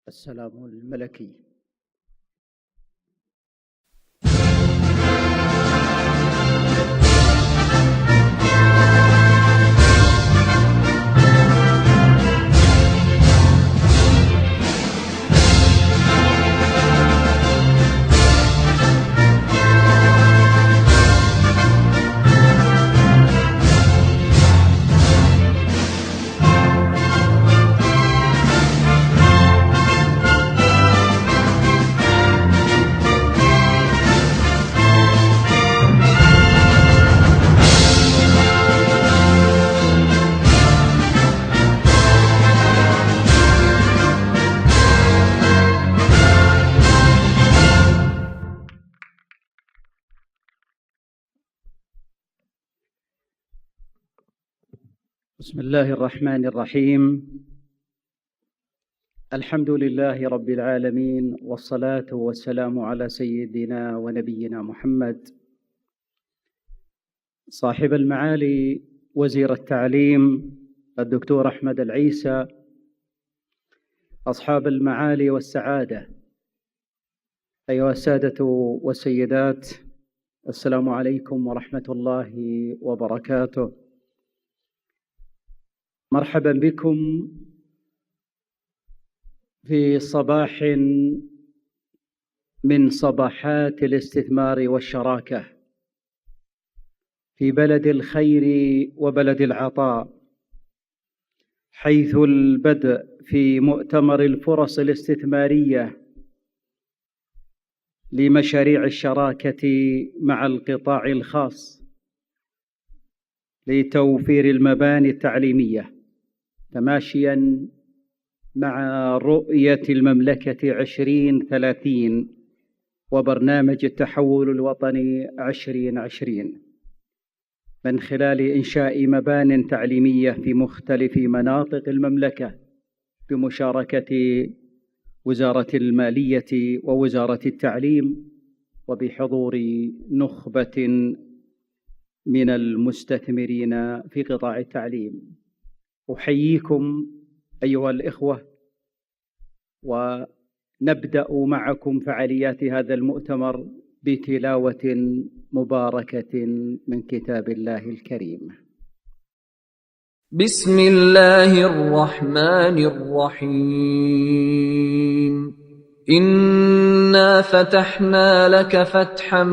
السلام الملكي. بسم الله الرحمن الرحيم. الحمد لله رب العالمين، والصلاة والسلام على سيدنا ونبينا محمد صاحب المعالي وزير التعليم الدكتور أحمد العيسى، أصحاب المعالي والسعادة، أيها السادة والسيدات، السلام عليكم ورحمة الله وبركاته. مرحبا بكم في صباح من صباحات الاستثمار والشراكة في بلد الخير وبلد العطاء، حيث البدء في مؤتمر الفرص الاستثمارية لمشاريع الشراكة مع القطاع الخاص لتوفير المباني التعليمية، تماشيا مع رؤية المملكة 2030 وبرنامج التحول الوطني 2020، من خلال إنشاء مبان تعليمية في مختلف مناطق المملكة بمشاركة وزارة المالية ووزارة التعليم، وبحضور نخبة من المستثمرين في قطاع التعليم. أحييكم أيها الإخوة، ونبدأ معكم فعاليات هذا المؤتمر بتلاوة مباركة من كتاب الله الكريم. بسم الله الرحمن الرحيم. إنا فتحنا لك فتحا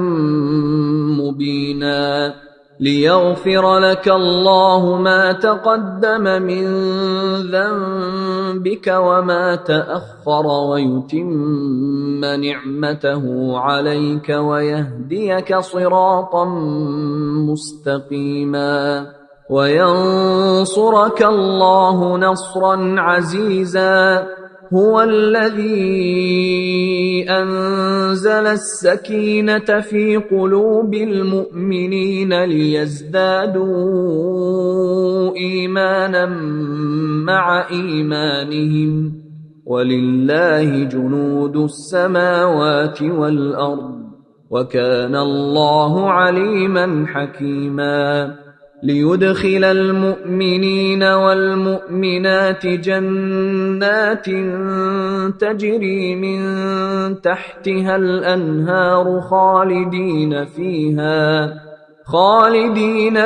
مبينا ليغفر لك الله ما تقدم من ذنبك وما تأخر ويتم نعمته عليك ويهديك صراطا مستقيما وينصرك الله نصرا عزيزا. هو الذي أنزل السكينة في قلوب المؤمنين ليزدادوا إيمانا مع إيمانهم، ولله جنود السماوات والأرض، وكان الله عليما حكيما. ليدخل المؤمنين والمؤمنات جنات تجري من تحتها الأنهار خالدين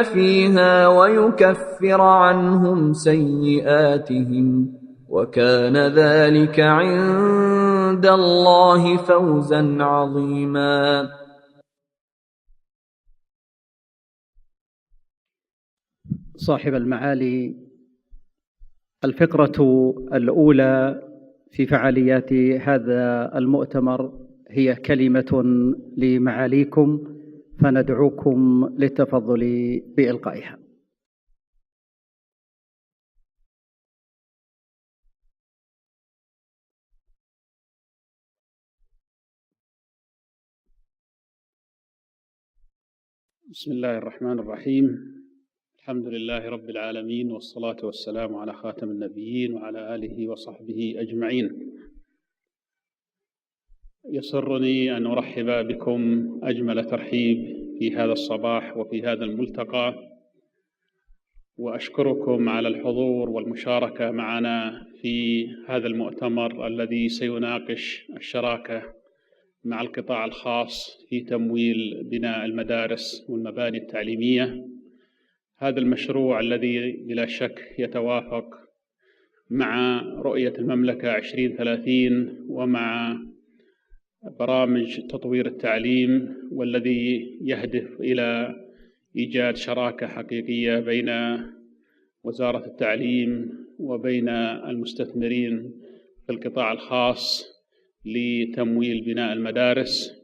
فيها ويكفر عنهم سيئاتهم، وكان ذلك عند الله فوزا عظيما. صاحب المعالي، الفقرة الأولى في فعاليات هذا المؤتمر هي كلمة لمعاليكم، فندعوكم للتفضل بإلقائها. بسم الله الرحمن الرحيم. الحمد لله رب العالمين، والصلاة والسلام على خاتم النبيين وعلى آله وصحبه أجمعين. يسرني أن أرحب بكم أجمل ترحيب في هذا الصباح وفي هذا الملتقى، وأشكركم على الحضور والمشاركة معنا في هذا المؤتمر الذي سيناقش الشراكة مع القطاع الخاص في تمويل بناء المدارس والمباني التعليمية. هذا المشروع الذي بلا شك يتوافق مع رؤية المملكة 2030 ومع برامج تطوير التعليم، والذي يهدف إلى إيجاد شراكة حقيقية بين وزارة التعليم وبين المستثمرين في القطاع الخاص لتمويل بناء المدارس،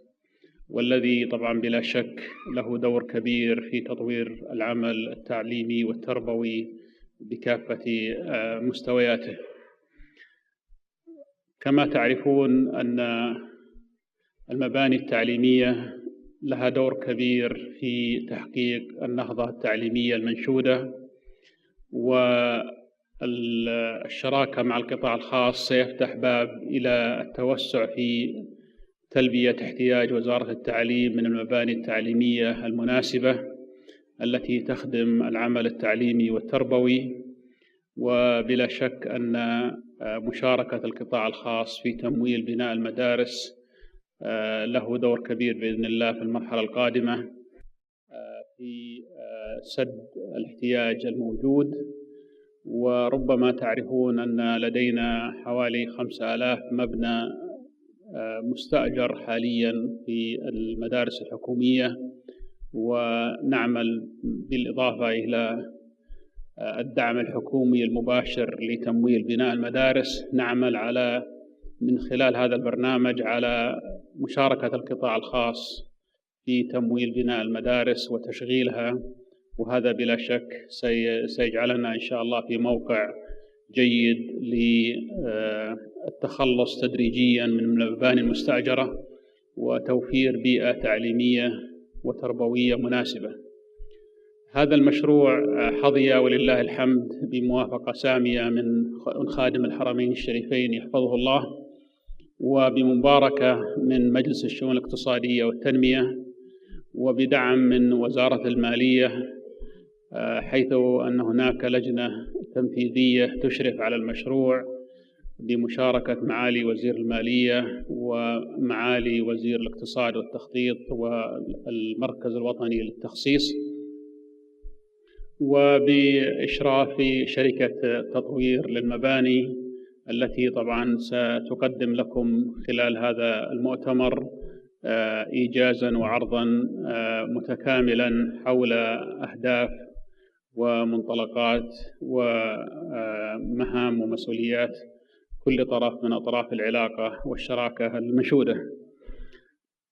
والذي طبعا بلا شك له دور كبير في تطوير العمل التعليمي والتربوي بكافة مستوياته. كما تعرفون أن المباني التعليمية لها دور كبير في تحقيق النهضة التعليمية المنشودة، والشراكة مع القطاع الخاص سيفتح باب إلى التوسع في تلبية احتياج وزارة التعليم من المباني التعليمية المناسبة التي تخدم العمل التعليمي والتربوي. وبلا شك أن مشاركة القطاع الخاص في تمويل بناء المدارس له دور كبير بإذن الله في المرحلة القادمة في سد الاحتياج الموجود. وربما تعرفون أن لدينا حوالي 5000 مبنى مستأجر حاليا في المدارس الحكومية، ونعمل بالإضافة إلى الدعم الحكومي المباشر لتمويل بناء المدارس، نعمل على من خلال هذا البرنامج على مشاركة القطاع الخاص في تمويل بناء المدارس وتشغيلها، وهذا بلا شك سيجعلنا إن شاء الله في موقع جيد للتخلص تدريجيا من المباني المستأجرة وتوفير بيئة تعليمية وتربوية مناسبة. هذا المشروع حظي ولله الحمد بموافقة سامية من خادم الحرمين الشريفين يحفظه الله، وبمباركة من مجلس الشؤون الاقتصادية والتنمية، وبدعم من وزارة المالية، حيث أن هناك لجنة تنفيذية تشرف على المشروع بمشاركة معالي وزير المالية ومعالي وزير الاقتصاد والتخطيط والمركز الوطني للتخصيص، وبإشراف شركة تطوير للمباني التي طبعا ستقدم لكم خلال هذا المؤتمر إيجازا وعرضا متكاملا حول أهداف ومنطلقات ومهام ومسؤوليات كل طرف من أطراف العلاقة والشراكة المنشودة.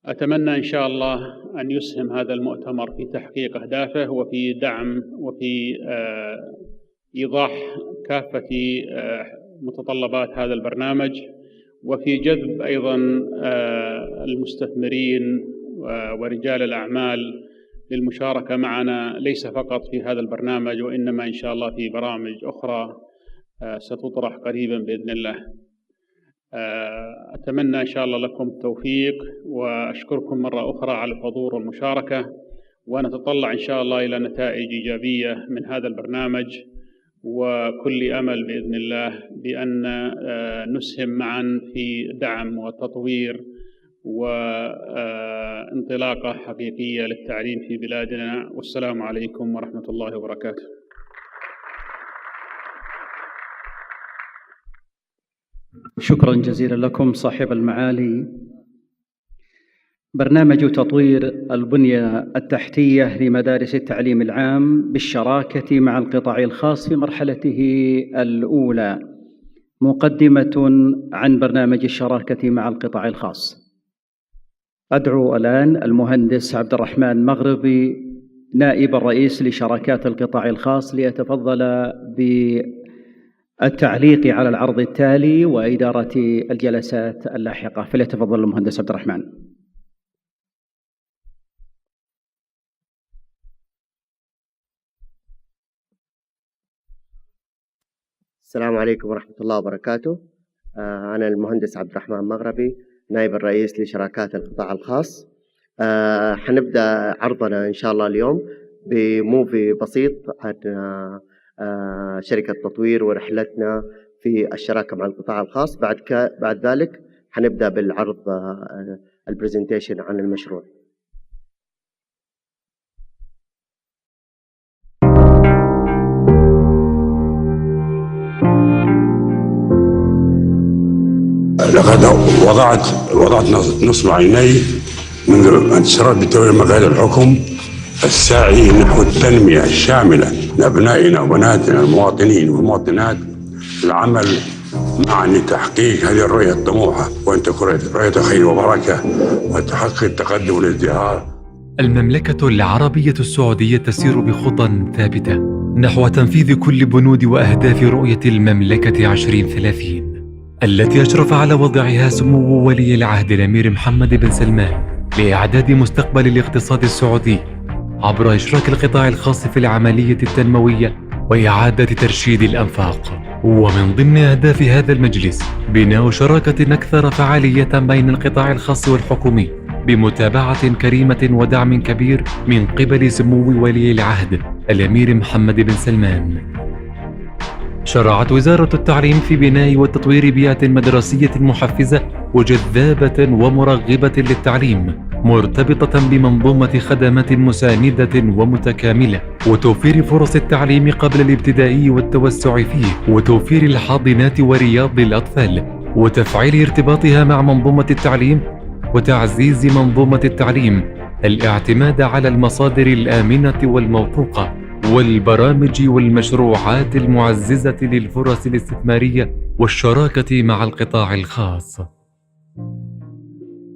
أتمنى إن شاء الله أن يسهم هذا المؤتمر في تحقيق أهدافه وفي دعم وفي إيضاح كافة متطلبات هذا البرنامج، وفي جذب أيضا المستثمرين ورجال الأعمال للمشاركة معنا، ليس فقط في هذا البرنامج وإنما إن شاء الله في برامج أخرى ستطرح قريبا بإذن الله. أتمنى إن شاء الله لكم التوفيق، وأشكركم مرة أخرى على الحضور والمشاركة، ونتطلع إن شاء الله إلى نتائج إيجابية من هذا البرنامج، وكل أمل بإذن الله بأن نسهم معا في دعم وتطوير وانطلاقة حقيقية للتعليم في بلادنا. والسلام عليكم ورحمة الله وبركاته. شكرا جزيلا لكم صاحب المعالي. برنامج تطوير البنية التحتية لمدارس التعليم العام بالشراكة مع القطاع الخاص في مرحلته الأولى، مقدمة عن برنامج الشراكة مع القطاع الخاص. أدعو الآن المهندس عبد الرحمن مغربي نائب الرئيس لشراكات القطاع الخاص ليتفضل بالتعليق على العرض التالي وإدارة الجلسات اللاحقة. فليتفضل المهندس عبد الرحمن. السلام عليكم ورحمة الله وبركاته. أنا المهندس عبد الرحمن مغربي نائب الرئيس لشراكات القطاع الخاص. حنبدأ عرضنا إن شاء الله اليوم بموفي بسيط عن شركة تطوير ورحلتنا في الشراكة مع القطاع الخاص. بعد ذلك حنبدأ بالعرض البرزنتيشن عن المشروع. لقد وضعت نصب عيني منذ انتصارات بتولي مقاعد الحكم الساعي نحو التنمية الشاملة لأبنائنا وبناتنا المواطنين والمواطنات، العمل معا لتحقيق هذه الرؤية الطموحة، وأن تكون رؤية خير وبركة وتحقق التقدم والازدهار. المملكة العربية السعودية تسير بخطى ثابتة نحو تنفيذ كل بنود وأهداف رؤية المملكة 2030 التي أشرف على وضعها سمو ولي العهد الأمير محمد بن سلمان لإعداد مستقبل الاقتصاد السعودي عبر إشراك القطاع الخاص في العملية التنموية وإعادة ترشيد الأنفاق. ومن ضمن أهداف هذا المجلس بناء شراكة أكثر فعالية بين القطاع الخاص والحكومي بمتابعة كريمة ودعم كبير من قبل سمو ولي العهد الأمير محمد بن سلمان. شرعت وزارة التعليم في بناء وتطوير بيئة مدرسية محفزة وجذابة ومرغبة للتعليم، مرتبطة بمنظومة خدمات مساندة ومتكاملة، وتوفير فرص التعليم قبل الابتدائي والتوسع فيه، وتوفير الحاضنات ورياض الأطفال، وتفعيل ارتباطها مع منظومة التعليم، وتعزيز منظومة التعليم الاعتماد على المصادر الآمنة والموثوقة والبرامج والمشروعات المعززة للفرص الاستثمارية والشراكة مع القطاع الخاص.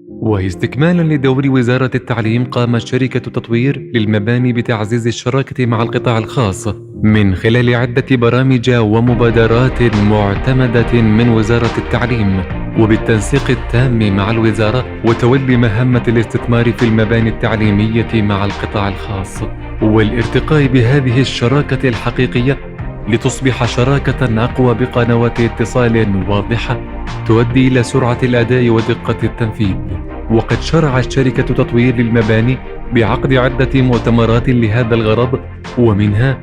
واستكمالا لدور وزارة التعليم، قامت شركة تطوير للمباني بتعزيز الشراكة مع القطاع الخاص من خلال عدة برامج ومبادرات معتمدة من وزارة التعليم، وبالتنسيق التام مع الوزارة وتولي مهمة الاستثمار في المباني التعليمية مع القطاع الخاص، والارتقاء بهذه الشراكة الحقيقية لتصبح شراكة أقوى بقنوات اتصال واضحة تؤدي إلى سرعة الأداء ودقة التنفيذ. وقد شرعت شركة تطوير للمباني بعقد عدة مؤتمرات لهذا الغرض، ومنها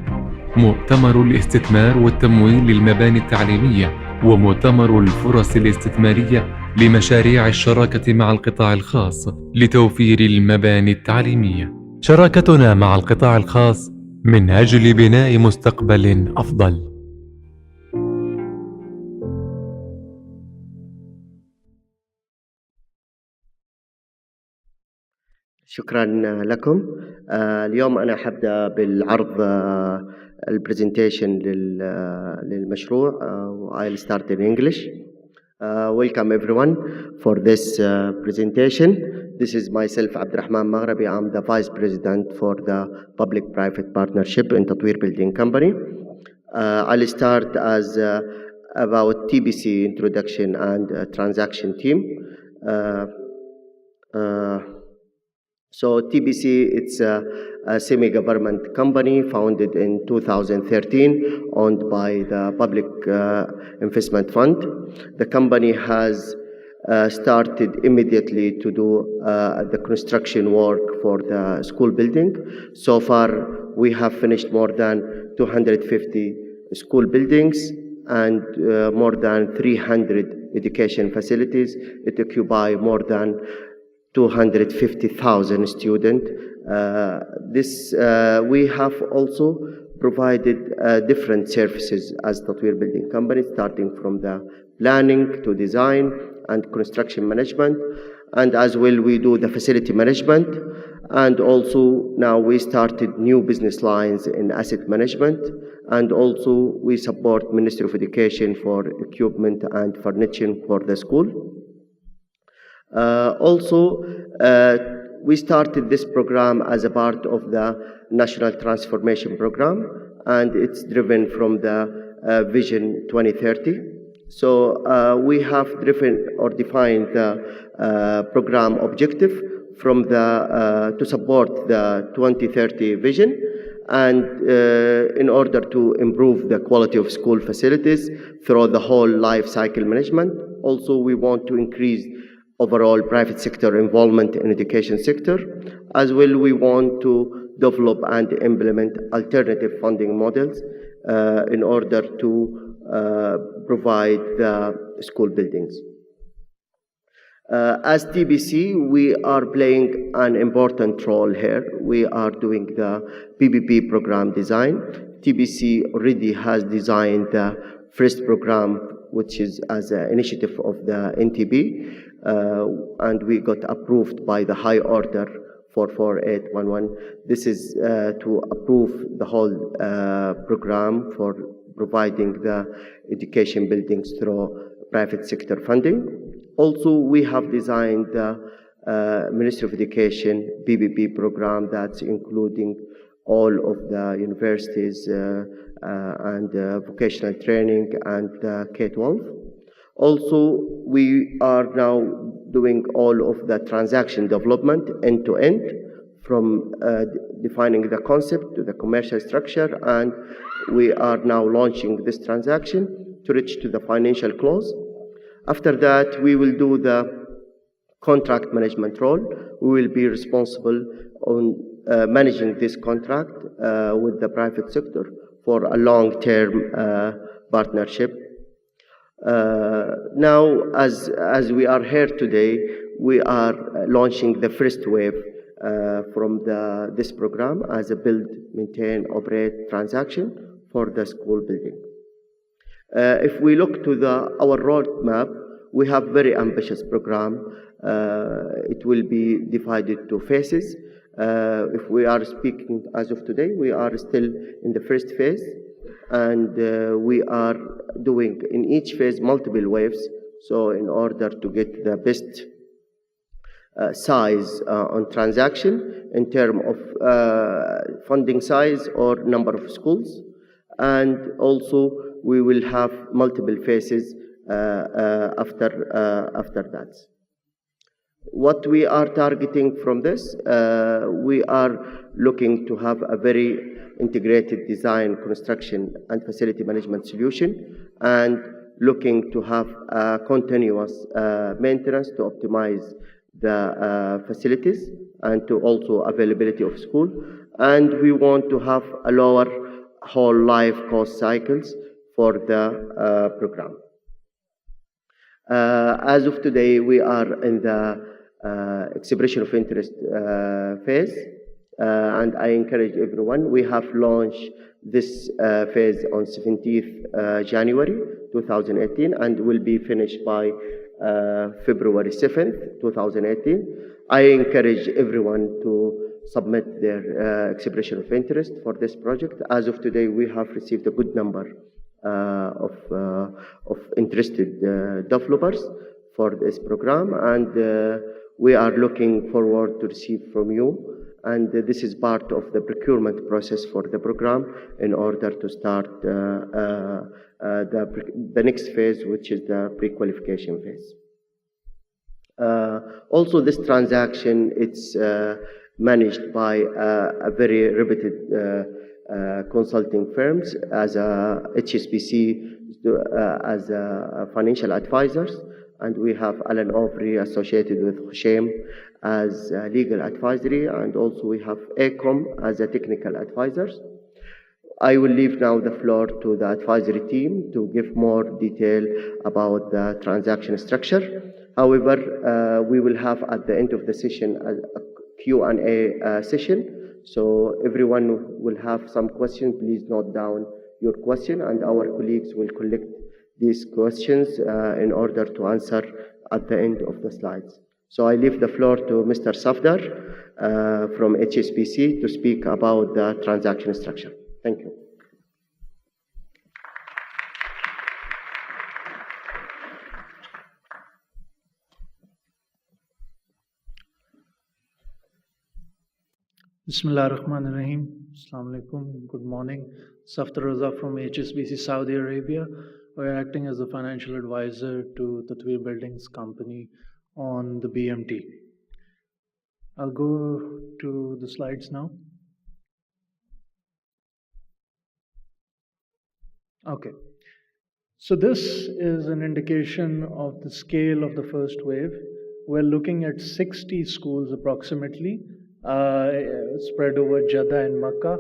مؤتمر الاستثمار والتمويل للمباني التعليمية، ومؤتمر الفرص الاستثمارية لمشاريع الشراكة مع القطاع الخاص لتوفير المباني التعليمية. شراكتنا مع القطاع الخاص من أجل بناء مستقبل أفضل. شكرا لكم. اليوم أنا حبدأ بالعرض البرزنتيشن للمشروع. I'll start in English. Welcome everyone for this presentation. This is myself, Abdurrahman Maghrabi. I'm the Vice President for the Public-Private Partnership in Tatweer Building Company. I'll start as about TBC introduction and transaction team. So TBC, it's a semi-government company founded in 2013, owned by the Public Investment Fund. The company has started immediately to do the construction work for the school building. So far, we have finished more than 250 school buildings and more than 300 education facilities. It occupies more than 250,000 students. We have also provided different services as Tatweer Building Company, starting from the planning to design and construction management, and as well we do the facility management, and also now we started new business lines in asset management, and also we support Ministry of Education for equipment and furnishing for the school. We started this program as a part of the National Transformation Program, and it's driven from the Vision 2030. So we have driven or defined the program objective from to support the 2030 vision, and in order to improve the quality of school facilities throughout the whole life cycle management. Also, we want to increase overall private sector involvement in education sector. As well, we want to develop and implement alternative funding models in order to provide the school buildings. As TBC, we are playing an important role here. We are doing the PPP program design. TBC already has designed the first program, which is as an initiative of the NTB, and we got approved by the High Order 44811. This is to approve the whole program for providing the education buildings through private sector funding. Also, we have designed the Ministry of Education PPP program that's including all of the universities and vocational training and K-12. Also, we are now doing all of the transaction development end to end, from defining the concept to the commercial structure, and we are now launching this transaction to reach to the financial close. After that, we will do the contract management role. We will be responsible on managing this contract with the private sector for a long-term partnership. Now, as we are here today, we are launching the first wave from this program as a build, maintain, operate transaction for the school building. If we look to our roadmap, we have very ambitious program. It will be divided to phases. If we are speaking as of today, we are still in the first phase, and we are doing in each phase multiple waves. So in order to get the best size on transaction in terms of funding size or number of schools, and also we will have multiple phases after that. What we are targeting from this, we are looking to have a very integrated design, construction, and facility management solution, and looking to have continuous maintenance to optimize the facilities and to also availability of school. And we want to have a lower whole life cost cycles for the program. As of today, we are in the expression of interest phase, and I encourage everyone. We have launched this phase on 17th January 2018 and will be finished by February 7th, 2018. I encourage everyone to submit their expression of interest for this project. As of today, we have received a good number of interested developers for this program, and we are looking forward to receive from you. And this is part of the procurement process for the program in order to start the next phase, which is the pre-qualification phase. Also, this transaction, it's managed by a very reputed consulting firms as HSBC as financial advisors, and we have Alan Overy associated with Hushaim as legal advisory, and also we have ACOM as a technical advisors. I will leave now the floor to the advisory team to give more detail about the transaction structure. However, we will have at the end of the session a Q&A session. So everyone will have some questions. Please note down your question, and our colleagues will collect these questions in order to answer at the end of the slides. So I leave the floor to Mr. Safdar from HSBC to speak about the transaction structure. Thank you. Bismillah ar-Rahman ar-Rahim. Assalamu alaikum. Good morning. Safdar Raza from HSBC Saudi Arabia. We're acting as the financial advisor to Tطوير Buildings Company on the BMT. I'll go to the slides now. Okay. So this is an indication of the scale of the first wave. We're looking at 60 schools approximately, spread over Jeddah and Makkah,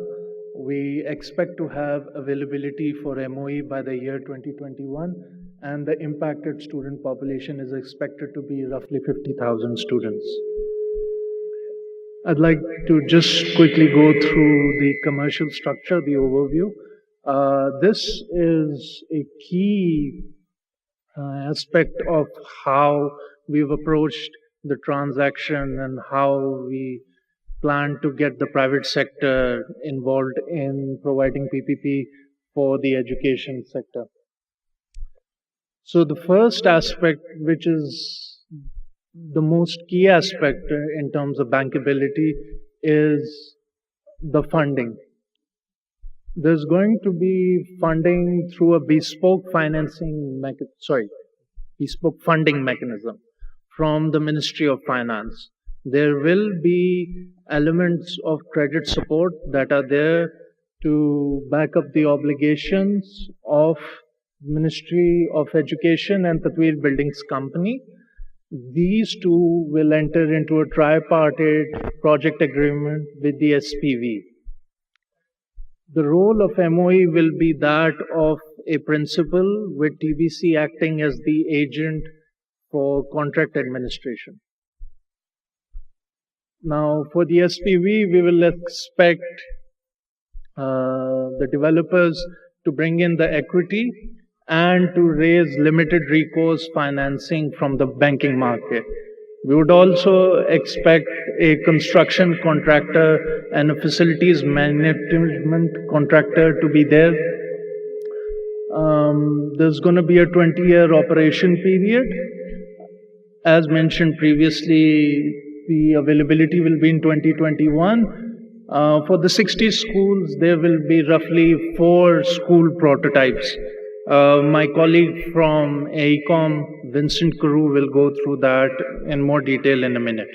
We expect to have availability for MOE by the year 2021, and the impacted student population is expected to be roughly 50,000 students. I'd like to just quickly go through the commercial structure, the overview. This is a key aspect of how we've approached the transaction and how we plan to get the private sector involved in providing PPP for the education sector. So the first aspect, which is the most key aspect in terms of bankability, is the funding. There's going to be funding through a bespoke funding mechanism from the Ministry of Finance. There will be elements of credit support that are there to back up the obligations of Ministry of Education and Tatweer Buildings Company. These two will enter into a tripartite project agreement with the SPV. The role of MOE will be that of a principal, with TBC acting as the agent for contract administration. Now, for the SPV, we will expect the developers to bring in the equity and to raise limited recourse financing from the banking market. We would also expect a construction contractor and a facilities management contractor to be there. There's going to be a 20-year operation period. As mentioned previously, the availability will be in 2021. For the 60 schools, there will be roughly 4 school prototypes. My colleague from AECOM, Vincent Carew, will go through that in more detail in a minute.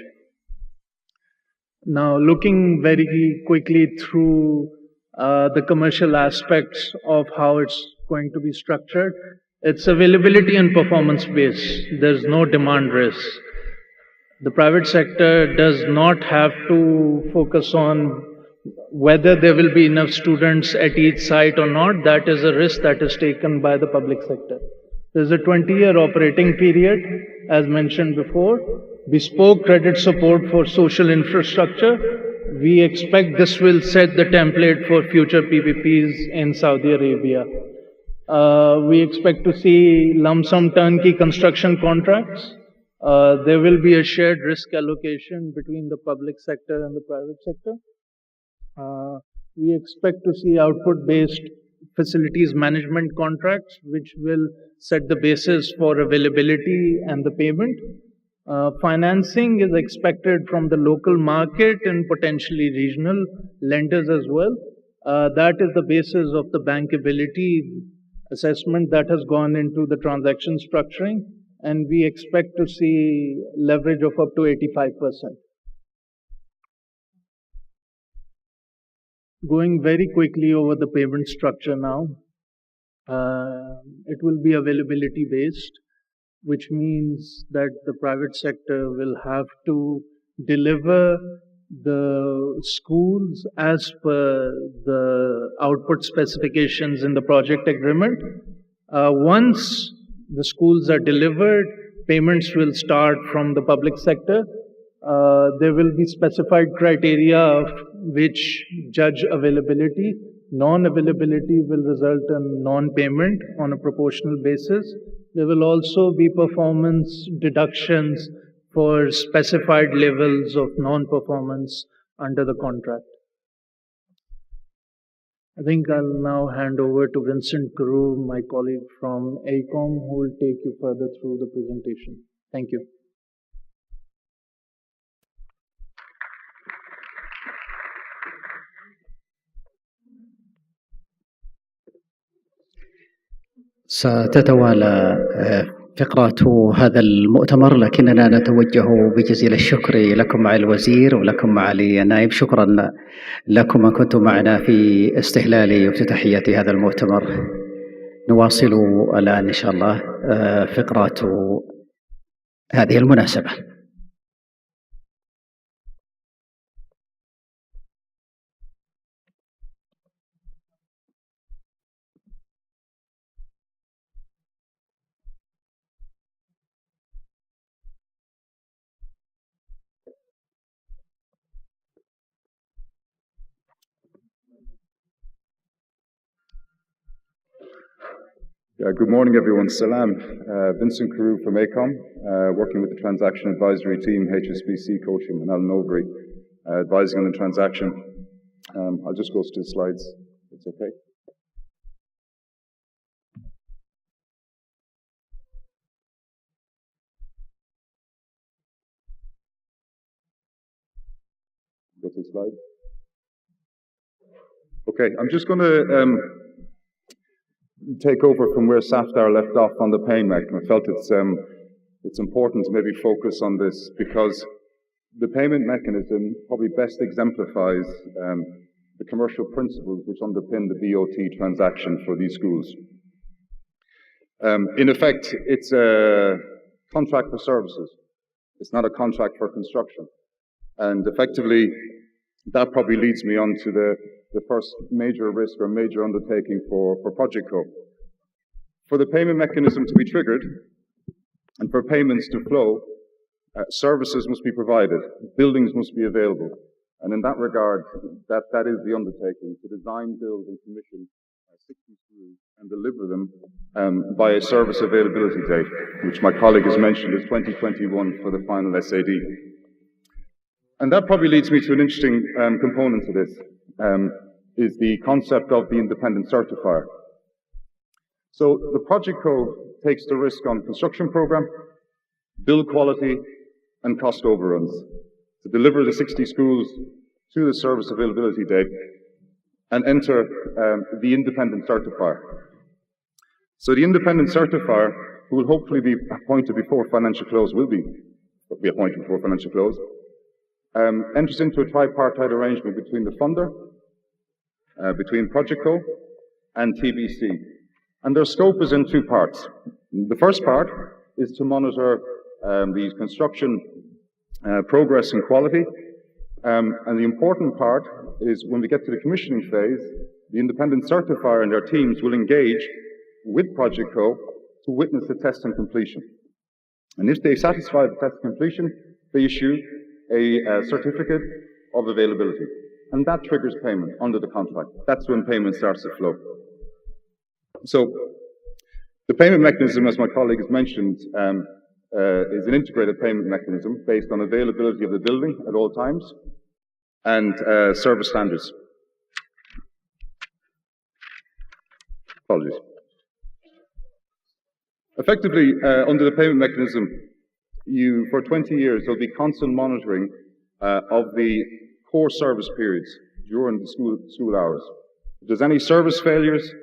Now, looking very quickly through the commercial aspects of how it's going to be structured, it's availability and performance based. There's no demand risk. The private sector does not have to focus on whether there will be enough students at each site or not. That is a risk that is taken by the public sector. There's a 20-year operating period, as mentioned before. Bespoke credit support for social infrastructure. We expect this will set the template for future PPPs in Saudi Arabia. We expect to see lump sum turnkey construction contracts. There will be a shared risk allocation between the public sector and the private sector. We expect to see output-based facilities management contracts, which will set the basis for availability and the payment. Financing is expected from the local market and potentially regional lenders as well. That is the basis of the bankability assessment that has gone into the transaction structuring, and we expect to see leverage of up to 85%. Going very quickly over the payment structure now, it will be availability based, which means that the private sector will have to deliver the schools as per the output specifications in the project agreement. Once the schools are delivered, payments will start from the public sector. There will be specified criteria of which judge availability. Non-availability will result in non-payment on a proportional basis. There will also be performance deductions for specified levels of non-performance under the contract. I think I'll now hand over to Vincent Carew, my colleague from AECOM, who will take you further through the presentation. Thank you. ستتوالى فقرات هذا المؤتمر، لكننا نتوجه بجزيل الشكر لكم مع الوزير ولكم معالي النائب. شكرا لكم أن كنتم معنا في استهلال وافتتاحية هذا المؤتمر. نواصل الآن إن شاء الله فقرات هذه المناسبة. Yeah, good morning, everyone. Salam. Vincent Carew from ACOM, working with the transaction advisory team, HSBC, Coaching, and Alan Overy, advising on the transaction. I'll just go to the slides. It's okay. Go to the slide. Okay, I'm just going to take over from where Safdar left off on the payment mechanism. I felt it's important to maybe focus on this because the payment mechanism probably best exemplifies the commercial principles which underpin the BOT transaction for these schools. In effect, it's a contract for services. It's not a contract for construction. And effectively, that probably leads me on to the first major risk or major undertaking for Project Co. For the payment mechanism to be triggered and for payments to flow, services must be provided, buildings must be available. And in that regard, that is the undertaking, to design, build and commission 60 schools and deliver them by a service availability date, which my colleague has mentioned is 2021 for the final SAD. And that probably leads me to an interesting component to this, is the concept of the independent certifier. So the Project Co takes the risk on construction program, build quality, and cost overruns to deliver the 60 schools to the service availability date and enter the independent certifier. So the independent certifier, who will hopefully be appointed before financial close, will be appointed before financial close, enters into a tripartite arrangement between the funder, between Project Co and TBC. And their scope is in two parts. The first part is to monitor the construction progress and quality. And the important part is when we get to the commissioning phase, the independent certifier and their teams will engage with Project Co to witness the test and completion. And if they satisfy the test and completion, they issue a certificate of availability. And that triggers payment under the contract. That's when payment starts to flow. So the payment mechanism, as my colleague has mentioned, is an integrated payment mechanism based on availability of the building at all times and service standards. Apologies. Effectively, under the payment mechanism, for 20 years, there'll be constant monitoring of the core service periods during the school hours. If there's any service failures,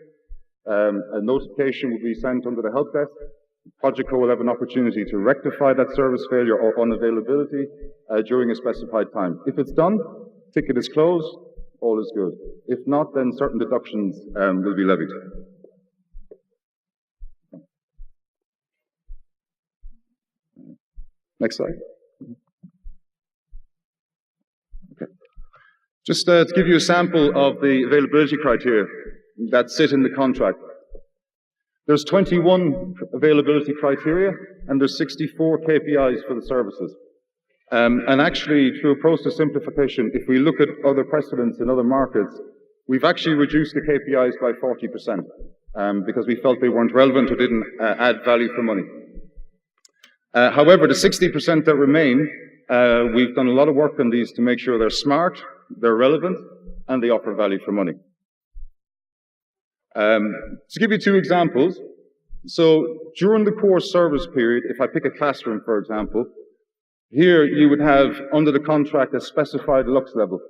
a notification will be sent under the help desk. Project Co will have an opportunity to rectify that service failure or unavailability during a specified time. If it's done, ticket is closed, all is good. If not, then certain deductions will be levied. Next slide. Okay. Just to give you a sample of the availability criteria that sit in the contract. There's 21 availability criteria and there's 64 KPIs for the services. And actually, through a process simplification, if we look at other precedents in other markets, we've actually reduced the KPIs by 40% because we felt they weren't relevant or didn't add value for money. However, the 60% that remain, we've done a lot of work on these to make sure they're smart, they're relevant, and they offer value for money. To give you two examples, so during the core service period, if I pick a classroom, for example, here you would have under the contract a specified lux level.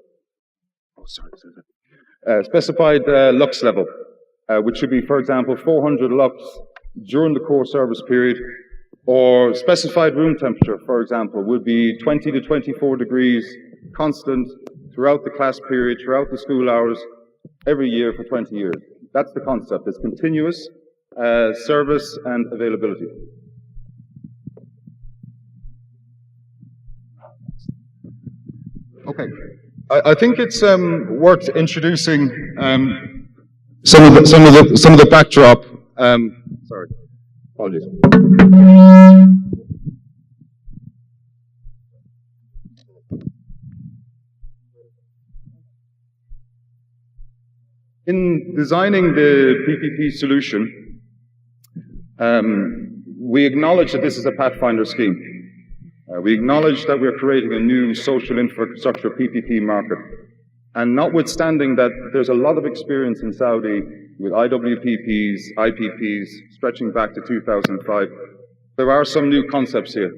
Specified lux level, which should be, for example, 400 lux during the core service period, or specified room temperature, for example, would be 20 to 24 degrees constant throughout the class period, throughout the school hours, every year for 20 years. That's the concept. It's continuous service and availability. Okay. I think it's worth introducing some of the backdrop. Sorry, apologies. In designing the PPP solution, We acknowledge that this is a Pathfinder scheme. We acknowledge that we're creating a new social infrastructure PPP market. And notwithstanding that there's a lot of experience in Saudi with IWPPs, IPPs, stretching back to 2005, there are some new concepts here.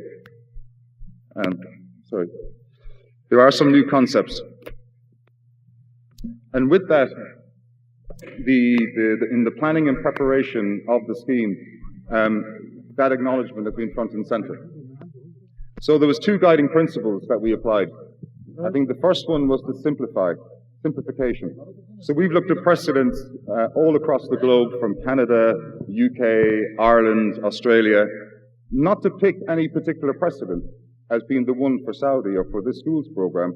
There are some new concepts. And with that, in the planning and preparation of the scheme, that acknowledgement has been front and center. So there was two guiding principles that we applied. I think the first one was to simplification. So we've looked at precedents all across the globe, from Canada, UK, Ireland, Australia, not to pick any particular precedent as being the one for Saudi or for this schools program,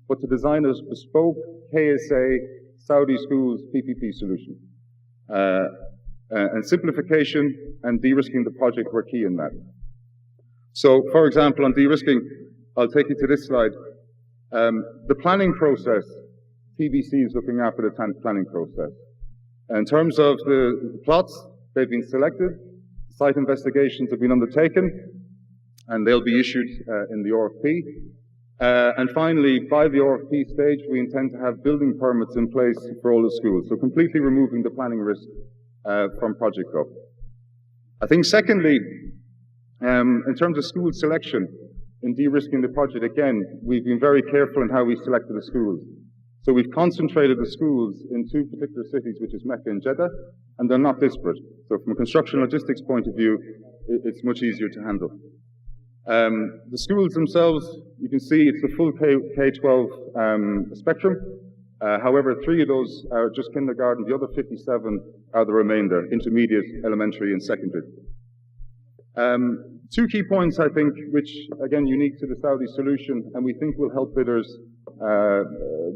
but to design a bespoke KSA Saudi schools PPP solution. And simplification and de-risking the project were key in that. So, for example, on de-risking, I'll take you to this slide. The planning process, TBC is looking after the planning process. In terms of the plots, they've been selected, site investigations have been undertaken, and they'll be issued in the RFP. And finally, by the RFP stage, we intend to have building permits in place for all the schools, so completely removing the planning risk from Project Go. I think secondly, in terms of school selection, in de-risking the project, again, we've been very careful in how we selected the schools. So we've concentrated the schools in two particular cities, which is Mecca and Jeddah, and they're not disparate. So from a construction logistics point of view, it's much easier to handle. The schools themselves, you can see it's the full K-12 spectrum. However, 3 of those are just kindergarten, the other 57 are the remainder, intermediate, elementary, and secondary. 2 key points, I think, which, again, unique to the Saudi solution, and we think will help bidders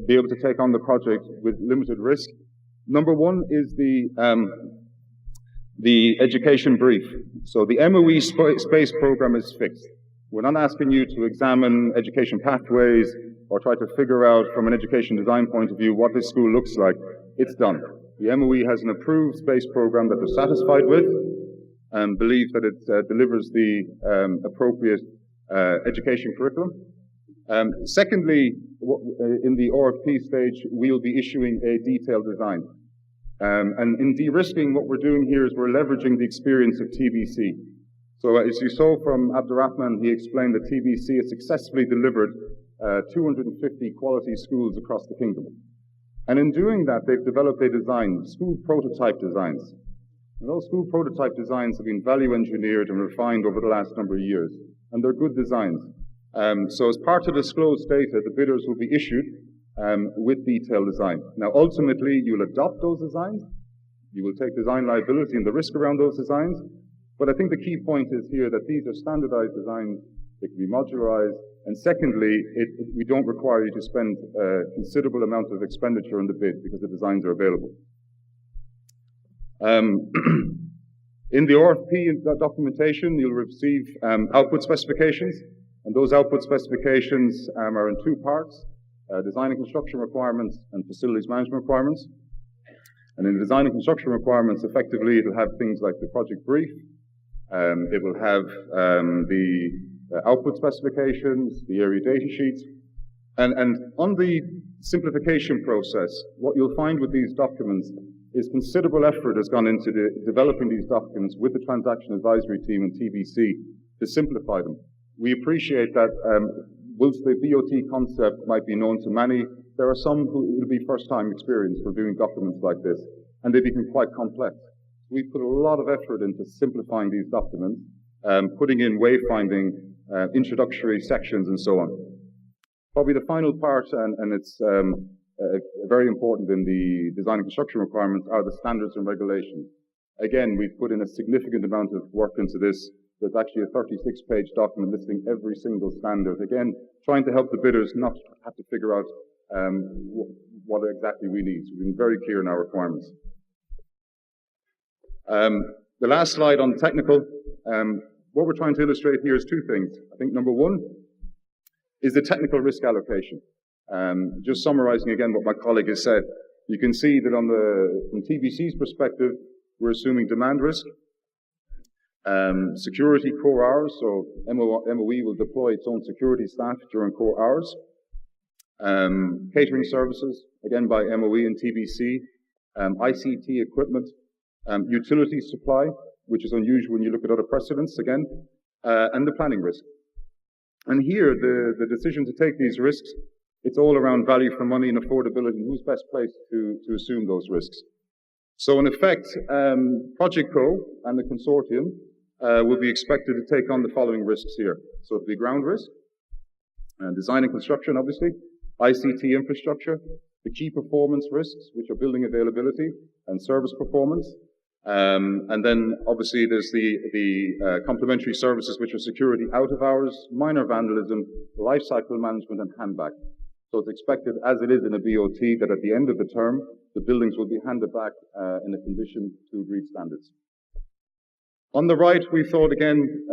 be able to take on the project with limited risk. Number 1 is the education brief. So the MOE space program is fixed. We're not asking you to examine education pathways or try to figure out from an education design point of view what this school looks like. It's done. The MOE has an approved space program that they're satisfied with and believe that it delivers the appropriate education curriculum. Secondly, in the RFP stage, we'll be issuing a detailed design. And in de-risking, what we're doing here is we're leveraging the experience of TBC. So as you saw from Abdurrahman, he explained that TBC has successfully delivered 250 quality schools across the kingdom. And in doing that, they've developed a design, school prototype designs. And those school prototype designs have been value engineered and refined over the last number of years. And they're good designs. So as part of disclosed data, the bidders will be issued with detailed design. Now, ultimately, you'll adopt those designs. You will take design liability and the risk around those designs. But I think the key point is here that these are standardized designs. They can be modularized. And secondly, we don't require you to spend a considerable amount of expenditure on the bid because the designs are available. In the RFP documentation, you'll receive output specifications. And those output specifications are in 2 parts. Design and construction requirements and facilities management requirements. And in the design and construction requirements, effectively, it'll have things like the project brief. It will have the output specifications, the area data sheets. And on the simplification process, what you'll find with these documents is considerable effort has gone into developing these documents with the transaction advisory team and TBC to simplify them. We appreciate that whilst the BOT concept might be known to many, there are some who will be first-time experience reviewing documents like this, and they become quite complex. We put a lot of effort into simplifying these documents, putting in wayfinding, introductory sections, and so on. Probably the final part, and it's very important in the design and construction requirements, are the standards and regulations. Again, we've put in a significant amount of work into this. There's actually a 36-page document listing every single standard. Again, trying to help the bidders not have to figure out what exactly we need. So we've been very clear in our requirements. The last slide on technical, what we're trying to illustrate here is 2 things. I think number 1 is the technical risk allocation. Just summarizing again what my colleague has said, you can see that from TBC's perspective, we're assuming demand risk. Security core hours, so MOE will deploy its own security staff during core hours. Catering services, again by MOE and TBC. ICT equipment. Utility supply, which is unusual when you look at other precedents, again. And the planning risk. And here, the decision to take these risks, it's all around value for money and affordability, and who's best placed to assume those risks. So in effect, Project Co and the consortium will be expected to take on the following risks here. So it'll be ground risk, design and construction, obviously, ICT infrastructure, the key performance risks, which are building availability and service performance. And then obviously there's the complementary services, which are security out of hours, minor vandalism, life cycle management, and handback. So it's expected, as it is in a BOT, that at the end of the term, the buildings will be handed back in a condition to agreed standards. On the right, we thought again,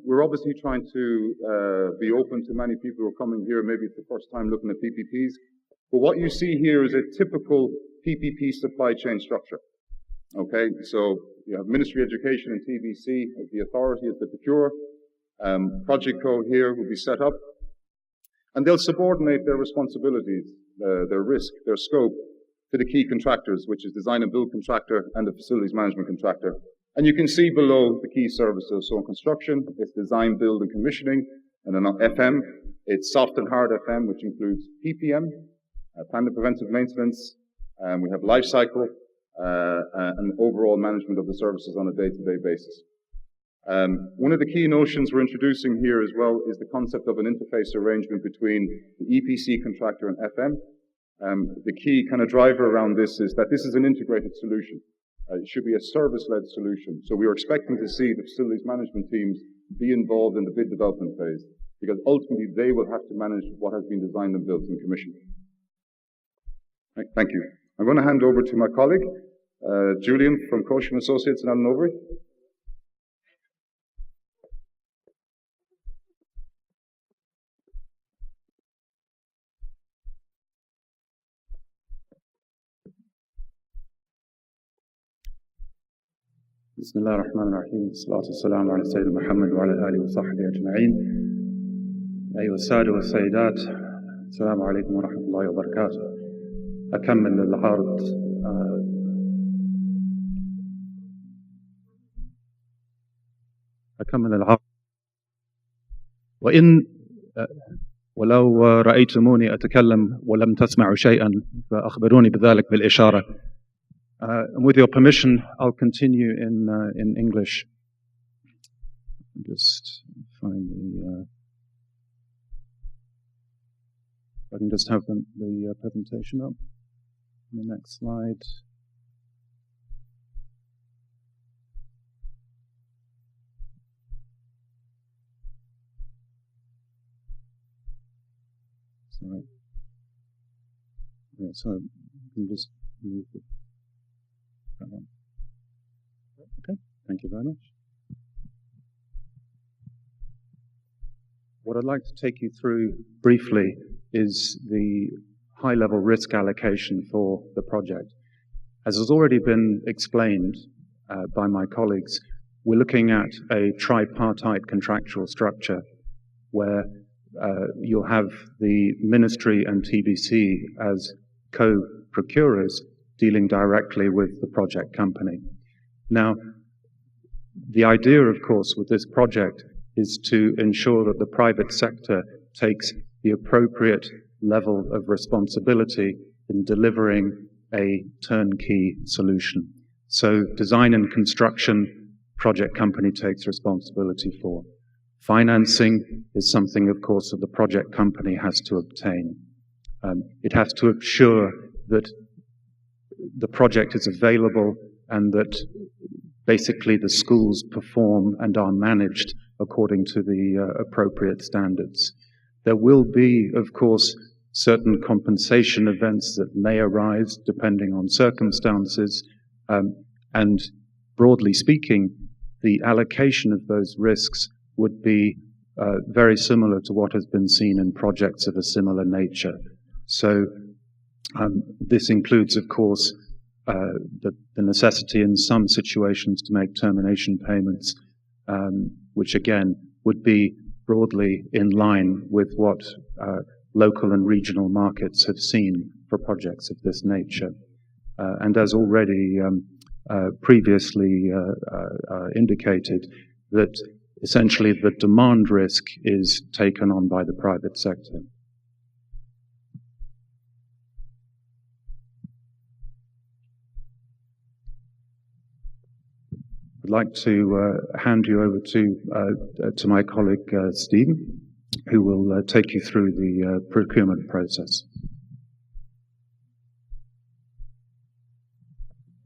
we're obviously trying to be open to many people who are coming here. Maybe it's the first time looking at PPPs. But what you see here is a typical PPP supply chain structure. Okay, so you have Ministry of Education and TBC as the authority, as the procurer. Project Co here will be set up. And they'll subordinate their responsibilities, their risk, their scope, to the key contractors, which is design and build contractor and the facilities management contractor. And you can see below the key services. So in construction, it's design, build, and commissioning. And then on FM, it's soft and hard FM, which includes PPM, planned and preventive maintenance. We have life cycle, and overall management of the services on a day-to-day basis. One of the key notions we're introducing here as well is the concept of an interface arrangement between the EPC contractor and FM. The key kind of driver around this is that this is an integrated solution. It should be a service-led solution. So we are expecting to see the facilities management teams be involved in the bid development phase, because ultimately they will have to manage what has been designed and built and commissioned. Right, thank you. I'm going to hand over to my colleague, Julian from Kosher Associates in Allen Overy. بسم الله الرحمن الرحيم والصلاة والسلام على سيدنا محمد وعلى آله وصحبه أجمعين. أيها السادة والسيدات، السلام عليكم ورحمة الله وبركاته. أكمل العرض ولو رأيتموني أتكلم ولم تسمعوا شيئا فأخبروني بذلك بالإشارة. With your permission, I'll continue in English. Just find the. I can just have the presentation up. The next slide. Sorry. Yeah, so you can just move it. Okay, thank you very much. What I'd like to take you through briefly is the high-level risk allocation for the project. As has already been explained by my colleagues, we're looking at a tripartite contractual structure where you'll have the Ministry and TBC as co-procurers dealing directly with the project company. Now, the idea, of course, with this project is to ensure that the private sector takes the appropriate level of responsibility in delivering a turnkey solution. So design and construction, project company takes responsibility for. Financing is something, of course, that the project company has to obtain. It has to ensure that the project is available and that basically the schools perform and are managed according to the appropriate standards. There will be, of course, certain compensation events that may arise depending on circumstances, and broadly speaking, the allocation of those risks would be very similar to what has been seen in projects of a similar nature. So this includes, of course, the necessity in some situations to make termination payments, which again would be broadly in line with what local and regional markets have seen for projects of this nature. And as already previously indicated, that essentially the demand risk is taken on by the private sector. I'd like to hand you over to my colleague Stephen, who will take you through the procurement process.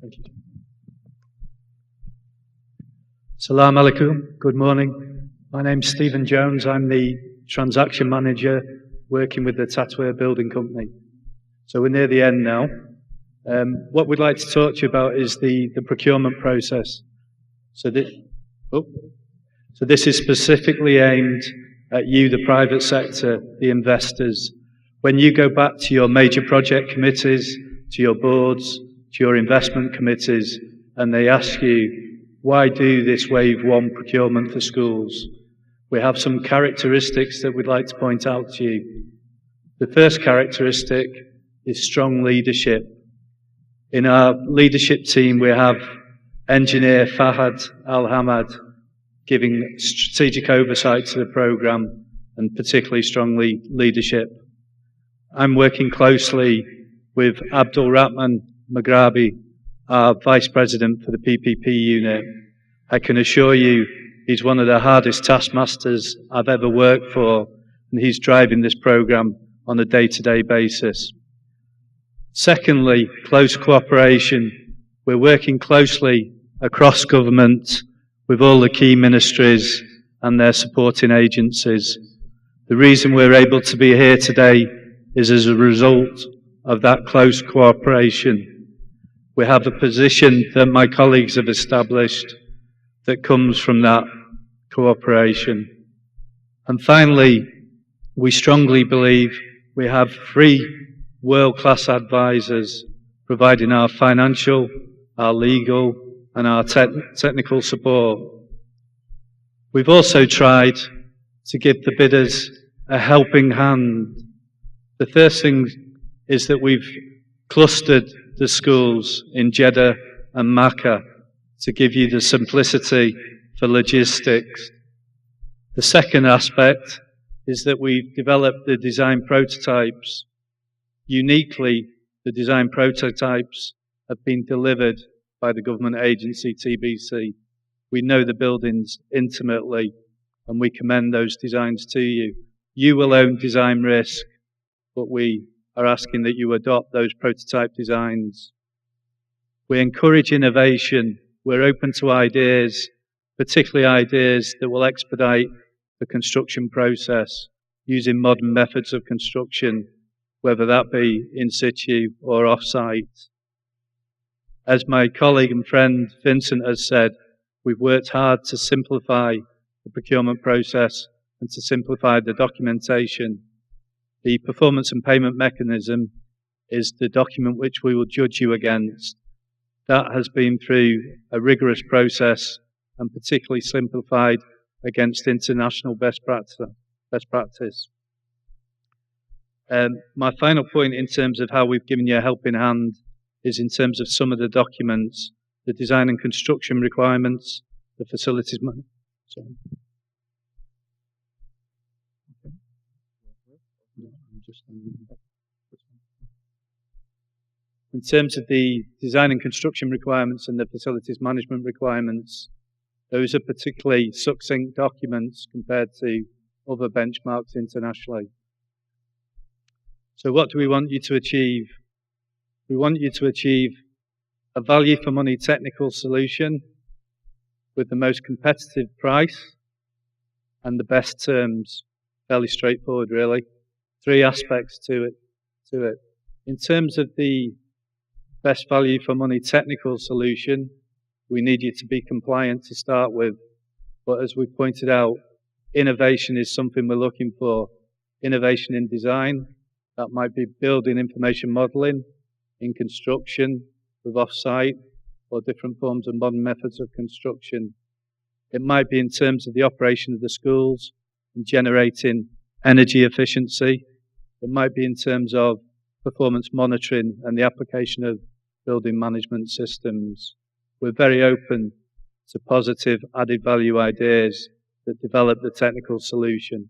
Thank you. Salam alaikum. Good morning. My name's Stephen Jones. I'm the transaction manager working with the Tطوير building company. So we're near the end now. What we'd like to talk to you about is the procurement process. So this is specifically aimed at you, the private sector, the investors. When you go back to your major project committees, to your boards, to your investment committees, and they ask you, why do this wave one procurement for schools? We have some characteristics that we'd like to point out to you. The first characteristic is strong leadership. In our leadership team, we have engineer Fahad Al-Hamad giving strategic oversight to the programme and particularly strong leadership. I'm working closely with Abdul Rahman Maghrabi, our Vice President for the PPP unit. I can assure you he's one of the hardest taskmasters I've ever worked for, and he's driving this programme on a day-to-day basis. Secondly, close cooperation. We're working closely across government with all the key ministries and their supporting agencies. The reason we're able to be here today is as a result of that close cooperation. We have a position that my colleagues have established that comes from that cooperation. And finally, we strongly believe we have 3 world-class advisors providing our financial, our legal, and our technical support. We've also tried to give the bidders a helping hand. The first thing is that we've clustered the schools in Jeddah and Makkah to give you the simplicity for logistics. The second aspect is that we've developed the design prototypes. Uniquely, the design prototypes have been delivered by the government agency TBC. We know the buildings intimately and we commend those designs to you. You will own design risk, but we are asking that you adopt those prototype designs. We encourage innovation. We're open to ideas, particularly ideas that will expedite the construction process using modern methods of construction, whether that be in situ or off-site. As my colleague and friend Vincent has said, we've worked hard to simplify the procurement process and to simplify the documentation. The performance and payment mechanism is the document which we will judge you against. That has been through a rigorous process and particularly simplified against international best practice. My final point in terms of how we've given you a helping hand is in terms of some of the documents, the design and construction requirements, the facilities. In terms of the design and construction requirements and the facilities management requirements, those are particularly succinct documents compared to other benchmarks internationally. So what do we want you to achieve? We want you to achieve a value for money technical solution with the most competitive price and the best terms. Fairly straightforward, really. 3 aspects to it. In terms of the best value for money technical solution, we need you to be compliant to start with. But as we pointed out, innovation is something we're looking for. Innovation in design, that might be building information modeling, in construction, with off-site, or different forms of modern methods of construction. It might be in terms of the operation of the schools and generating energy efficiency. It might be in terms of performance monitoring and the application of building management systems. We're very open to positive added value ideas that develop the technical solution.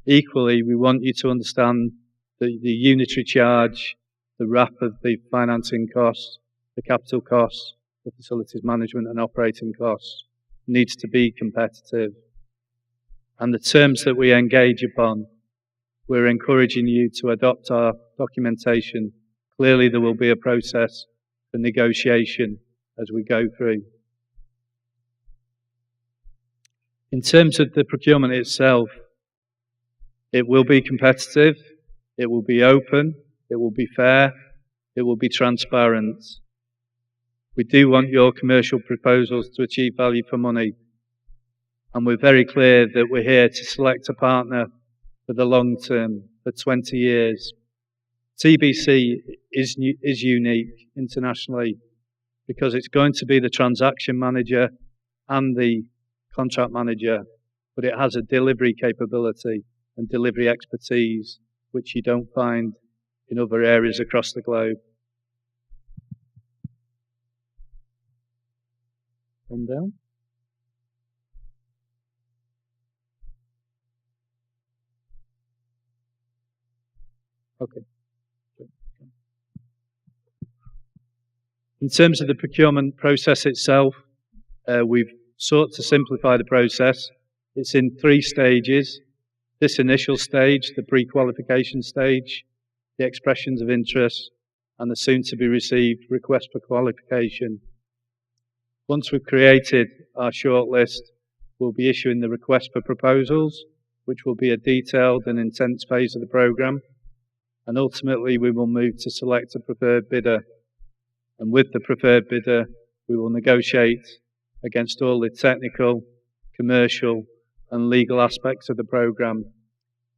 Equally, we want you to understand that the unitary charge, the wrap of the financing costs, the capital costs, the facilities management and operating costs needs to be competitive. And the terms that we engage upon, we're encouraging you to adopt our documentation. Clearly there will be a process for negotiation as we go through. In terms of the procurement itself, it will be competitive, it will be open, it will be fair, it will be transparent. We do want your commercial proposals to achieve value for money, and we're very clear that we're here to select a partner for the long term, for 20 years. TBC is unique internationally because it's going to be the transaction manager and the contract manager, but it has a delivery capability and delivery expertise which you don't find in other areas across the globe. One down. Okay. In terms of the procurement process itself, we've sought to simplify the process. It's in 3 stages. This initial stage, the pre-qualification stage, the expressions of interest, and the soon-to-be-received request for qualification. Once we've created our shortlist, we'll be issuing the request for proposals, which will be a detailed and intense phase of the programme. And ultimately, we will move to select a preferred bidder. And with the preferred bidder, we will negotiate against all the technical, commercial, and legal aspects of the programme,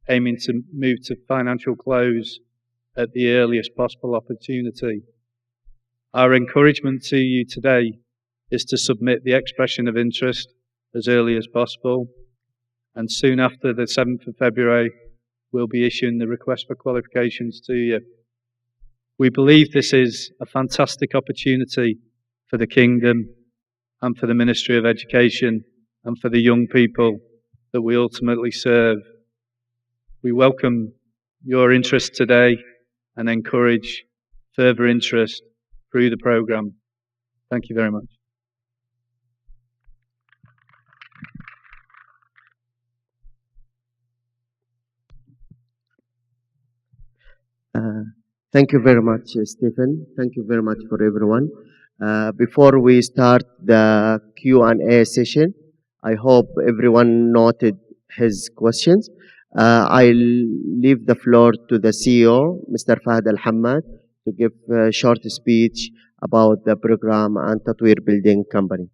aiming to move to financial close at the earliest possible opportunity. Our encouragement to you today is to submit the expression of interest as early as possible, and soon after the 7th of February, we'll be issuing the request for qualifications to you. We believe this is a fantastic opportunity for the Kingdom and for the Ministry of Education and for the young people that we ultimately serve. We welcome your interest today and encourage further interest through the programme. Thank you very much. Thank you very much, Stephen. Thank you very much for everyone. Before we start the Q&A session, I hope everyone noted his questions. I'll leave the floor to the CEO, Mr. Fahad Al-Hammad, to give a short speech about the program and Tطوير Building Company.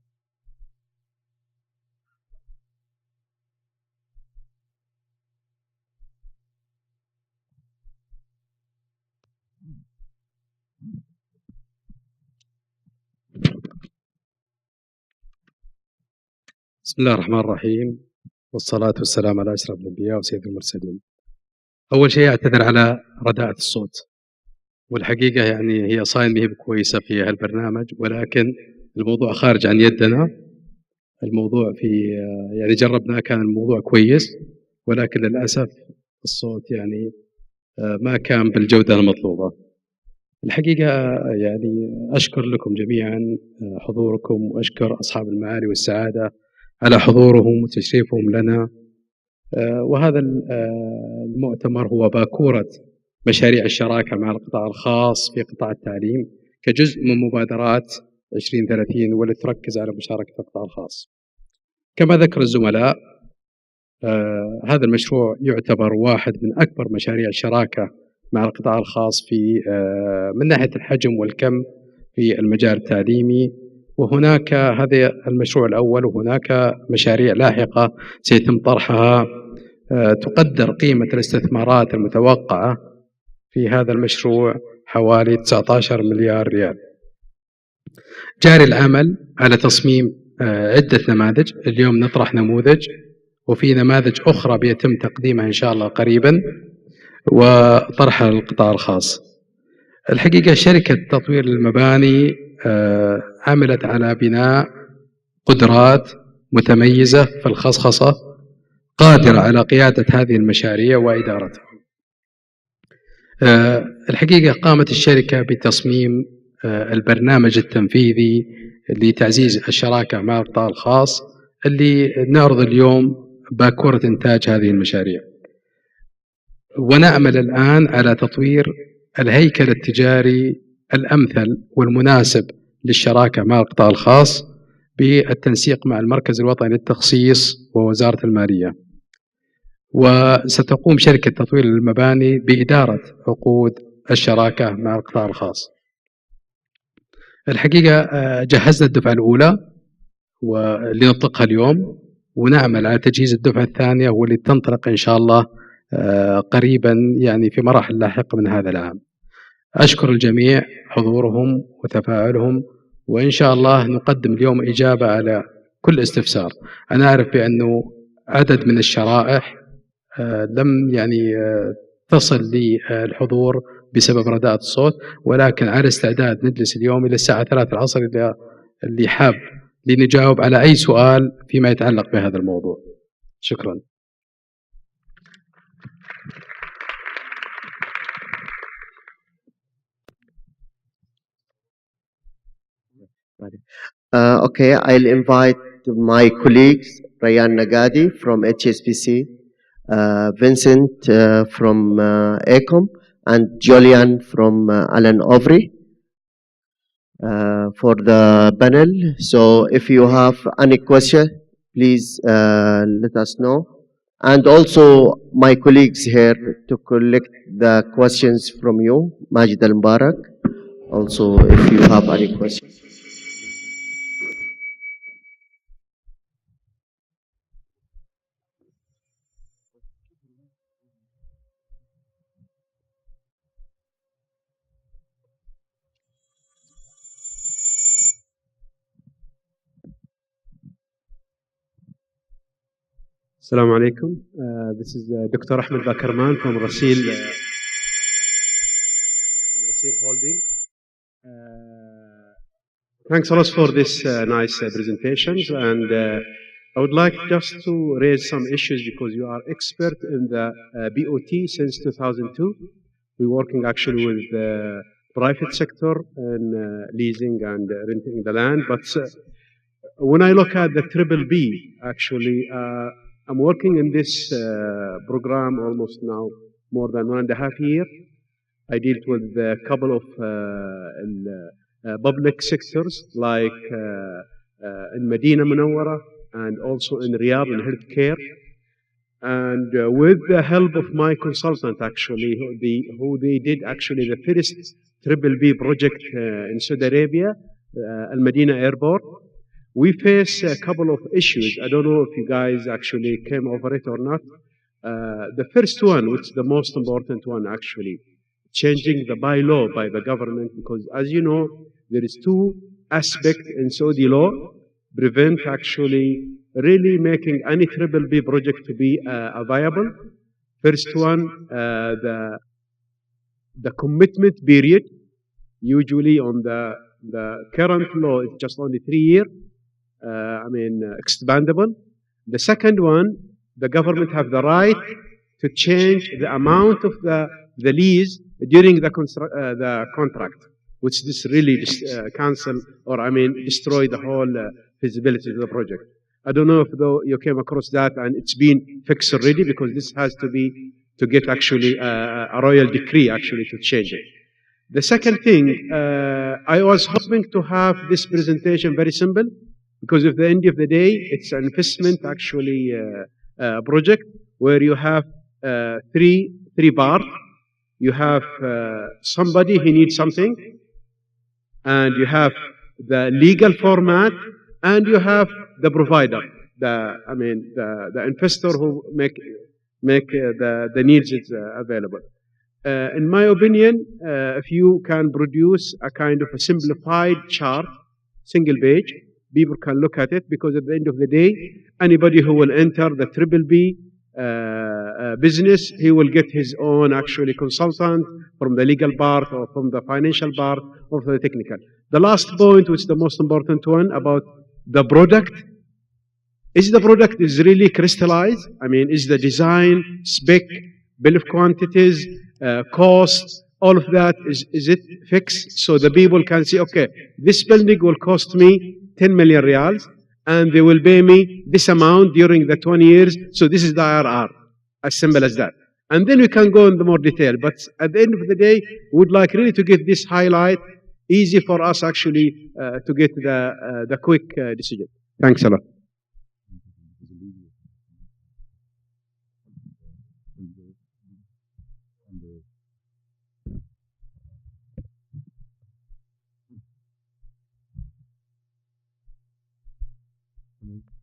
بسم الله الرحمن الرحيم، والصلاة والسلام على أشرف الأنبياء وسيد المرسلين. أول شيء أعتذر على رداءة الصوت، والحقيقة يعني هي صايم هي كويسة في هالبرنامج، ولكن الموضوع خارج عن يدنا. الموضوع في يعني جربناه، كان الموضوع كويس، ولكن للأسف الصوت يعني ما كان بالجودة المطلوبة. الحقيقة يعني أشكر لكم جميعا حضوركم، وأشكر أصحاب المعالي والسعادة على حضورهم وتشريفهم لنا. وهذا المؤتمر هو باكورة مشاريع الشراكة مع القطاع الخاص في قطاع التعليم كجزء من مبادرات 2030 والتي تركز على مشاركة القطاع الخاص. كما ذكر الزملاء، هذا المشروع يعتبر واحد من أكبر مشاريع الشراكة مع القطاع الخاص في من ناحية الحجم والكم في المجال التعليمي. وهناك هذا المشروع الأول، وهناك مشاريع لاحقة سيتم طرحها. تقدر قيمة الاستثمارات المتوقعة في هذا المشروع حوالي 19 مليار ريال. جاري العمل على تصميم عدة نماذج. اليوم نطرح نموذج، وفي نماذج أخرى بيتم تقديمها إن شاء الله قريبا وطرحها للقطاع الخاص. الحقيقة شركة تطوير المباني عملت على بناء قدرات متميزة في الخصخصة قادرة على قيادة هذه المشاريع وإدارتها. الحقيقة قامت الشركة بتصميم البرنامج التنفيذي لتعزيز الشراكة مع القطاع الخاص اللي نعرض اليوم باكورة إنتاج هذه المشاريع، ونعمل الآن على تطوير الهيكل التجاري الأمثل والمناسب للشراكة مع القطاع الخاص بالتنسيق مع المركز الوطني للتخصيص ووزارة المالية. وستقوم شركة تطوير المباني بإدارة عقود الشراكة مع القطاع الخاص. الحقيقة جهزنا الدفعة الأولى واللي نطلقها اليوم، ونعمل على تجهيز الدفعة الثانية واللي تنطلق إن شاء الله قريبا، يعني في مراحل لاحقة من هذا العام. أشكر الجميع حضورهم وتفاعلهم، وإن شاء الله نقدم اليوم إجابة على كل استفسار. أنا أعرف بأنه عدد من الشرائح لم يعني تصل للحضور بسبب رداءة الصوت، ولكن على استعداد نجلس اليوم إلى الساعة 3 العصر اللي حاب لنجاوب على أي سؤال فيما يتعلق بهذا الموضوع. شكرا. Okay, I'll invite my colleagues, Rayan Nagadi from HSBC, Vincent from ACOM, and Julian from Allen Overy for the panel. So if you have any question, please let us know. And also my colleagues here to collect the questions from you, Majid Al-Mubarak, also if you have any questions. Assalamu alaikum. This is Dr. Ahmed Bakarman from Rasil Holding. Thanks a lot for this nice presentations, and I would like just to raise some issues because you are expert in the BOT since 2002. We're working actually with the private sector in leasing and renting the land, but when I look at the triple B, actually, I'm working in this program almost now more than 1.5 years. I dealt with a couple of public sectors like in Medina Munawwara and also in Riyadh in healthcare. And with the help of my consultant, actually, who they did actually the first triple B project in Saudi Arabia, Al Medina Airport. We face a couple of issues. I don't know if you guys actually came over it or not. The first one, which is the most important one actually, changing the bylaw by the government, because as you know, there is two aspects in Saudi law prevent actually really making any triple B project to be viable. First one, the commitment period, usually on the current law, it's just only 3 years. Expandable. The second one, the government have the right to change the amount of the lease during the contract, which this really cancel or destroy the whole feasibility of the project. I don't know if though you came across that and it's been fixed already, because this has to get actually a royal decree actually to change it. The second thing, I was hoping to have this presentation very simple, because at the end of the day, it's an investment actually project where you have three parts. You have somebody who needs something, and you have the legal format, and you have the provider, the investor who make the needs available. In my opinion, if you can produce a kind of a simplified chart, single page, people can look at it, because at the end of the day, anybody who will enter the triple B business, he will get his own actually consultant from the legal part or from the financial part or from the technical. The last point, which is the most important one, about the product. Is the product is really crystallized? I mean, is the design, spec, bill of quantities, cost, all of that, is it fixed? So the people can say, okay, this building will cost me 10 million riyals, and they will pay me this amount during the 20 years. So this is the IRR, as simple as that. And then we can go into more detail. But at the end of the day, we would like really to get this highlight, easy for us actually to get the quick decision. Thanks a lot.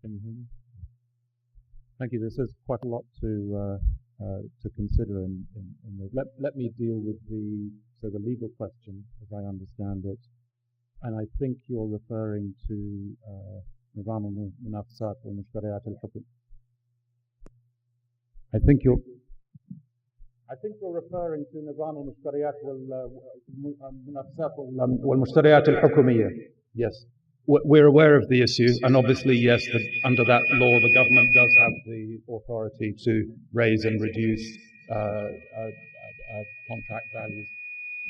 Can you hear me? Thank you. This is quite a lot to consider in this. Let me deal with the legal question, as I understand it. And I think you're referring to نظام المنافسات والمشتريات الحكومية. I think you're referring to نظام المشتريات والمنافسات والمشتريات الحكومية. Yes. We're aware of the issue, and obviously, yes, under that law, the government does have the authority to raise and reduce contract values.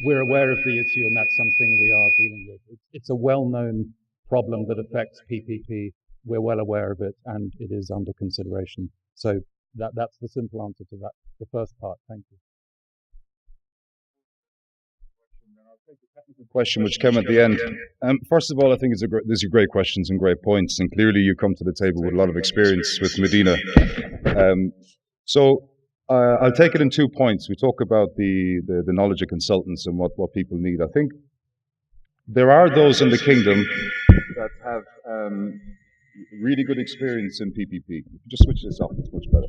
We're aware of the issue, and that's something we are dealing with. It's a well-known problem that affects PPP. We're well aware of it, and it is under consideration. So that's the simple answer to that, the first part. Thank you. Question which came at the end. First of all, I think these are great questions and great points, and clearly you come to the table with a lot of experience with Medina. So I'll take it in 2 points. We talk about the knowledge of consultants and what people need. I think there are those in the kingdom that have really good experience in PPP. If you just switch this off, it's much better.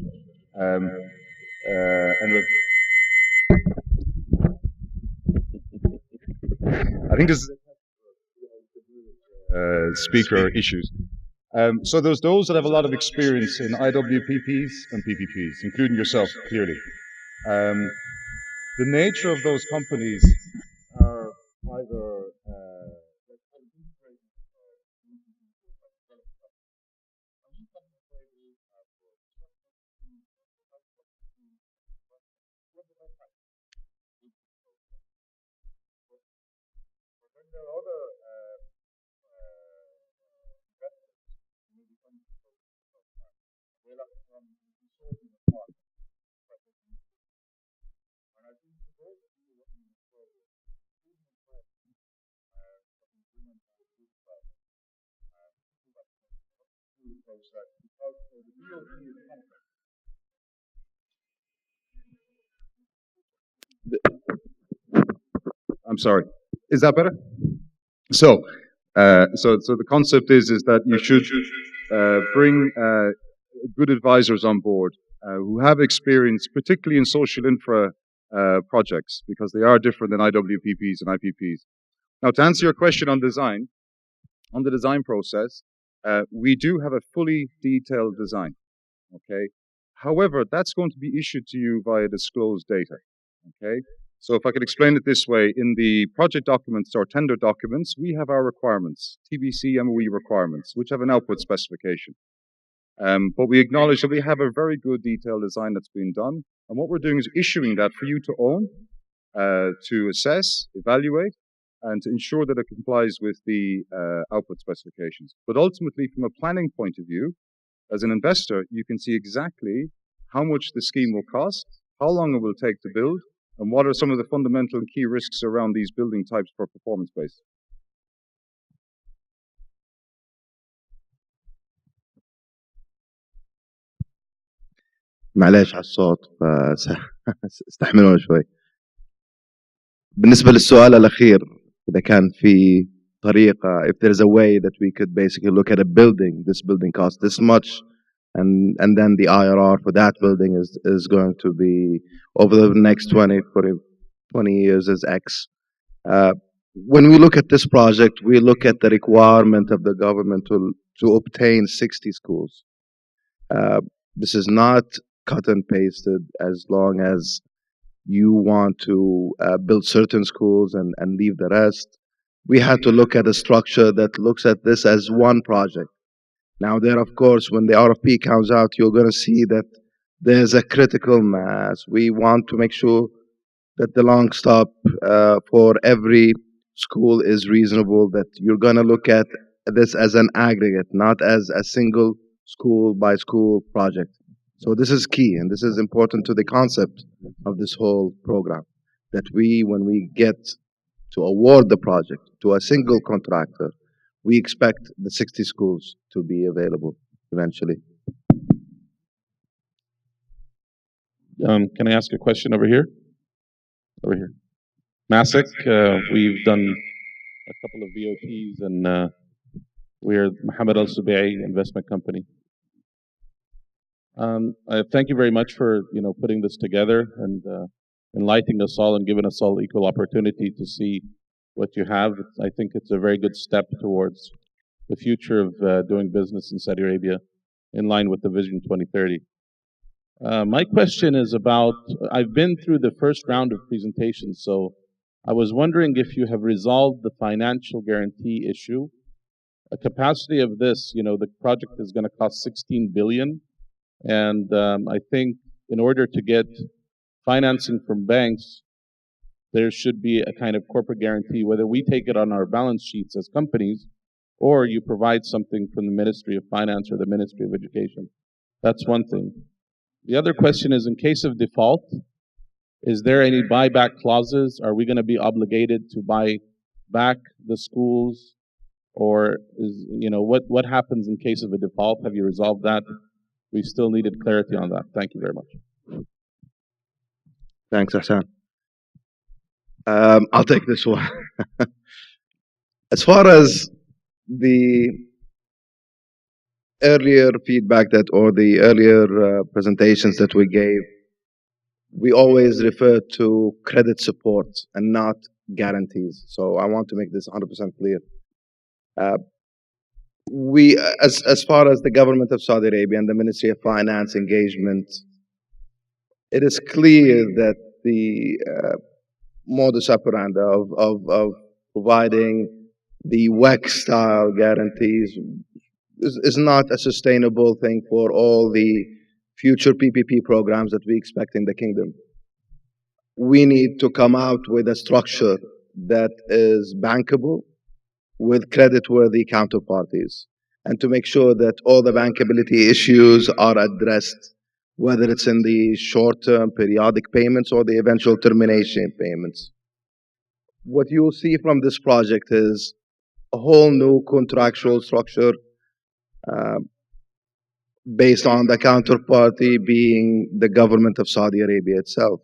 I think this is speaker issues. So there's those that have a lot of experience in IWPPs and PPPs, including yourself, clearly. The nature of those companies are either I'm sorry. Is that better? So the concept is that you should bring good advisors on board who have experience, particularly in social infra projects, because they are different than IWPPs and IPPs. Now, to answer your question on design, on the design process, we do have a fully detailed design. Okay. However, that's going to be issued to you via disclosed data. Okay. So if I could explain it this way, in the project documents or tender documents, we have our requirements, TBC MOE requirements, which have an output specification. But we acknowledge that we have a very good detailed design that's been done. And what we're doing is issuing that for you to own, to assess, evaluate, and to ensure that it complies with the output specifications. But ultimately, from a planning point of view, as an investor, you can see exactly how much the scheme will cost, how long it will take to build, and what are some of the fundamental and key risks around these building types for performance base. معليش على الصوت فاستحملونا شوي. بالنسبة للسؤال الأخير، إذا كان في طريقة, if there's a way that we could basically look at a building, this building costs this much, and then the IRR for that building is going to be over the next 20 years is X. when we look at this project, we look at the requirement of the government to obtain 60 schools. This is not cut and pasted as long as you want to build certain schools and leave the rest. We had to look at a structure that looks at this as one project. Now, there, of course, when the RFP comes out, you're going to see that there's a critical mass. We want to make sure that the long stop for every school is reasonable, that you're going to look at this as an aggregate, not as a single school by school project. So this is key, and this is important to the concept of this whole program, that when we get to award the project to a single contractor, we expect the 60 schools to be available eventually. Can I ask a question over here? Over here. Masik, we've done a couple of VOTs, and we're Mohammed Al Subai Investment Company. Thank you very much for putting this together and enlightening us all and giving us all equal opportunity to see what you have. I think it's a very good step towards the future of doing business in Saudi Arabia in line with the Vision 2030. My question is about, I've been through the first round of presentations, so I was wondering if you have resolved the financial guarantee issue. A capacity of this, the project is going to cost 16 billion. And I think in order to get financing from banks, there should be a kind of corporate guarantee, whether we take it on our balance sheets as companies, or you provide something from the Ministry of Finance or the Ministry of Education. That's one thing. The other question is, in case of default, is there any buyback clauses? Are we going to be obligated to buy back the schools? Or what happens in case of a default? Have you resolved that? We still needed clarity on that. Thank you very much. Thanks, Hassan. I'll take this one. As far as the earlier feedback or the earlier presentations that we gave, we always refer to credit support and not guarantees. So I want to make this 100% clear. As far as the government of Saudi Arabia and the Ministry of Finance engagement, it is clear that the modus operandi of providing the WEC-style guarantees is not a sustainable thing for all the future PPP programs that we expect in the kingdom. We need to come out with a structure that is bankable with credit-worthy counterparties, and to make sure that all the bankability issues are addressed, whether it's in the short-term periodic payments or the eventual termination payments. What you'll see from this project is a whole new contractual structure based on the counterparty being the government of Saudi Arabia itself,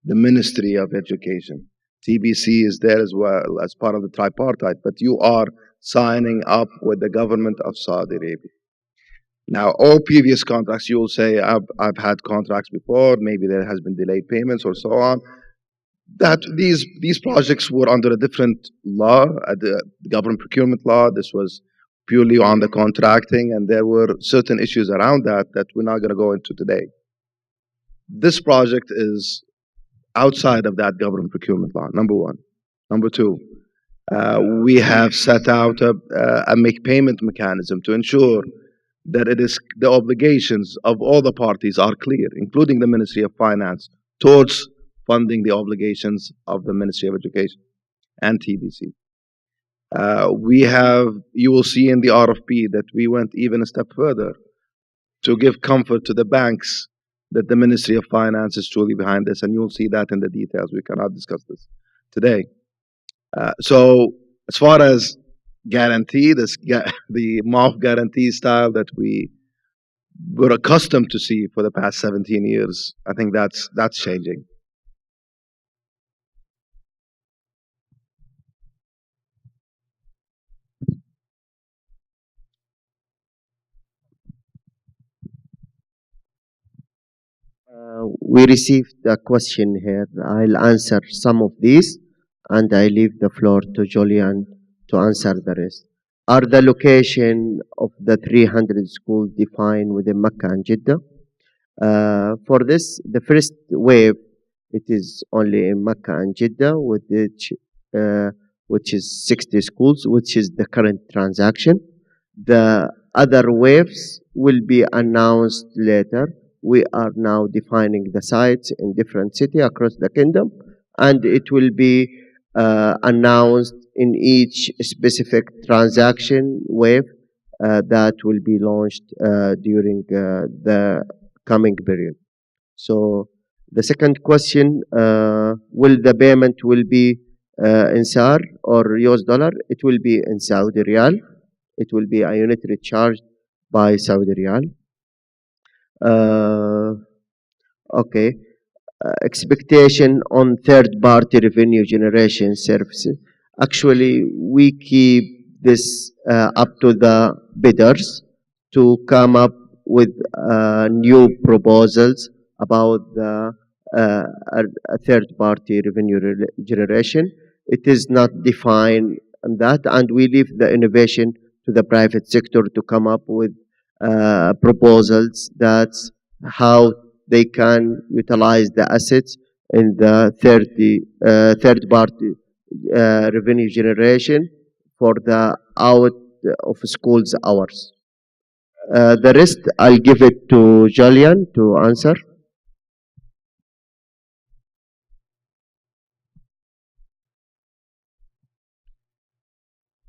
the Ministry of Education. TBC is there as well as part of the tripartite, but you are signing up with the government of Saudi Arabia. Now, all previous contracts, you'll say, I've had contracts before, maybe there has been delayed payments or so on. That these projects were under a different law, the government procurement law. This was purely on the contracting, and there were certain issues around that we're not going to go into today. This project is outside of that government procurement law, number one. Number two, we have set out a make payment mechanism to ensure that the obligations of all the parties are clear, including the Ministry of Finance, towards funding the obligations of the Ministry of Education and TBC. You will see in the RFP that we went even a step further to give comfort to the banks that the Ministry of Finance is truly behind this, and you'll see that in the details. We cannot discuss this today. So as far as guarantee, the MOF guarantee style that we were accustomed to see for the past 17 years, I think that's changing. We received a question here. I'll answer some of these. and I leave the floor to Julian to answer the rest. Are the location of the 300 schools defined within Mecca and Jeddah? For this, the first wave, it is only in Mecca and Jeddah, which is 60 schools, which is the current transaction. The other waves will be announced later. We are now defining the sites in different cities across the kingdom, and it will be announced in each specific transaction wave that will be launched during the coming period. So the second question, will the payment will be in SAR or US dollar? It will be in Saudi Riyal. It will be a unitary charge by Saudi Riyal. Okay. Expectation on third-party revenue generation services. Actually, we keep this up to the bidders to come up with new proposals about the a third-party revenue generation. It is not defined on that, and we leave the innovation to the private sector to come up with proposals. That's how they can utilize the assets in the third-party revenue generation for the out of schools hours. The rest, I'll give it to Julian to answer.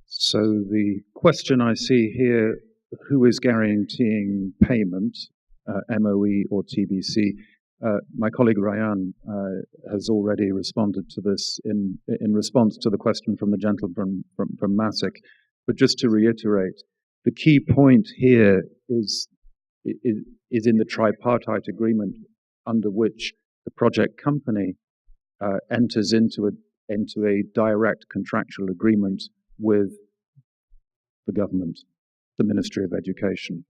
So the question I see here, who is guaranteeing payment, MOE or TBC? My colleague Ryan has already responded to this in response to the question from the gentleman from Masik. But just to reiterate, the key point here is in the tripartite agreement under which the project company enters into a direct contractual agreement with the government, the Ministry of Education.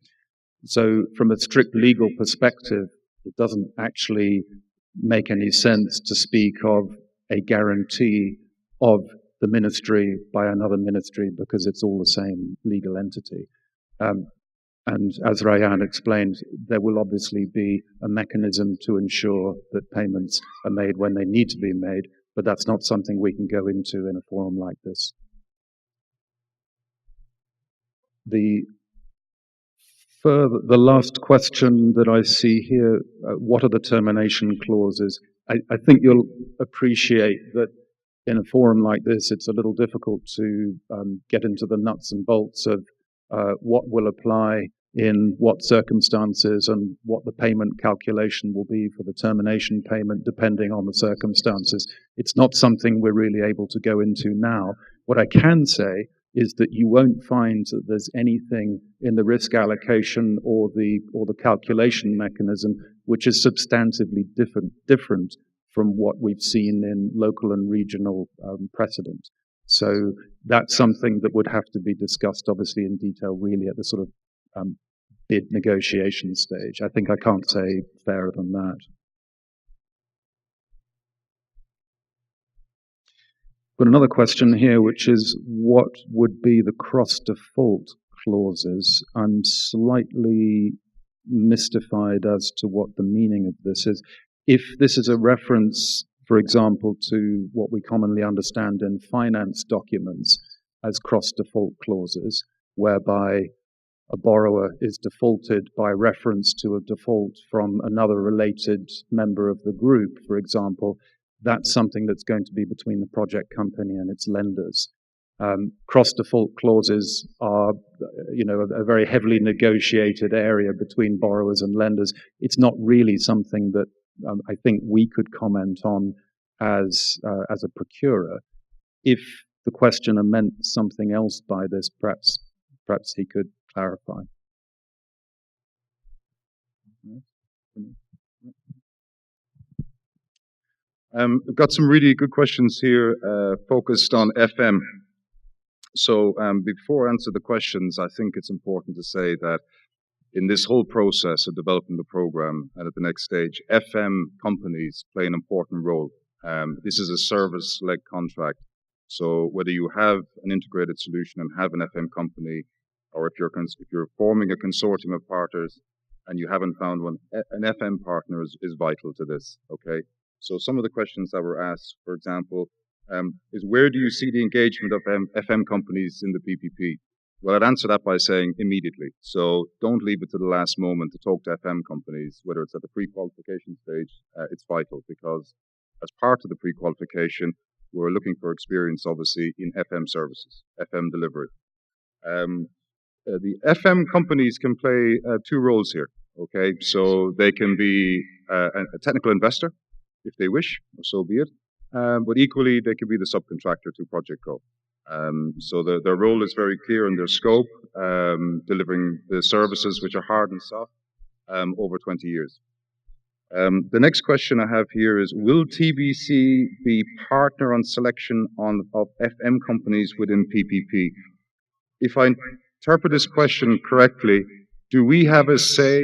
So from a strict legal perspective, it doesn't actually make any sense to speak of a guarantee of the ministry by another ministry because it's all the same legal entity. And as Ryan explained, there will obviously be a mechanism to ensure that payments are made when they need to be made, but that's not something we can go into in a forum like this. The last question that I see here, what are the termination clauses? I think you'll appreciate that in a forum like this, it's a little difficult to get into the nuts and bolts of what will apply in what circumstances and what the payment calculation will be for the termination payment depending on the circumstances. It's not something we're really able to go into now. What I can say is that you won't find that there's anything in the risk allocation or the calculation mechanism which is substantively different from what we've seen in local and regional precedent. So that's something that would have to be discussed, obviously, in detail, really, at the sort of bid negotiation stage. I think I can't say fairer than that. Got another question here, which is what would be the cross-default clauses? I'm slightly mystified as to what the meaning of this is. If this is a reference, for example, to what we commonly understand in finance documents as cross-default clauses, whereby a borrower is defaulted by reference to a default from another related member of the group, for example, that's something that's going to be between the project company and its lenders. Cross-default clauses are, a very heavily negotiated area between borrowers and lenders. It's not really something that I think we could comment on as a procurer. If the questioner meant something else by this, perhaps he could clarify. We've got some really good questions here focused on FM. So before I answer the questions, I think it's important to say that in this whole process of developing the program and at the next stage, FM companies play an important role. This is a service-led contract. So whether you have an integrated solution and have an FM company, or if you're forming a consortium of partners and you haven't found one, an FM partner is vital to this, okay? So some of the questions that were asked, for example, is where do you see the engagement of FM companies in the PPP? Well, I'd answer that by saying immediately. So don't leave it to the last moment to talk to FM companies, whether it's at the pre-qualification stage. It's vital because as part of the pre-qualification, we're looking for experience, obviously, in FM services, FM delivery. The FM companies can play two roles here, okay? So they can be a technical investor, if they wish, or so be it. But equally, they could be the subcontractor to Project Go. So their role is very clear in their scope, delivering the services which are hard and soft over 20 years. The next question I have here is, will TBC be partner on selection of FM companies within PPP? If I interpret this question correctly, do we have a say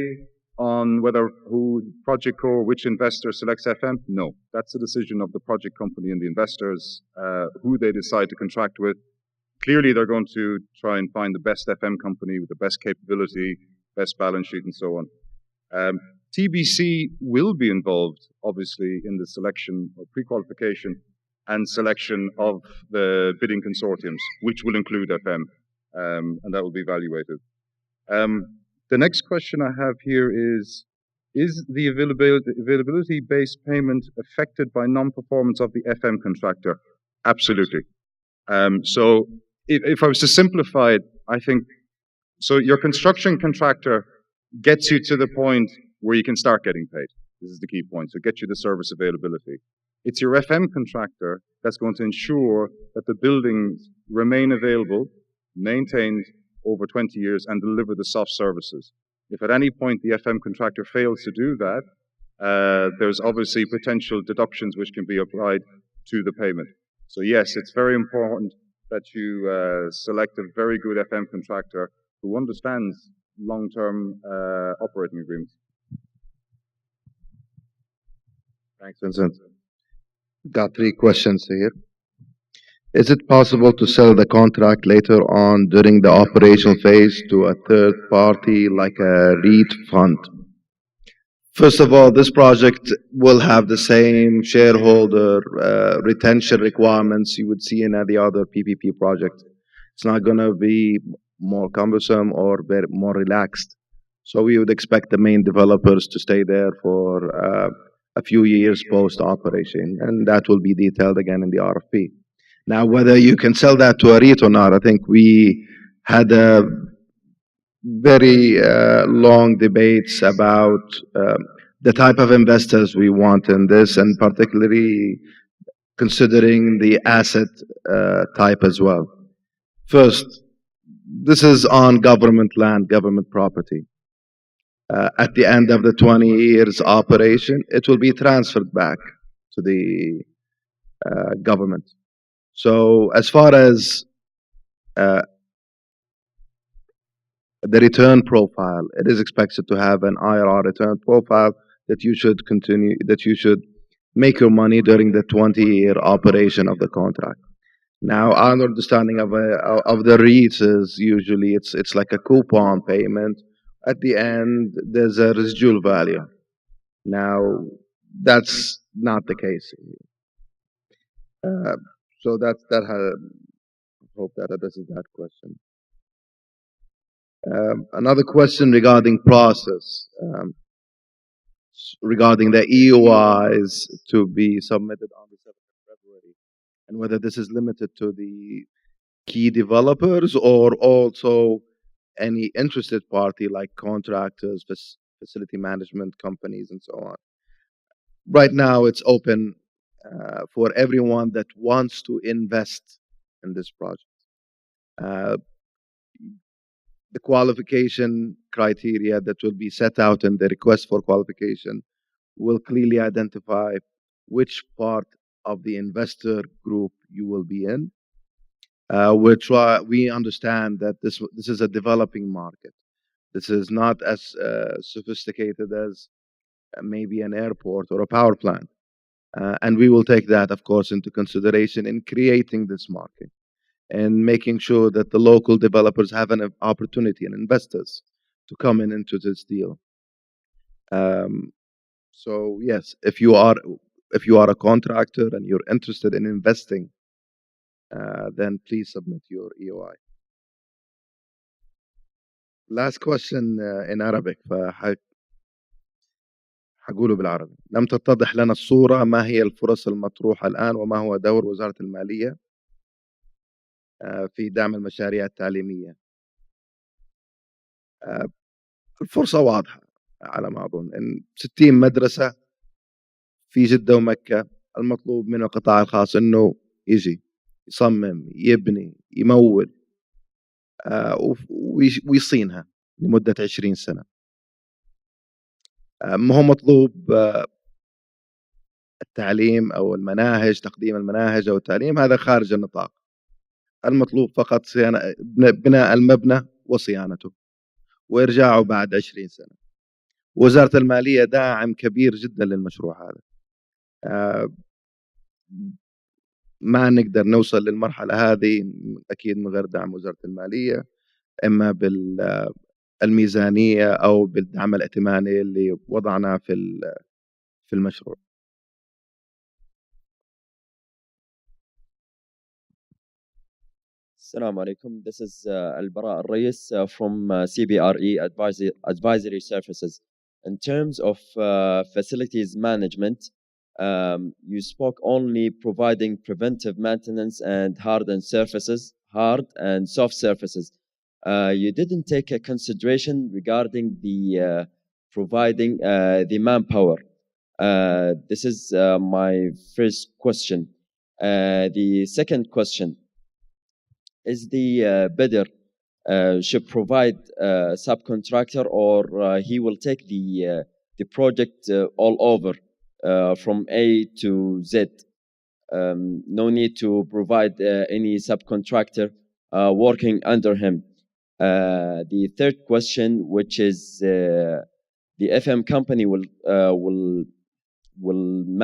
on who Project Co or which investor selects FM? No, that's a decision of the project company and the investors, who they decide to contract with. Clearly, they're going to try and find the best FM company with the best capability, best balance sheet, and so on. TBC will be involved, obviously, in the selection or pre-qualification and selection of the bidding consortiums, which will include FM, and that will be evaluated. The next question I have here is the availability-based payment affected by non-performance of the FM contractor? Absolutely. So if I was to simplify it, I think, so your construction contractor gets you to the point where you can start getting paid. This is the key point. So get you the service availability. It's your FM contractor that's going to ensure that the buildings remain available, maintained over 20 years, and deliver the soft services. If at any point the FM contractor fails to do that, there's obviously potential deductions which can be applied to the payment. So yes, it's very important that you select a very good FM contractor who understands long-term operating agreements. Thanks, Vincent. Got 3 questions here. Is it possible to sell the contract later on during the operational phase to a third party like a REIT fund? First of all, this project will have the same shareholder retention requirements you would see in any other PPP project. It's not going to be more cumbersome or more relaxed. So we would expect the main developers to stay there for a few years post-operation, and that will be detailed again in the RFP. Now, whether you can sell that to a REIT or not, I think we had a very long debates about the type of investors we want in this, and particularly considering the asset type as well. First, this is on government land, government property. At the end of the 20 years operation, it will be transferred back to the government. So as far as the return profile, it is expected to have an IRR return profile that you should continue, that you should make your money during the 20-year operation of the contract. Now, our understanding of the REITs is usually it's like a coupon payment. At the end, there's a residual value. Now, that's not the case. So I hope that addresses that question. Another question regarding process, regarding the EOIs to be submitted on the 7th of February, and whether this is limited to the key developers or also any interested party like contractors, facility management companies, and so on. Right now, it's open for everyone that wants to invest in this project. The qualification criteria that will be set out in the request for qualification will clearly identify which part of the investor group you will be in. We understand that this is a developing market. This is not as sophisticated as maybe an airport or a power plant. And we will take that, of course, into consideration in creating this market and making sure that the local developers have an opportunity and investors to come in into this deal. So yes, if you are a contractor and you're interested in investing, then please submit your EOI. Last question in Arabic. هقوله بالعربي. لم تتضح لنا الصورة، ما هي الفرص المطروحة الآن وما هو دور وزارة المالية في دعم المشاريع التعليمية؟ الفرصة واضحة على ما أظن، إن 60 مدرسة في جدة ومكة. المطلوب من القطاع الخاص إنه يجي يصمم، يبني، يمول، ويصينها لمدة 20 سنة. ما هو مطلوب التعليم أو المناهج، تقديم المناهج أو التعليم، هذا خارج النطاق. المطلوب فقط بناء المبنى وصيانته وإرجاعه بعد 20 سنة. وزارة المالية داعم كبير جدا للمشروع هذا. ما نقدر نوصل للمرحلة هذه أكيد من غير دعم وزارة المالية، إما بالميزانية أو بالدعم الائتماني اللي وضعناه في المشروع. Assalamu alaikum. This is Al-Bara Al-Rayis from CBRE Advisory Services. In terms of facilities management, you spoke only providing preventive maintenance and hard and soft surfaces. You didn't take a consideration regarding the providing the manpower. This is my first question. The second question, is the bidder should provide a subcontractor, or he will take the project all over from A to Z? No need to provide any subcontractor working under him. The third question, which is the FM company will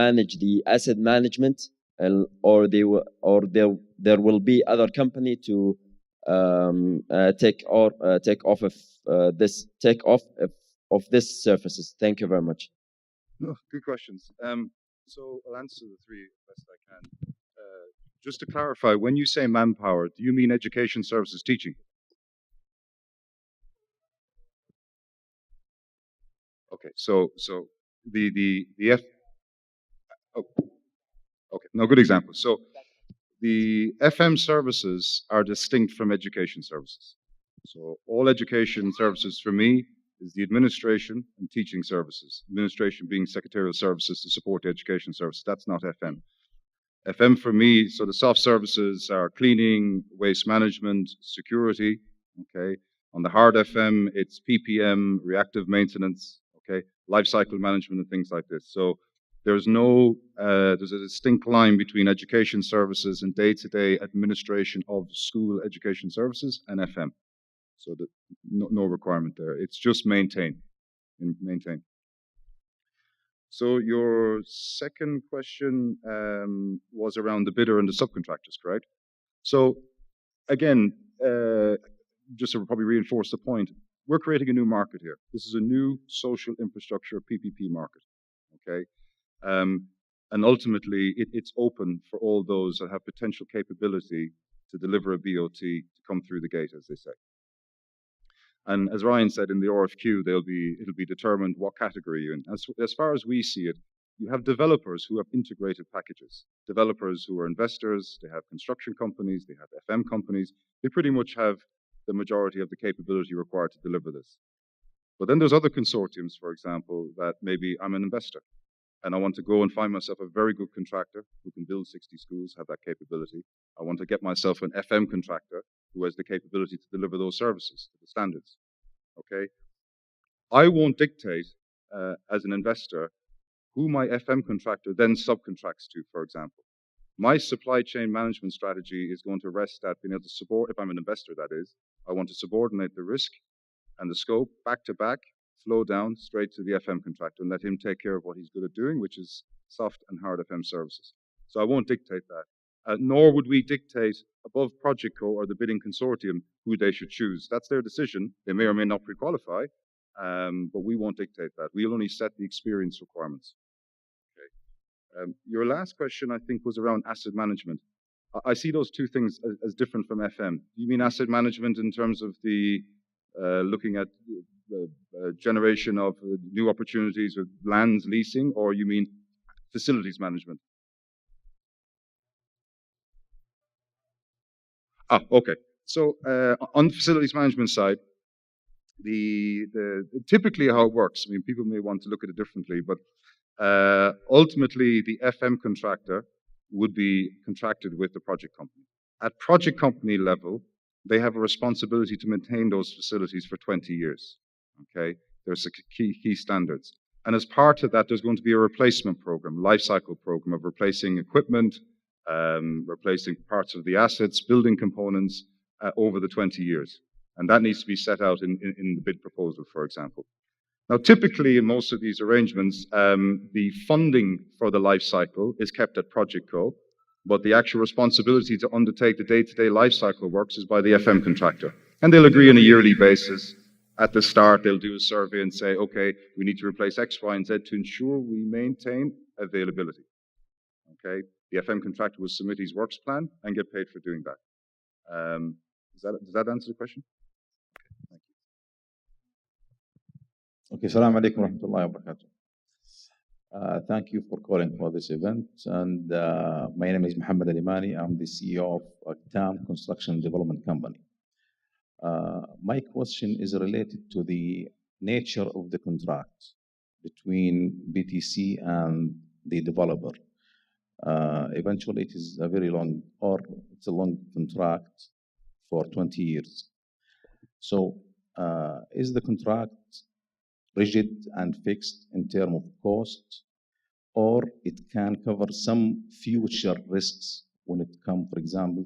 manage the asset management, or there will be other company to take off of this services. Thank you very much. No, good questions. So I'll answer the three best I can. Just to clarify, when you say manpower, do you mean education services teaching? Okay, so the F. Oh, okay, no, good example. So the FM services are distinct from education services. So all education services for me is the administration and teaching services. Administration being secretarial services to support the education services. That's not FM. FM for me, so the soft services are cleaning, waste management, security. Okay. On the hard FM, it's PPM, reactive maintenance. Okay. Life cycle management and things like this. So there's a distinct line between education services and day-to-day administration of school education services and FM. So no requirement there. It's just maintain. So your second question was around the bidder and the subcontractors, correct? So again, just to probably reinforce the point, we're creating a new market here. This is a new social infrastructure PPP market, okay? And ultimately, it's open for all those that have potential capability to deliver a BOT to come through the gate, as they say. And as Ryan said in the RFQ, it'll be determined what category you're in. As far as we see it, you have developers who have integrated packages. Developers who are investors, they have construction companies, they have FM companies. They pretty much have the majority of the capability required to deliver this. But then there's other consortiums, for example, that maybe I'm an investor and I want to go and find myself a very good contractor who can build 60 schools, have that capability. I want to get myself an FM contractor who has the capability to deliver those services to the standards, okay? I won't dictate as an investor who my FM contractor then subcontracts to, for example. My supply chain management strategy is going to rest at being able to support, if I'm an investor that is, I want to subordinate the risk and the scope back to back flow down straight to the FM contractor and let him take care of what he's good at doing, which is soft and hard FM services. So I won't dictate that. Nor would we dictate above Project Co or the bidding consortium who they should choose. That's their decision. They may or may not pre-qualify, but we won't dictate that. We'll only set the experience requirements. Okay. Your last question, I think, was around asset management. I see those two things as different from FM. You mean asset management in terms of the looking at generation of new opportunities with lands leasing, or you mean facilities management? Okay. So on the facilities management side, typically how it works, I mean, people may want to look at it differently, but ultimately the FM contractor would be contracted with the project company. At project company level, they have a responsibility to maintain those facilities for 20 years. Okay, there's key standards. And as part of that, there's going to be a replacement program, life cycle program of replacing equipment, replacing parts of the assets, building components over the 20 years. And that needs to be set out in the bid proposal, for example. Now, typically in most of these arrangements, the funding for the life cycle is kept at Project Co, but the actual responsibility to undertake the day-to-day life cycle works is by the FM contractor. And they'll agree on a yearly basis. At the start, they'll do a survey and say, okay, we need to replace X, Y, and Z to ensure we maintain availability. Okay, the FM contractor will submit his works plan and get paid for doing that. Does that answer the question? Okay, Assalamu alaikum wa rahmatullahi wa barakatuh. Thank you for calling for this event. And my name is Mohammed Alimani. I'm the CEO of TAM Construction Development Company. My question is related to the nature of the contract between BTC and the developer. Eventually, it is a very long, or it's a long contract for 20 years. So, is the contract rigid and fixed in terms of cost, or it can cover some future risks when it comes, for example,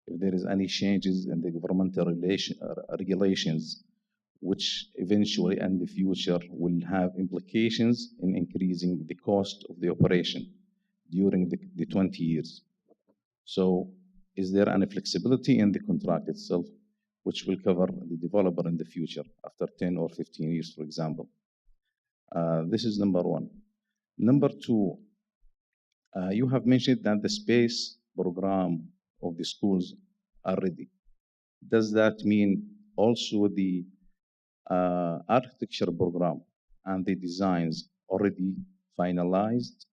if there is any changes in the governmental regulations, which eventually in the future will have implications in increasing the cost of the operation during the 20 years. So is there any flexibility in the contract itself which will cover the developer in the future after 10 or 15 years, for example? This is number one. Number two, you have mentioned that the space program of the schools are ready. Does that mean also the architecture program and the designs already finalized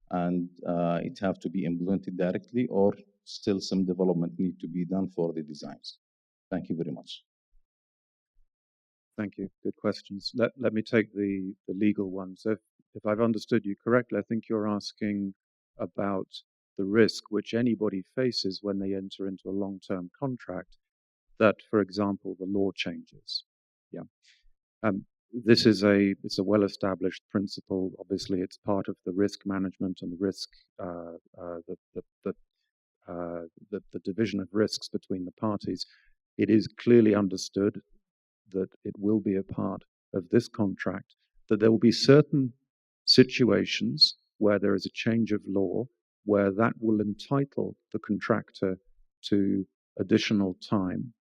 and it have to be implemented directly, or still some development need to be done for the designs? Thank you very much. Thank you. Good questions. Let me take the legal ones. If I've understood you correctly, I think you're asking about the risk which anybody faces when they enter into a long-term contract that, for example, the law changes. Yeah. This is it's a well-established principle. Obviously, it's part of the risk management and the risk, the division of risks between the parties. It is clearly understood that it will be a part of this contract, that there will be certain situations where there is a change of law, where that will entitle the contractor to additional time.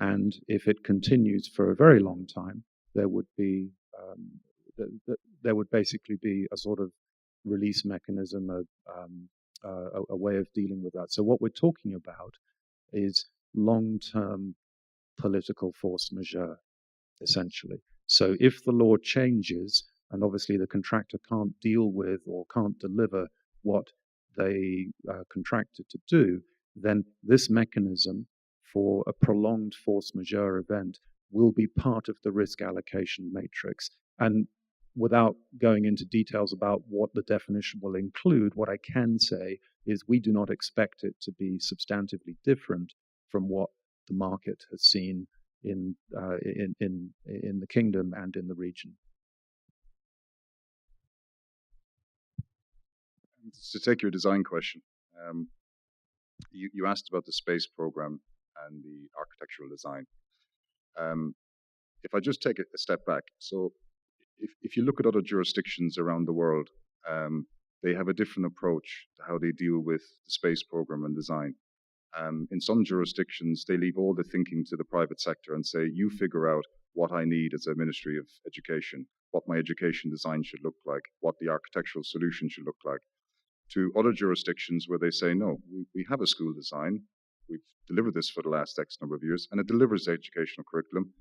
And if it continues for a very long time, there would be there would basically be a sort of release mechanism, a way of dealing with that. So what we're talking about is long-term political force majeure, essentially. So if the law changes, and obviously the contractor can't deal with or can't deliver what they contracted to do, then this mechanism for a prolonged force majeure event will be part of the risk allocation matrix. And without going into details about what the definition will include, what I can say is we do not expect it to be substantively different from what the market has seen in the kingdom and in the region. To take your design question, you asked about the space program and the architectural design. If I just take a step back, so if you look at other jurisdictions around the world, they have a different approach to how they deal with the space program and design. In some jurisdictions, they leave all the thinking to the private sector and say, you figure out what I need as a Ministry of Education, what my education design should look like, what the architectural solution should look like. To other jurisdictions where they say, no, we have a school design, we've delivered this for the last X number of years, and it delivers the educational curriculum,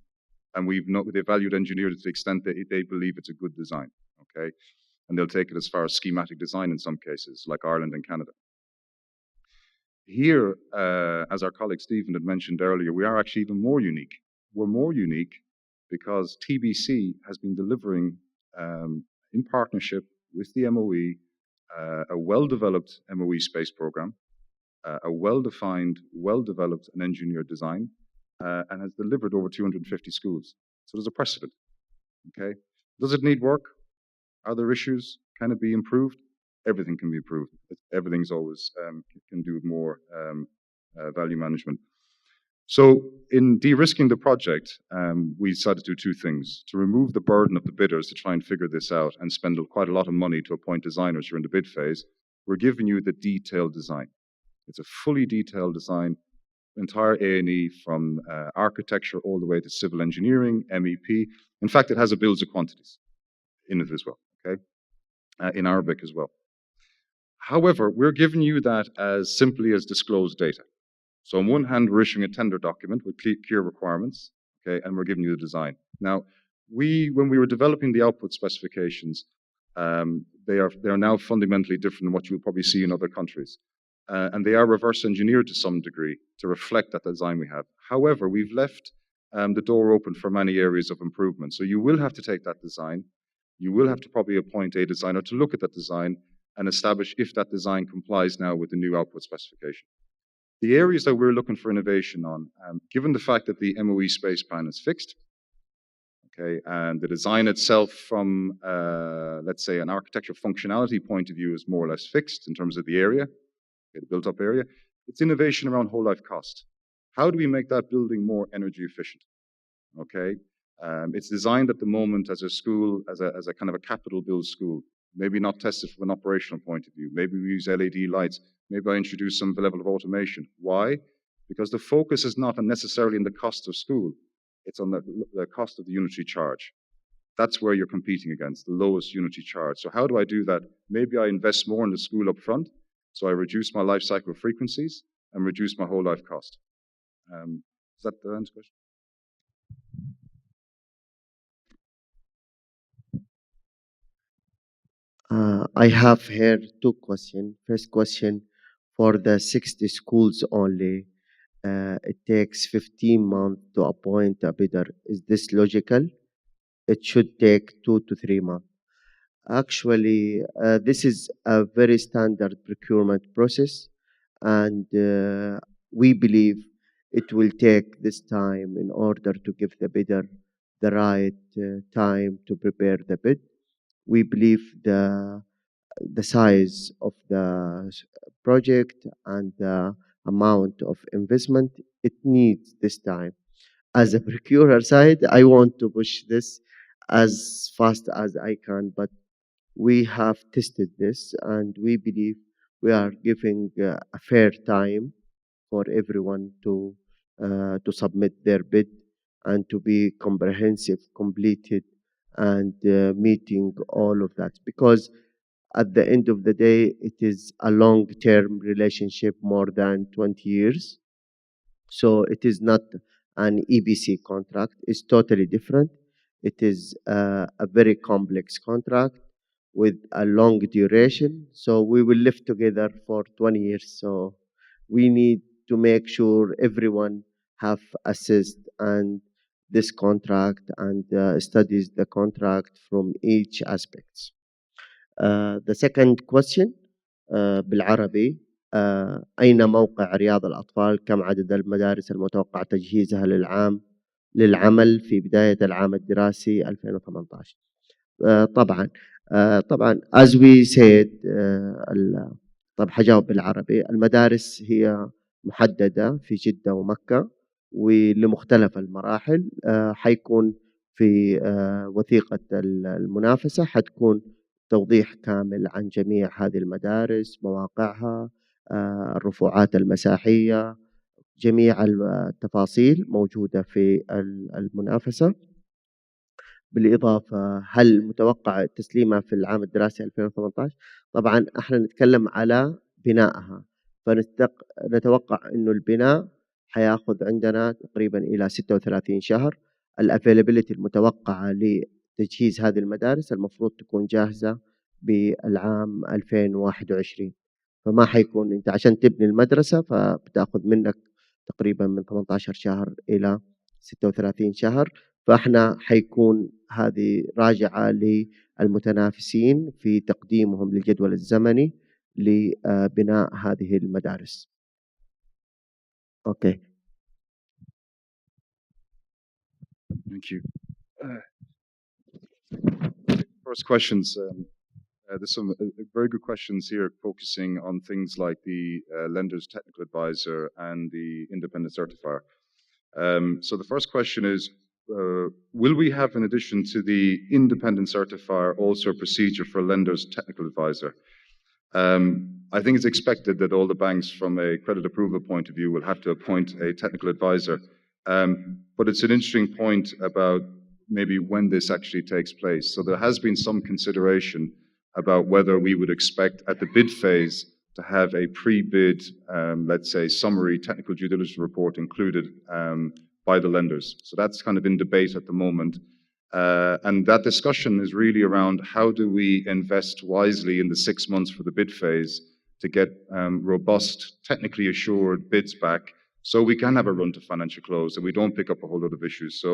and they've valued engineered it to the extent that they believe it's a good design, okay? And they'll take it as far as schematic design in some cases, like Ireland and Canada. Here, as our colleague Stephen had mentioned earlier, we are actually even more unique. We're more unique because TBC has been delivering, in partnership with the MOE, a well-developed MOE space program, a well-defined, well-developed and engineered design, and has delivered over 250 schools. So there's a precedent, okay? Does it need work? Are there issues? Can it be improved? Everything can be improved. Everything's always can do more value management. So in de-risking the project, we decided to do two things. To remove the burden of the bidders to try and figure this out and spend quite a lot of money to appoint designers during the bid phase, we're giving you the detailed design. It's a fully detailed design, entire A&E from architecture all the way to civil engineering, MEP. In fact, it has a bills of quantities in it as well, okay? In Arabic as well. However, we're giving you that as simply as disclosed data. So on one hand, we're issuing a tender document with clear requirements, okay, and we're giving you the design. Now, when we were developing the output specifications, they are now fundamentally different than what you will probably see in other countries. And they are reverse engineered to some degree to reflect that design we have. However, we've left the door open for many areas of improvement. So you will have to take that design. You will have to probably appoint a designer to look at that design and establish if that design complies now with the new output specification. The areas that we're looking for innovation on, given the fact that the MOE space plan is fixed, okay, and the design itself from, let's say, an architectural functionality point of view is more or less fixed in terms of the area, okay, the built-up area, it's innovation around whole life cost. How do we make that building more energy efficient? Okay, it's designed at the moment as a school, as a kind of a capital build school. Maybe not tested from an operational point of view. Maybe we use LED lights. Maybe I introduce some level of automation. Why? Because the focus is not necessarily in the cost of school. It's on the cost of the unitary charge. That's where you're competing against, the lowest unitary charge. So how do I do that? Maybe I invest more in the school up front, so I reduce my life cycle frequencies and reduce my whole life cost. Is that the answer question? I have here two questions. First question, for the 60 schools only, it takes 15 months to appoint a bidder. Is this logical? It should take 2 to 3 months. Actually, this is a very standard procurement process, and we believe it will take this time in order to give the bidder the right time to prepare the bid. We believe the size of the project and the amount of investment, it needs this time. As a procurer side, I want to push this as fast as I can, but we have tested this and we believe we are giving a fair time for everyone to submit their bid and to be comprehensive, completed, and meeting all of that. Because at the end of the day, it is a long-term relationship, more than 20 years. So it is not an EBC contract. It's totally different. It is a very complex contract with a long duration. So we will live together for 20 years. So we need to make sure everyone have assessed and this contract and studies the contract from each aspect. The second question بالعربي أين موقع رياض الأطفال؟ كم عدد المدارس المتوقع تجهيزها للعمل في بداية العام الدراسي 2018؟ طبعا as we said طب حجاوب بالعربي. المدارس هي محددة في جدة ومكة ولمختلف المراحل. حيكون في وثيقة المنافسة حتكون توضيح كامل عن جميع هذه المدارس، مواقعها، الرفوعات المساحية، جميع التفاصيل موجودة في المنافسة. بالإضافة هل متوقع تسليمها في العام الدراسي 2018؟ طبعا احنا نتكلم على بنائها، فنتوقع انه البناء حياخذ عندنا تقريبا الى 36 شهر. الافيلابيلتي المتوقعة لتجهيز هذه المدارس المفروض تكون جاهزة بالعام 2021، فما حيكون انت عشان تبني المدرسة فبتاخذ منك تقريبا من 18 شهر الى 36 شهر. فاحنا حيكون هذه راجعة للمتنافسين في تقديمهم للجدول الزمني لبناء هذه المدارس. Okay. Thank you. First questions. There's some very good questions here focusing on things like the lender's technical advisor and the independent certifier. So the first question is, will we have, in addition to the independent certifier, also a procedure for lender's technical advisor? I think it's expected that all the banks, from a credit approval point of view, will have to appoint a technical advisor. But it's an interesting point about maybe when this actually takes place. So there has been some consideration about whether we would expect at the bid phase to have a pre-bid, let's say, summary technical due diligence report included by the lenders. So that's kind of in debate at the moment. And that discussion is really around how do we invest wisely in the 6 months for the bid phase to get robust, technically assured bids back so we can have a run to financial close and we don't pick up a whole lot of issues. So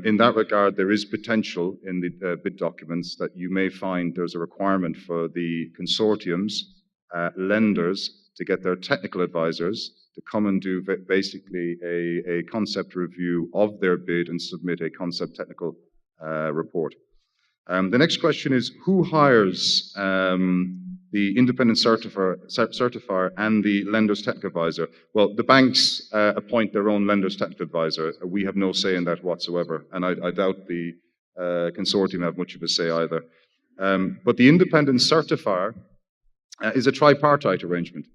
in that regard, there is potential in the bid documents that you may find there's a requirement for the consortiums, lenders, to get their technical advisors to come and do basically a concept review of their bid and submit a concept technical report. The next question is, who hires the independent certifier and the lender's technical advisor? Well, the banks appoint their own lender's technical advisor. We have no say in that whatsoever, and I doubt the consortium have much of a say either. But the independent certifier is a tripartite arrangement.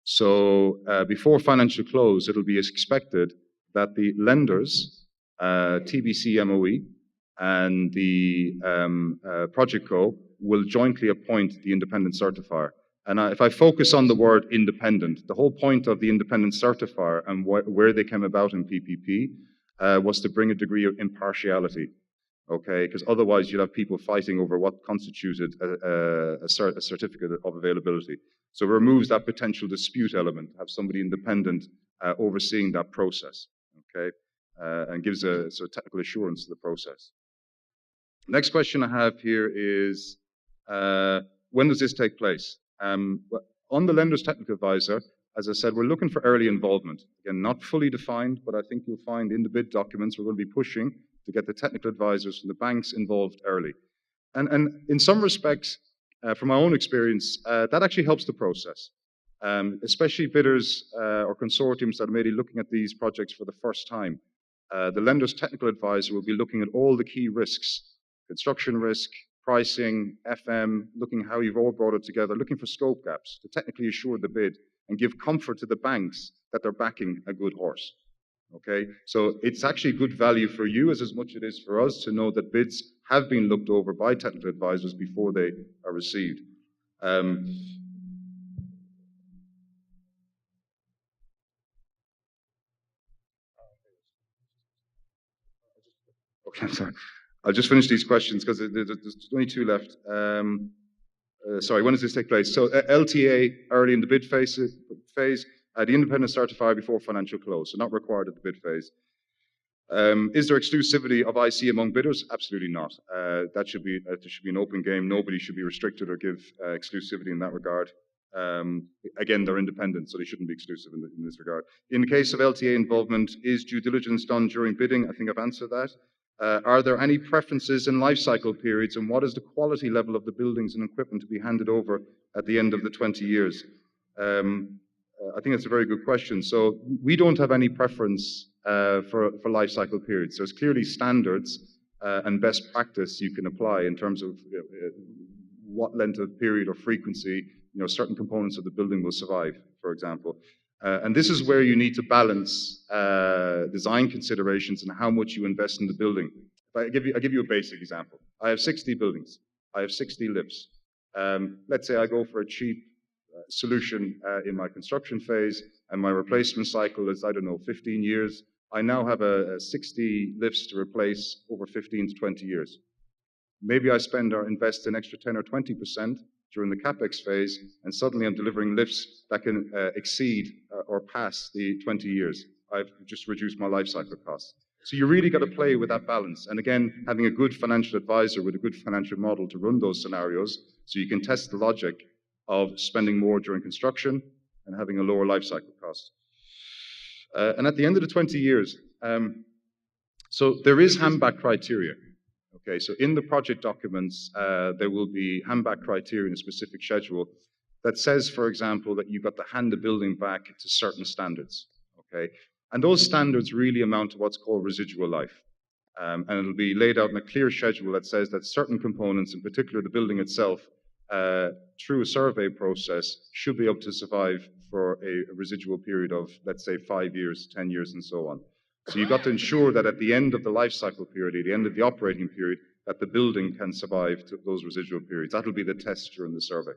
So before financial close, it'll be expected that the lenders, TBC MOE, and the Project Co will jointly appoint the independent certifier. And if I focus on the word independent, the whole point of the independent certifier and where they came about in PPP was to bring a degree of impartiality. Okay, because otherwise you'd have people fighting over what constituted a certificate of availability. So it removes that potential dispute element, have somebody independent overseeing that process, okay, and gives a sort of technical assurance to the process. Next question I have here is, when does this take place? On the lender's technical advisor, as I said, we're looking for early involvement. Again, not fully defined, but I think you'll find in the bid documents we're going to be pushing to get the technical advisors from the banks involved early. And in some respects, from my own experience, that actually helps the process, especially bidders or consortiums that are maybe looking at these projects for the first time. The lender's technical advisor will be looking at all the key risks, construction risk, pricing, FM, looking how you've all brought it together, looking for scope gaps to technically assure the bid and give comfort to the banks that they're backing a good horse. Okay, so it's actually good value for you as much as it is for us to know that bids have been looked over by technical advisors before they are received. Okay, I'm sorry. I'll just finish these questions because there's only 2 left. Sorry, when does this take place? So LTA early in the bid phase, the independent certifier before financial close, so not required at the bid phase. Is there exclusivity of IC among bidders? Absolutely not. There should be an open game. Nobody should be restricted or give exclusivity in that regard. Again, they're independent, so they shouldn't be exclusive in this regard. In the case of LTA involvement, is due diligence done during bidding? I think I've answered that. Are there any preferences in life cycle periods, and what is the quality level of the buildings and equipment to be handed over at the end of the 20 years? I think that's a very good question. So we don't have any preference for life cycle periods. There's clearly standards and best practice you can apply in terms of what length of period or frequency certain components of the building will survive, for example. And this is where you need to balance design considerations and how much you invest in the building. I'll give you a basic example. I have 60 buildings. I have 60 lifts. Let's say I go for a cheap solution in my construction phase, and my replacement cycle is, I don't know, 15 years. I now have 60 lifts to replace over 15 to 20 years. Maybe I spend or invest an extra 10 or 20% during the CapEx phase, and suddenly I'm delivering lifts that can exceed or pass the 20 years. I've just reduced my life cycle costs. So you really got to play with that balance. And again, having a good financial advisor with a good financial model to run those scenarios, so you can test the logic of spending more during construction and having a lower life cycle cost. And at the end of the 20 years, so there is handback criteria. Okay, so in the project documents, there will be handback criteria in a specific schedule that says, for example, that you've got to hand the building back to certain standards. Okay, and those standards really amount to what's called residual life. And it'll be laid out in a clear schedule that says that certain components, in particular the building itself, through a survey process, should be able to survive for a residual period of, let's say, 5 years, 10 years, and so on. So you've got to ensure that at the end of the life cycle period, at the end of the operating period, that the building can survive to those residual periods. That'll be the test during the survey.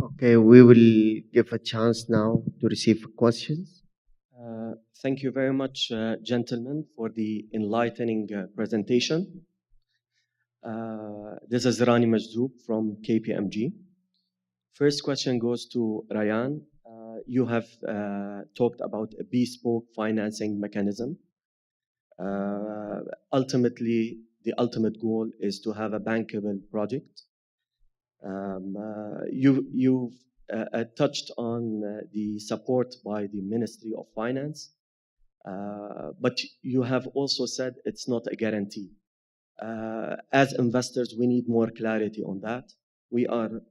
Okay, we will give a chance now to receive questions. Thank you very much, gentlemen, for the enlightening presentation. This is Rani Majzoub from KPMG. First question goes to Ryan. You have talked about a bespoke financing mechanism. Ultimately, the ultimate goal is to have a bankable project. You've touched on the support by the Ministry of Finance, but you have also said it's not a guarantee. As investors, we need more clarity on that. We are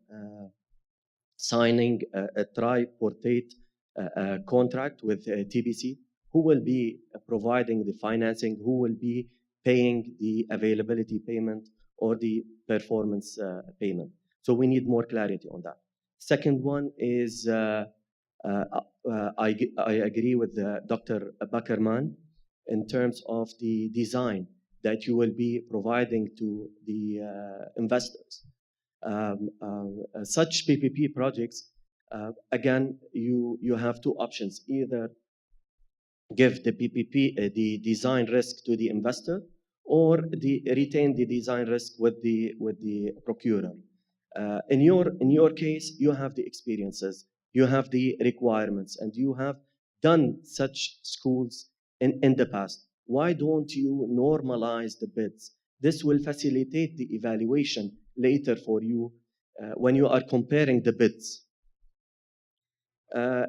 signing a tripartite contract with TBC, who will be providing the financing, who will be paying the availability payment or the performance payment. So we need more clarity on that. Second one is, I agree with Dr. Bakerman in terms of the design that you will be providing to the investors. Such PPP projects, again, you have two options: either give the PPP the design risk to the investor, or retain the design risk with the procurer. In your case, you have the experiences, you have the requirements, and you have done such schools in the past. Why don't you normalize the bids? This will facilitate the evaluation later for you when you are comparing the bids.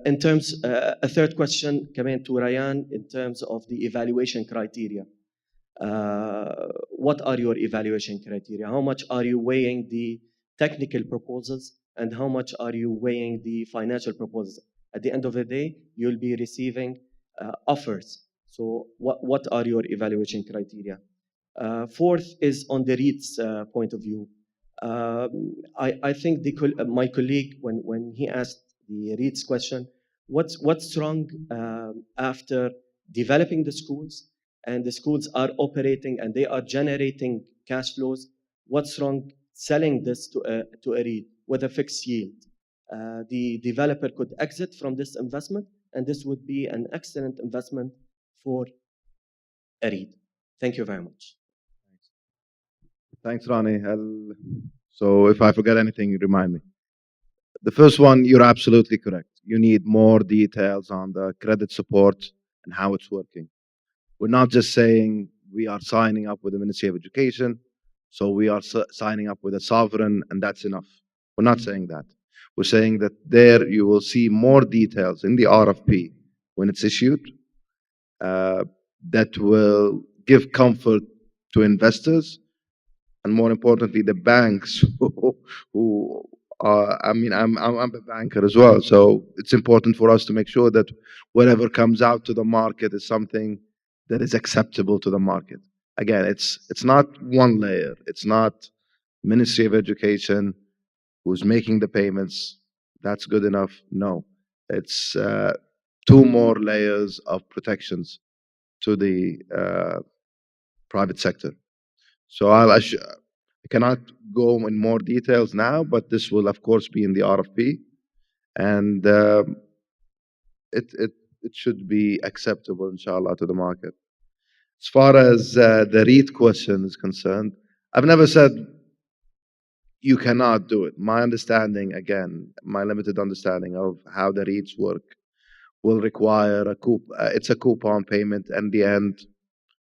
In terms, a third question coming to Ryan in terms of the evaluation criteria. What are your evaluation criteria? How much are you weighing the technical proposals, and how much are you weighing the financial proposals? At the end of the day, you'll be receiving offers. So what are your evaluation criteria? Fourth is on the REITs point of view. I think my colleague, when he asked the REITs question, what's wrong after developing the schools, and the schools are operating and they are generating cash flows? What's wrong selling this to a REIT with a fixed yield? The developer could exit from this investment, and this would be an excellent investment for a REIT. Thank you very much. Thanks, Rani. So if I forget anything, remind me. The first one, you're absolutely correct. You need more details on the credit support and how it's working. We're not just saying we are signing up with the Ministry of Education, so we are signing up with a sovereign, and that's enough. We're not saying that. We're saying that there you will see more details in the RFP when it's issued that will give comfort to investors, and more importantly, the banks who I mean, I'm a banker as well, so it's important for us to make sure that whatever comes out to the market is something that is acceptable to the market. Again, it's not one layer. It's not Ministry of Education who's making the payments. That's good enough. No, it's two more layers of protections to the private sector. So I cannot go in more details now, but this will of course be in the RFP, and it should be acceptable, inshallah, to the market. As far as the REIT question is concerned, I've never said you cannot do it. My understanding, again, my limited understanding of how the REITs work, will require it's a coupon payment, and the end,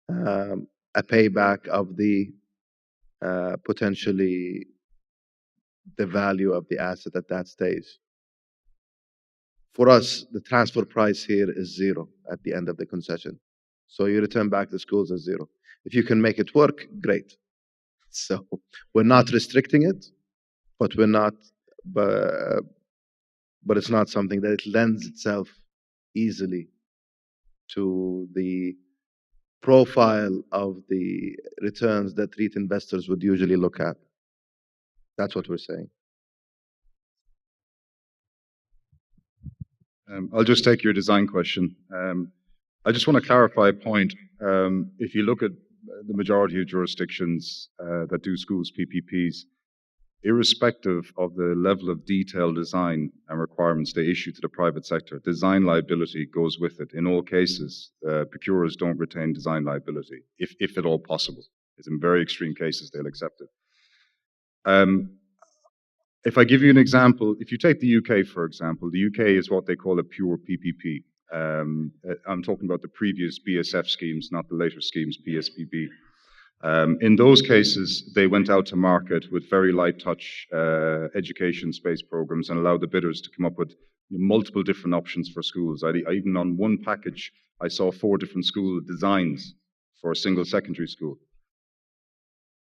a payback of the potentially the value of the asset at that stage. For us, the transfer price here is zero at the end of the concession. So you return back the schools as zero. If you can make it work, great. So we're not restricting it, but but it's not something that it lends itself easily to the profile of the returns that REIT investors would usually look at. That's what we're saying. I'll just take your design question. I just want to clarify a point. If you look at the majority of jurisdictions that do schools PPPs, irrespective of the level of detailed design and requirements they issue to the private sector, design liability goes with it. In all cases, procurers don't retain design liability, if at all possible. It's in very extreme cases, they'll accept it. If I give you an example, if you take the UK, for example, the UK is what they call a pure PPP. I'm talking about the previous BSF schemes, not the later schemes, PSPB. In those cases, they went out to market with very light touch education space programs and allowed the bidders to come up with multiple different options for schools. I even on one package, I saw 4 different school designs for a single secondary school.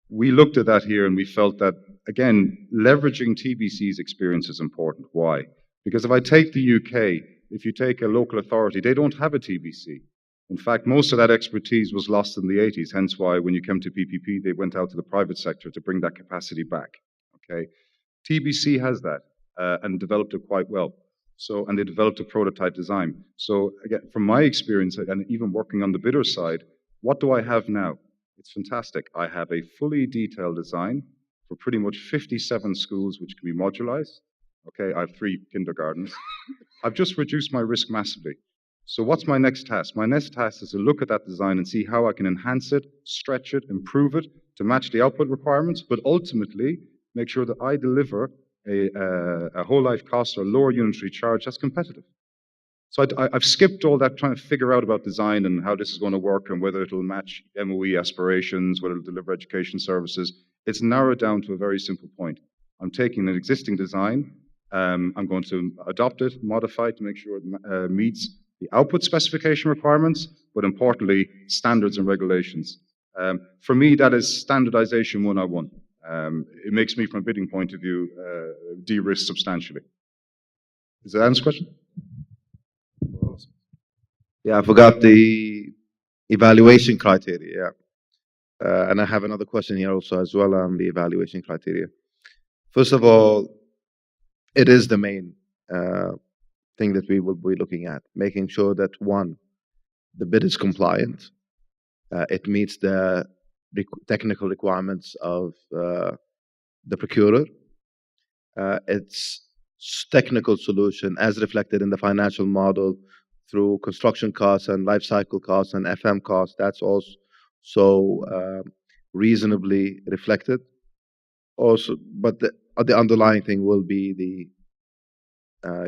We looked at that here and we felt that, again, leveraging TBC's experience is important. Why? Because if I take the UK, if you take a local authority, they don't have a TBC. In fact, most of that expertise was lost in the 80s, hence why when you came to PPP, they went out to the private sector to bring that capacity back. Okay, TBC has that and developed it quite well. So, and they developed a prototype design. So again, from my experience and even working on the bidder side, what do I have now? It's fantastic. I have a fully detailed design for pretty much 57 schools, which can be modularized. Okay, I have 3 kindergartens. I've just reduced my risk massively. So what's my next task? My next task is to look at that design and see how I can enhance it, stretch it, improve it to match the output requirements, but ultimately make sure that I deliver a whole life cost or lower unitary charge that's competitive. So I've skipped all that trying to figure out about design and how this is going to work and whether it'll match MOE aspirations, whether it'll deliver education services. It's narrowed down to a very simple point. I'm taking an existing design, I'm going to adopt it, modify it to make sure it meets the output specification requirements, but importantly, standards and regulations. For me, that is standardization 101. It makes me, from a bidding point of view, de-risk substantially. Does that answer the question? Yeah, I forgot the evaluation criteria. Yeah. And I have another question here also as well on the evaluation criteria. First of all, it is the main thing that we will be looking at, making sure that, one, the bid is compliant, it meets the technical requirements of the procurer, its technical solution as reflected in the financial model through construction costs and life cycle costs and FM costs, that's also reasonably reflected. Also, but the underlying thing will be the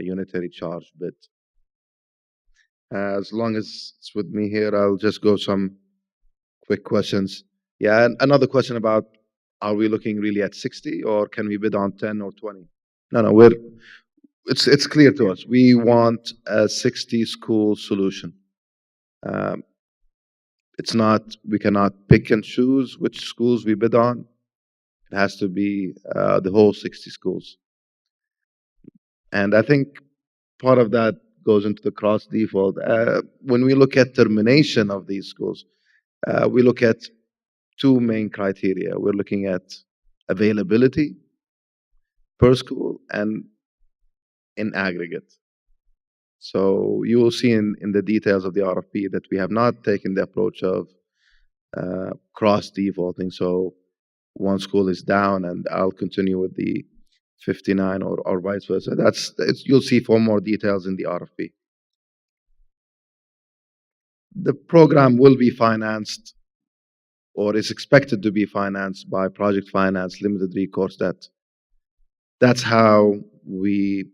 unitary charge bit. As long as it's with me here, I'll just go some quick questions. Yeah, and another question about, are we looking really at 60 or can we bid on 10 or 20? No, it's clear to us. We want a 60 school solution. It's not, we cannot pick and choose which schools we bid on. It has to be the whole 60 schools. And I think part of that goes into the cross default. When we look at termination of these schools, we look at two main criteria. We're looking at availability per school and in aggregate. So you will see in the details of the RFP that we have not taken the approach of cross defaulting. So one school is down and I'll continue with the 59 or vice versa. You'll see for more details in the RFP. The program will be financed or is expected to be financed by project finance, limited recourse debt. That's how we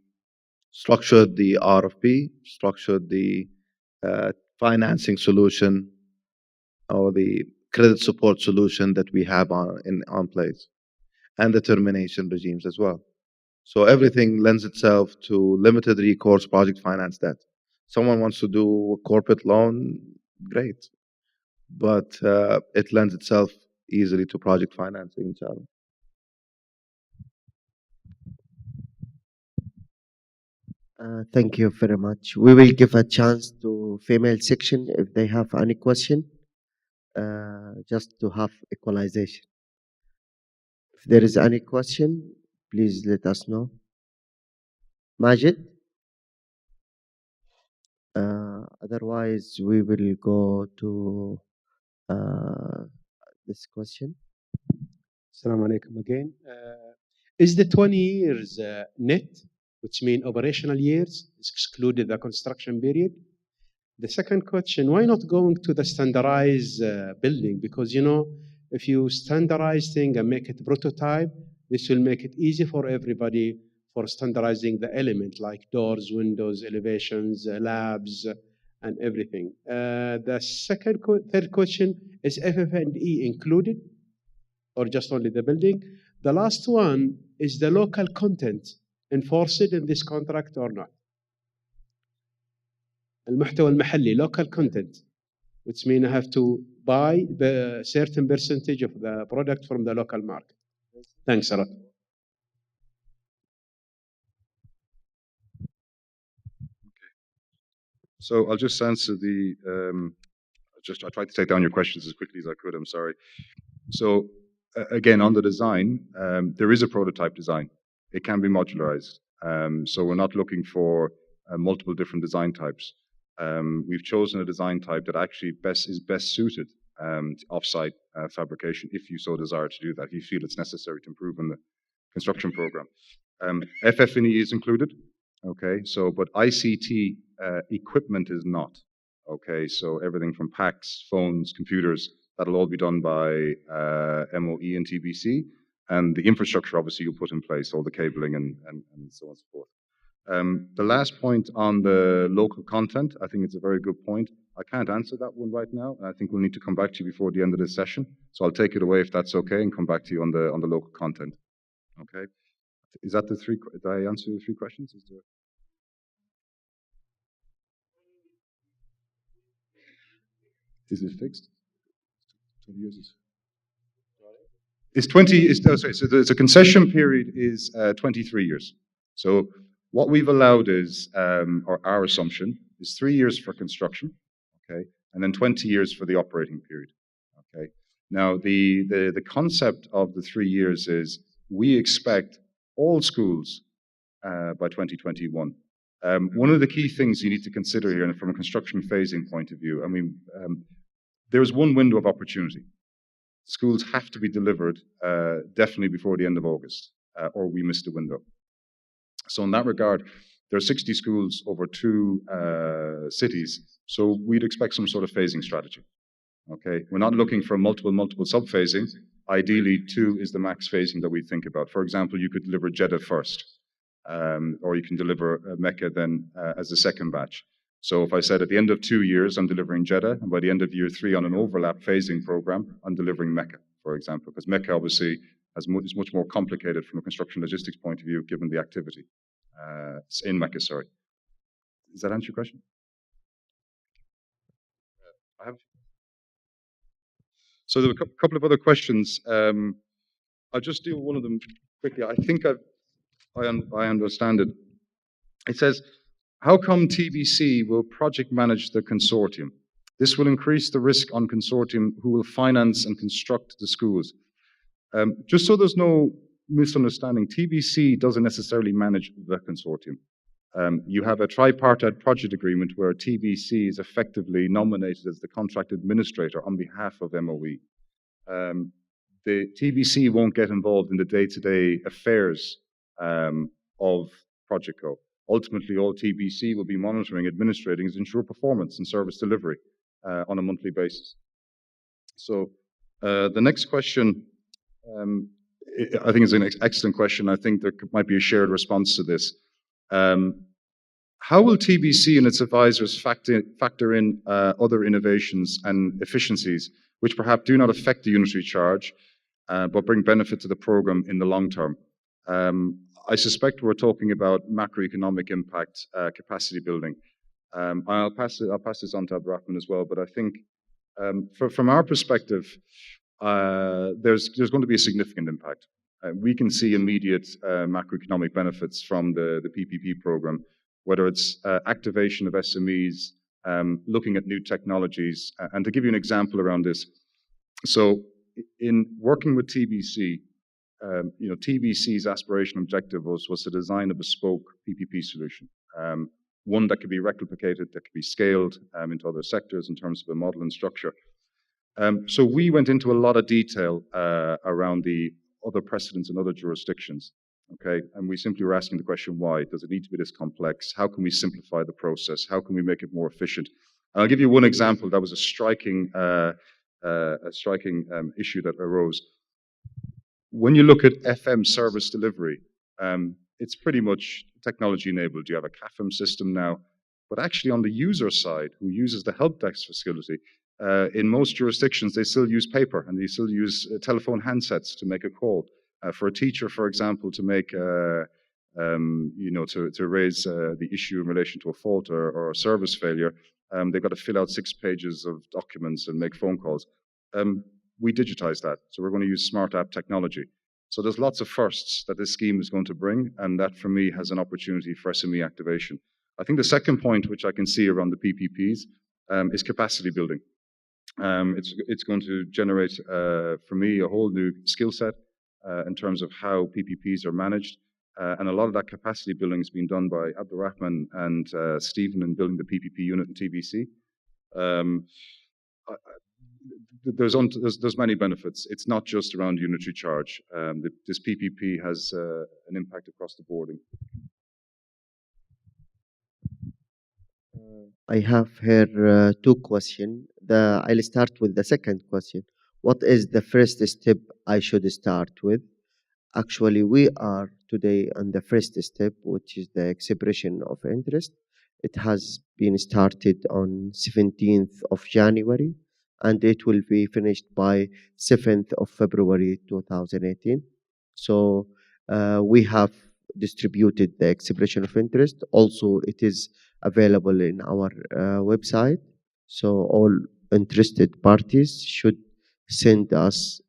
structured the RFP, structured the financing solution or the credit support solution that we have on place, and the termination regimes as well. So everything lends itself to limited recourse project finance debt. Someone wants to do a corporate loan, great, but it lends itself easily to project financing, inshallah. Thank you very much. We will give a chance to female section if they have any question, just to have equalization. If there is any question, please let us know. Majid? Otherwise, we will go to this question. Assalamu alaikum again. Is the 20 years net, which mean operational years, is excluded the construction period? The second question, why not going to the standardized building? Because, if you standardize things and make it prototype, this will make it easy for everybody for standardizing the element like doors, windows, elevations, labs, and everything. The third question, is FF&E included or just only the building? The last one, is the local content enforced in this contract or not? المحتوى المحلي, local content, which means I have to buy a certain percentage of the product from the local market. Thanks a lot. So I'll just answer I tried to take down your questions as quickly as I could, I'm sorry. So again, on the design, there is a prototype design. It can be modularized. So we're not looking for multiple different design types. We've chosen a design type that actually is best suited to offsite fabrication, if you so desire to do that, if you feel it's necessary to improve on the construction program. FF&E is included, okay, but ICT equipment is not, okay, so everything from packs, phones, computers, that'll all be done by MOE and TBC, and the infrastructure obviously you'll put in place, all the cabling and so on and so forth. The last point on the local content, I think it's a very good point. I can't answer that one right now, and I think we'll need to come back to you before the end of this session. So I'll take it away if that's okay and come back to you on the local content. Okay. Is that the three? Did I answer the three questions? Is it fixed? 20 years. It's 20. So the concession period is 23 years. So what we've allowed is, or our assumption is 3 years for construction, okay, and then 20 years for the operating period, okay. Now the concept of the 3 years is we expect all schools by 2021. One of the key things you need to consider here, and from a construction phasing point of view, I mean, there's one window of opportunity. Schools have to be delivered definitely before the end of August, or we miss the window. So in that regard, there are 60 schools over 2 cities, so we'd expect some sort of phasing strategy. Okay, we're not looking for multiple sub-phasing. Ideally, 2 is the max phasing that we think about. For example, you could deliver Jeddah first, or you can deliver Mecca then as the second batch. So if I said at the end of 2 years, I'm delivering Jeddah, and by the end of year 3 on an overlap phasing program, I'm delivering Mecca, for example, because Mecca obviously is much more complicated from a construction logistics point of view, given the activity in Mecca, sorry. Does that answer your question? So there were a couple of other questions. I'll just deal with one of them quickly. I think I understand it. It says, how come TBC will project manage the consortium? This will increase the risk on consortium who will finance and construct the schools. Just so there's no misunderstanding, TBC doesn't necessarily manage the consortium. You have a tripartite project agreement where TBC is effectively nominated as the contract administrator on behalf of MOE. The TBC won't get involved in the day-to-day affairs of ProjectCo. Ultimately, all TBC will be monitoring, administrating, is ensure performance and service delivery on a monthly basis. So the next question, I think is an excellent question. I think there might be a shared response to this. How will TBC and its advisors factor in other innovations and efficiencies which perhaps do not affect the unitary charge, but bring benefit to the program in the long term? I suspect we're talking about macroeconomic impact, capacity building. I'll pass this on to Abdurrahman as well, but I think from our perspective, there's going to be a significant impact. We can see immediate macroeconomic benefits from the PPP program, whether it's activation of SMEs, looking at new technologies. And to give you an example around this, so in working with TBC, TBC's aspirational objective was to design a bespoke PPP solution, one that could be replicated, that could be scaled into other sectors in terms of a model and structure. So we went into a lot of detail around the other precedents in other jurisdictions, okay? And we simply were asking the question, why? Does it need to be this complex? How can we simplify the process? How can we make it more efficient? And I'll give you one example that was a striking issue that arose. When you look at FM service delivery, it's pretty much technology enabled. You have a CAFM system now, but actually on the user side, who uses the help desk facility, in most jurisdictions, they still use paper and they still use telephone handsets to make a call. For a teacher, for example, to make, to raise the issue in relation to a fault or a service failure, they've got to fill out 6 pages of documents and make phone calls. We digitize that, so we're going to use smart app technology. So there's lots of firsts that this scheme is going to bring, and that for me has an opportunity for SME activation. I think the second point, which I can see around the PPPs, is capacity building. It's going to generate, for me, a whole new skill set in terms of how PPPs are managed. And a lot of that capacity building has been done by Abdurrahman and Stephen in building the PPP unit in TBC. There's many benefits. It's not just around unitary charge. This PPP has an impact across the board. I have here 2 questions. I'll start with the second question. What is the first step I should start with? Actually, we are today on the first step, which is the expression of interest. It has been started on 17th of January, and it will be finished by 7th of February 2018. So we have distributed the expression of interest. Also, it is available in our website. So all interested parties should send us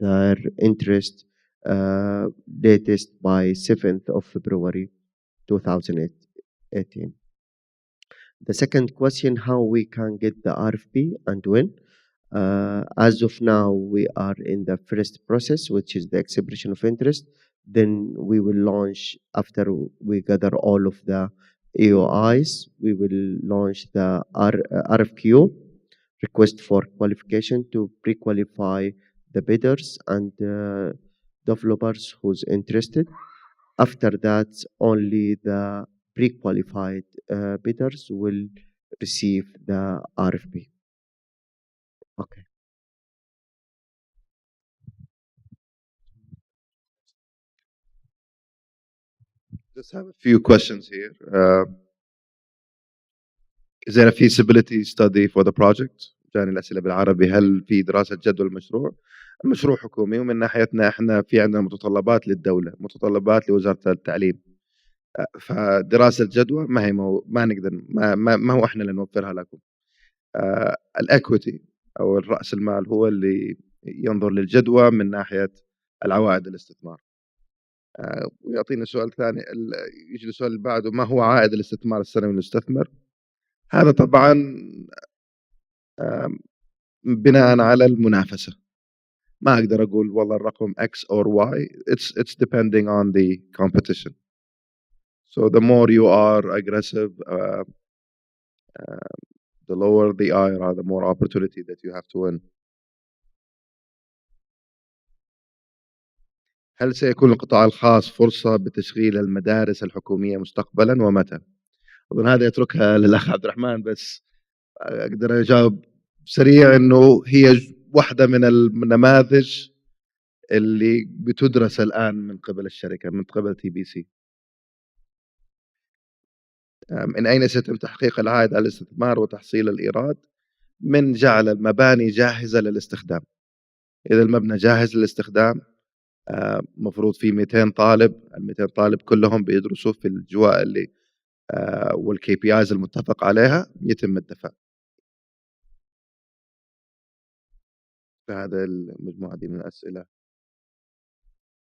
their interest latest by 7th of February 2018. The second question, how we can get the RFP and when? As of now, we are in the first process, which is the expression of interest. Then we will launch, after we gather all of the AOIs, we will launch the RFQ, request for qualification, to pre-qualify the bidders and developers who's interested. After that, only the pre-qualified bidders will receive the RFP. Okay. Just have a few questions here. Is there a feasibility study for the project؟ جاني الأسئلة بالعربي. هل في دراسة جدوى المشروع؟ المشروع حكومي، ومن ناحيتنا احنا في عندنا متطلبات للدولة، متطلبات لوزارة التعليم. فدراسة جدوى ما نقدر ما هو احنا اللي نوفرها لكم. الاكويتي او الرأس المال هو اللي ينظر للجدوى من ناحية العوائد الاستثمار. ويعطينا سؤال ثاني، يجي السؤال اللي بعده: ما هو عائد الاستثمار السنوي للمستثمر؟ هذا طبعا بناء على المنافسة. ما أقدر أقول والله الرقم X or Y. It's depending on the competition. So the more you are aggressive, the lower the IRR, the more opportunity that you have to win. هل سيكون القطاع الخاص فرصة بتشغيل المدارس الحكومية مستقبلا ومتى؟ أظن هذا يتركها للأخ عبد الرحمن، بس أقدر أجاوب سريع إنه هي واحدة من النماذج اللي بتدرس الآن من قبل الشركة، من قبل TBC. من أين سيتم تحقيق العائد على الاستثمار وتحصيل الإيراد؟ من جعل المباني جاهزة للاستخدام. إذا المبنى جاهز للاستخدام، مفروض في 200 طالب، ال 200 طالب كلهم بيدرسوا في الأجواء اللي والKPIs المتفق عليها، يتم الدفع. فهذا المجموعة دي من الأسئلة.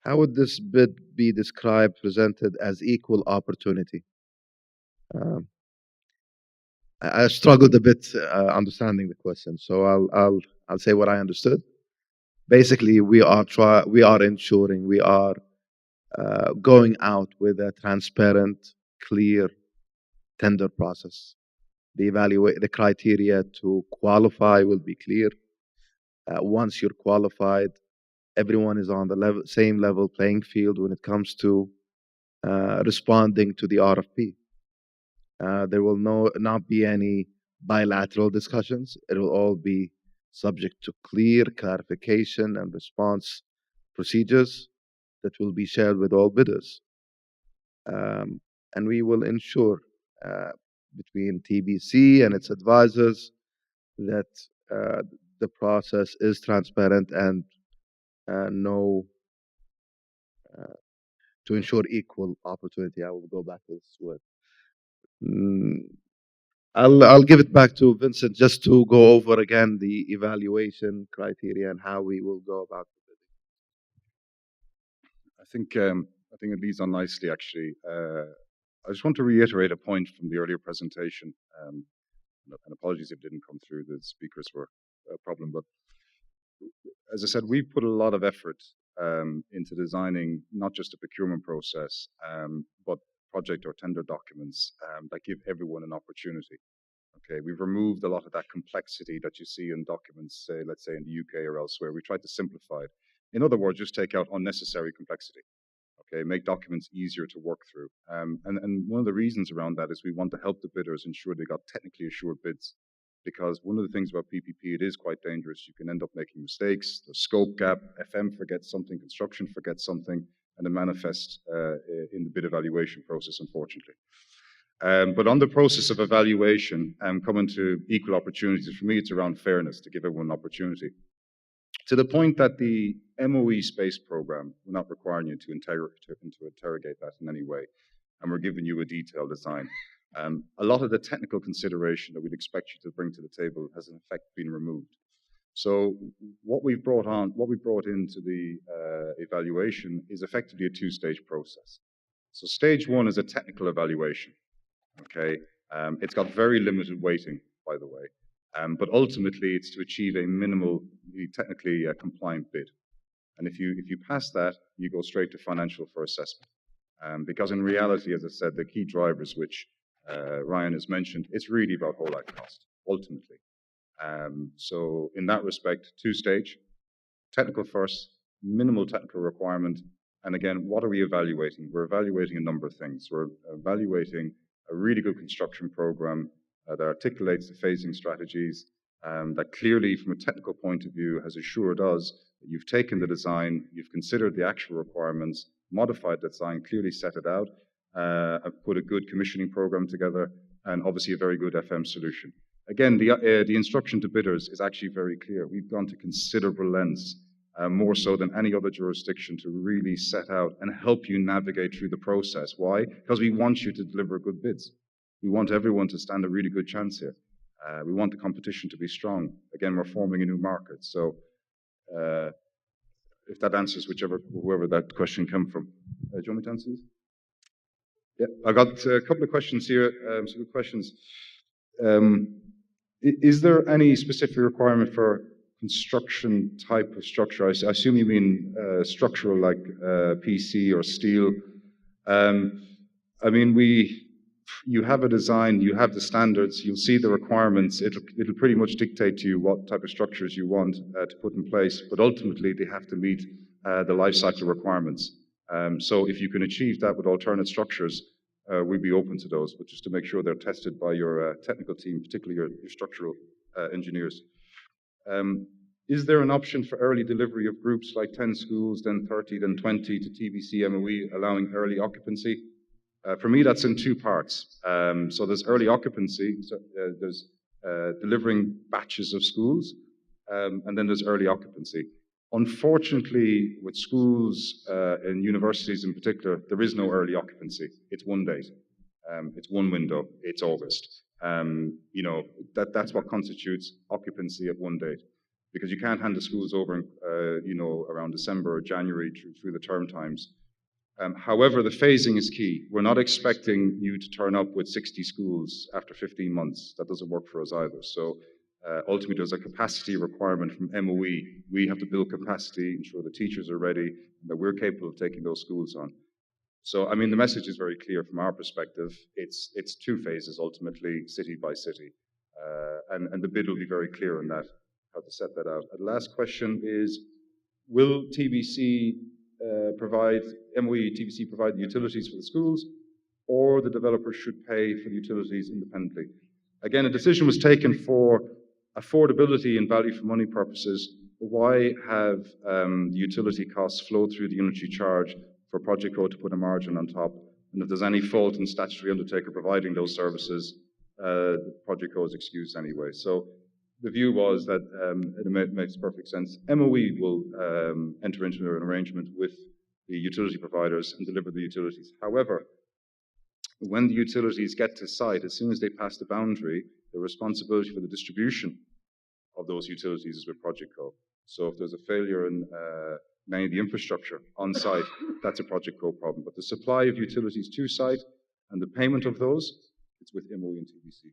How would this bid be described, presented as equal opportunity? I struggled a bit understanding the question, so I'll say what I understood. Basically, we are ensuring we are going out with a transparent, clear tender process. The criteria to qualify will be clear. Once you're qualified, everyone is on the same level playing field when it comes to responding to the RFP. There will not be any bilateral discussions. It will all be subject to clear clarification and response procedures that will be shared with all bidders. And we will ensure between TBC and its advisors that the process is transparent and to ensure equal opportunity. I will go back to this word. I'll give it back to Vincent just to go over again the evaluation criteria and how we will go about the bidding. I think it leads on nicely, actually. I just want to reiterate a point from the earlier presentation, and apologies if it didn't come through. The speakers were a problem, but as I said, we put a lot of effort into designing not just a procurement process, but project or tender documents that give everyone an opportunity. Okay, we've removed a lot of that complexity that you see in documents, say, let's say in the UK or elsewhere. We tried to simplify it. In other words, just take out unnecessary complexity. Okay, make documents easier to work through. And one of the reasons around that is we want to help the bidders ensure they got technically assured bids. Because one of the things about PPP, it is quite dangerous. You can end up making mistakes. The scope gap, FM forgets something, construction forgets something, and it manifests in the bid evaluation process, unfortunately. But on the process of evaluation, coming to equal opportunities, for me, it's around fairness, to give everyone an opportunity. To the point that the MOE space program, we're not requiring you to interrogate that in any way, and we're giving you a detailed design. A lot of the technical consideration that we'd expect you to bring to the table has in effect been removed. So what we brought into the evaluation is effectively a two-stage process. So stage one is a technical evaluation. Okay, it's got very limited weighting, by the way, but ultimately it's to achieve a minimal, technically compliant bid. And if you pass that, you go straight to financial for assessment. Because in reality, as I said, the key drivers which Ryan has mentioned, it's really about whole life cost, ultimately. So in that respect, two-stage, technical first, minimal technical requirement, and again, what are we evaluating? We're evaluating a number of things. We're evaluating a really good construction program that articulates the phasing strategies, that clearly, from a technical point of view, has assured us that you've taken the design, you've considered the actual requirements, modified the design, clearly set it out, put a good commissioning program together, and obviously a very good FM solution. Again, the instruction to bidders is actually very clear. We've gone to considerable lengths, more so than any other jurisdiction, to really set out and help you navigate through the process. Why? Because we want you to deliver good bids. We want everyone to stand a really good chance here. We want the competition to be strong. Again, we're forming a new market. So if that answers whoever that question came from. Do you want me to answer these? Yeah, I got a couple of questions here, some good questions. Is there any specific requirement for construction type of structure? I assume you mean structural like PC or steel. I mean, you have a design, you have the standards, you'll see the requirements. It'll pretty much dictate to you what type of structures you want to put in place, but ultimately they have to meet the life cycle requirements. So if you can achieve that with alternate structures, we'd be open to those, but just to make sure they're tested by your technical team, particularly your structural engineers. Is there an option for early delivery of groups like 10 schools, then 30, then 20 to TBC MOE, allowing early occupancy? For me, that's in two parts. So there's early occupancy, so, there's delivering batches of schools, and then there's early occupancy. Unfortunately, with schools and universities in particular, there is no early occupancy. It's one date. It's one window. It's August. You know, that's what constitutes occupancy at one date, because you can't hand the schools over, you know, around December or January through the term times. However, the phasing is key. We're not expecting you to turn up with 60 schools after 15 months. That doesn't work for us either. So ultimately, there's a capacity requirement from MOE. We have to build capacity, ensure the teachers are ready, and that we're capable of taking those schools on. So, I mean, the message is very clear from our perspective. It's two phases, ultimately, city by city. And the bid will be very clear on that, how to set that out. And the last question is, will TBC TBC provide the utilities for the schools, or the developer should pay for the utilities independently? Again, a decision was taken for affordability and value for money purposes. Why have the utility costs flow through the unitary charge for Project Code to put a margin on top? And if there's any fault in statutory undertaker providing those services, the Project Code is excused anyway. So the view was that it makes perfect sense. MOE will enter into an arrangement with the utility providers and deliver the utilities. However, when the utilities get to site, as soon as they pass the boundary, the responsibility for the distribution of those utilities is with Project Co. So if there's a failure in any of the infrastructure on site, that's a Project Co problem. But the supply of utilities to site and the payment of those, it's with MOE and TBC.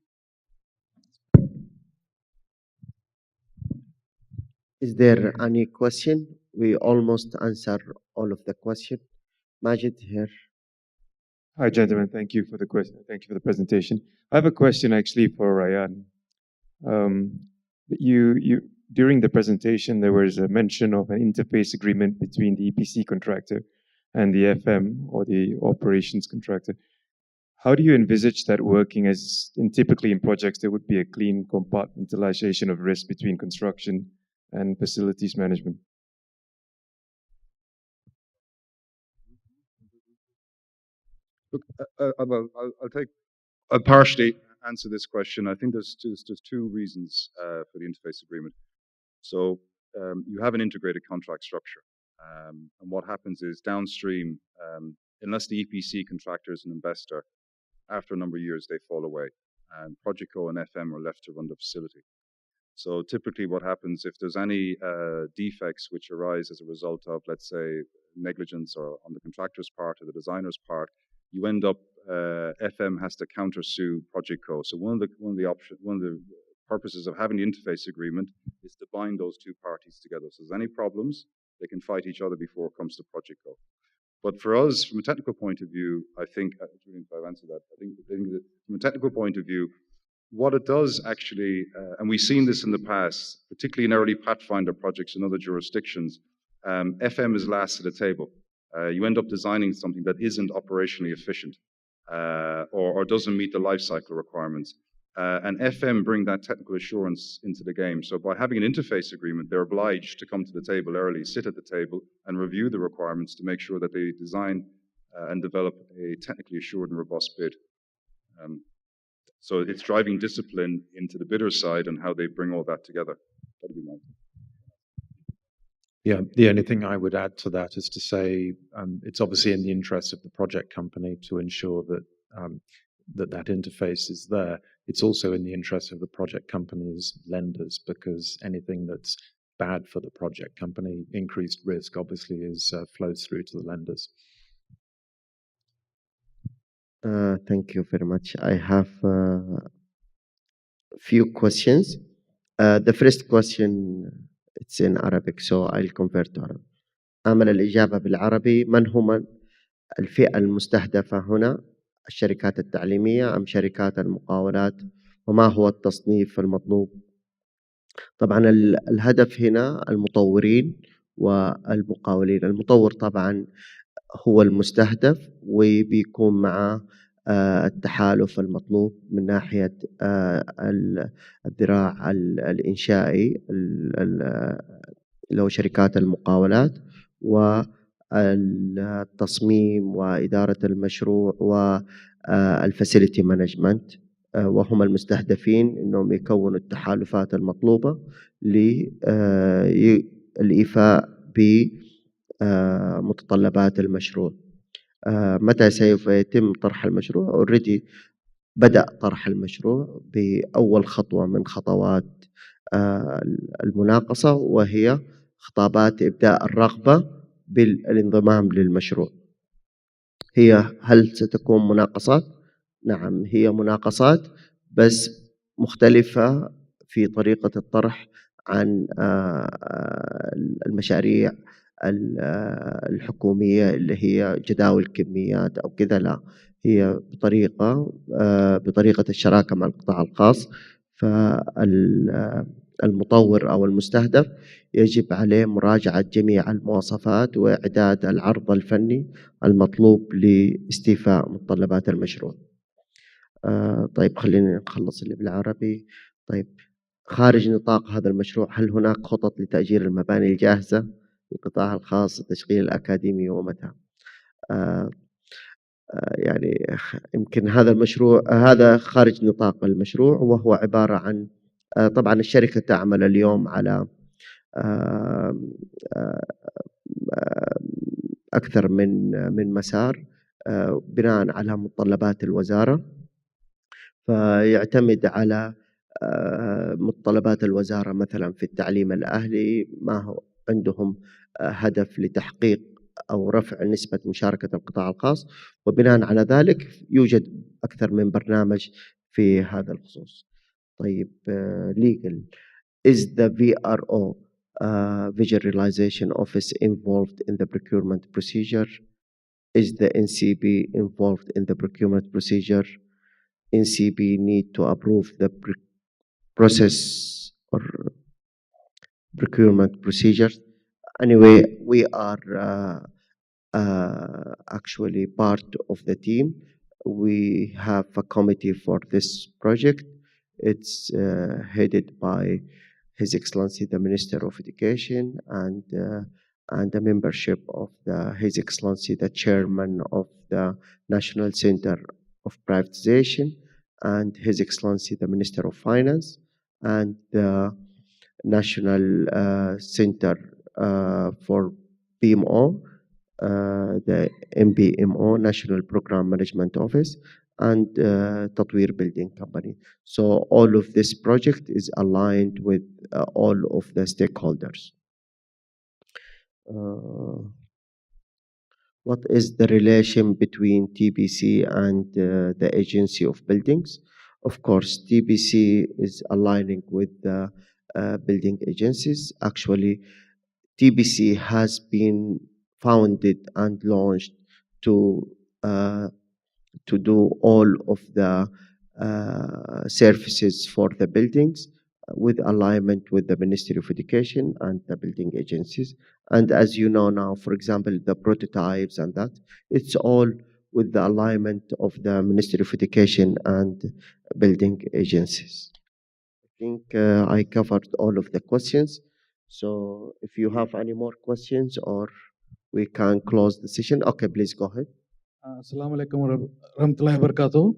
Is there any question? We almost answered all of the question. Majid here. Hi, gentlemen. Thank you for the question. Thank you for the presentation. I have a question actually for Ryan. During the presentation, there was a mention of an interface agreement between the EPC contractor and the FM, or the operations contractor. How do you envisage that working? As typically in projects, there would be a clean compartmentalization of risk between construction and facilities management. Look, I'll partially answer this question. I think there's two reasons for the interface agreement. So you have an integrated contract structure, and what happens is downstream, unless the EPC contractor is an investor, after a number of years they fall away, and Project Co and FM are left to run the facility. So typically what happens, if there's any defects which arise as a result of, let's say, negligence or on the contractor's part or the designer's part, you end up, FM has to countersue Project Co. So one of the purposes of having the interface agreement is to bind those two parties together. So if there's any problems, they can fight each other before it comes to Project Co. But for us, from a technical point of view, I think, if I've answered that, I think that from a technical point of view, what it does actually, and we've seen this in the past, particularly in early Pathfinder projects in other jurisdictions, FM is last at the table. You end up designing something that isn't operationally efficient or doesn't meet the life cycle requirements. And FM bring that technical assurance into the game. So by having an interface agreement, they're obliged to come to the table early, sit at the table, and review the requirements to make sure that they design and develop a technically assured and robust bid. So it's driving discipline into the bidder side and how they bring all that together. That'd be my. Yeah, the only thing I would add to that is to say it's obviously in the interest of the project company to ensure that that interface is there. It's also in the interest of the project company's lenders, because anything that's bad for the project company. Increased risk obviously flows through to the lenders. Thank you very much. I have few questions. The first question, it's in Arabic, so I'll convert to Arabic. أمل الإجابة بالعربي: من هم الفئة المستهدفة هنا؟ الشركات التعليمية أم شركات المقاولات؟ وما هو التصنيف المطلوب؟ طبعا الهدف هنا المطورين والمقاولين. المطور طبعا هو المستهدف وبيكون مع التحالف المطلوب من ناحية الذراع الإنشائي اللي هو شركات المقاولات، والتصميم وإدارة المشروع والفاسيلتي مانجمنت، وهم المستهدفين أنهم يكونوا التحالفات المطلوبة للإيفاء بمتطلبات المشروع. متى سوف يتم طرح المشروع؟ اوريدي بدأ طرح المشروع بأول خطوة من خطوات المناقصة، وهي خطابات إبداء الرغبة بالانضمام للمشروع. هل ستكون مناقصات؟ نعم، هي مناقصات بس مختلفة في طريقة الطرح عن المشاريع الحكومية اللي هي جداول كميات أو كذا. لا، هي بطريقة الشراكة مع القطاع الخاص. فالمطور أو المستهدف يجب عليه مراجعة جميع المواصفات وإعداد العرض الفني المطلوب لاستيفاء متطلبات المشروع. طيب خلينا نخلص اللي بالعربي. طيب، خارج نطاق هذا المشروع هل هناك خطط لتأجير المباني الجاهزة للقطاع الخاص وتشغيل الأكاديمي ومتى؟ يعني يمكن هذا المشروع هذا خارج نطاق المشروع، وهو عبارة عن طبعا الشركة تعمل اليوم على أكثر من مسار بناء على متطلبات الوزارة. فيعتمد على متطلبات الوزارة مثلا في التعليم الأهلي، ما هو عندهم هدف لتحقيق أو رفع نسبة مشاركة القطاع الخاص، وبناء على ذلك يوجد أكثر من برنامج في هذا الخصوص. طيب، legal is the VRO Vision Realization Office involved in the procurement procedure? Is the NCB involved in the procurement procedure? NCB need to approve the process or procurement procedures. Anyway, we are actually part of the team. We have a committee for this project. It's headed by His Excellency the Minister of Education and the membership of His Excellency the Chairman of the National Center of Privatization, and His Excellency the Minister of Finance, and the National Center for PMO, the MBMO, National Program Management Office, and Tatweer Building Company. So all of this project is aligned with all of the stakeholders. What is the relation between TBC and the Agency of Buildings? Of course, TBC is aligning with the building agencies. Actually, TBC has been founded and launched to do all of the services for the buildings with alignment with the Ministry of Education and the building agencies. And as you know now, for example, the prototypes and that, it's all with the alignment of the Ministry of Education and building agencies. I think I covered all of the questions. So if you have any more questions, or we can close the session. Okay, please go ahead. Assalamu alaikum warahmatullahi wabarakatuh.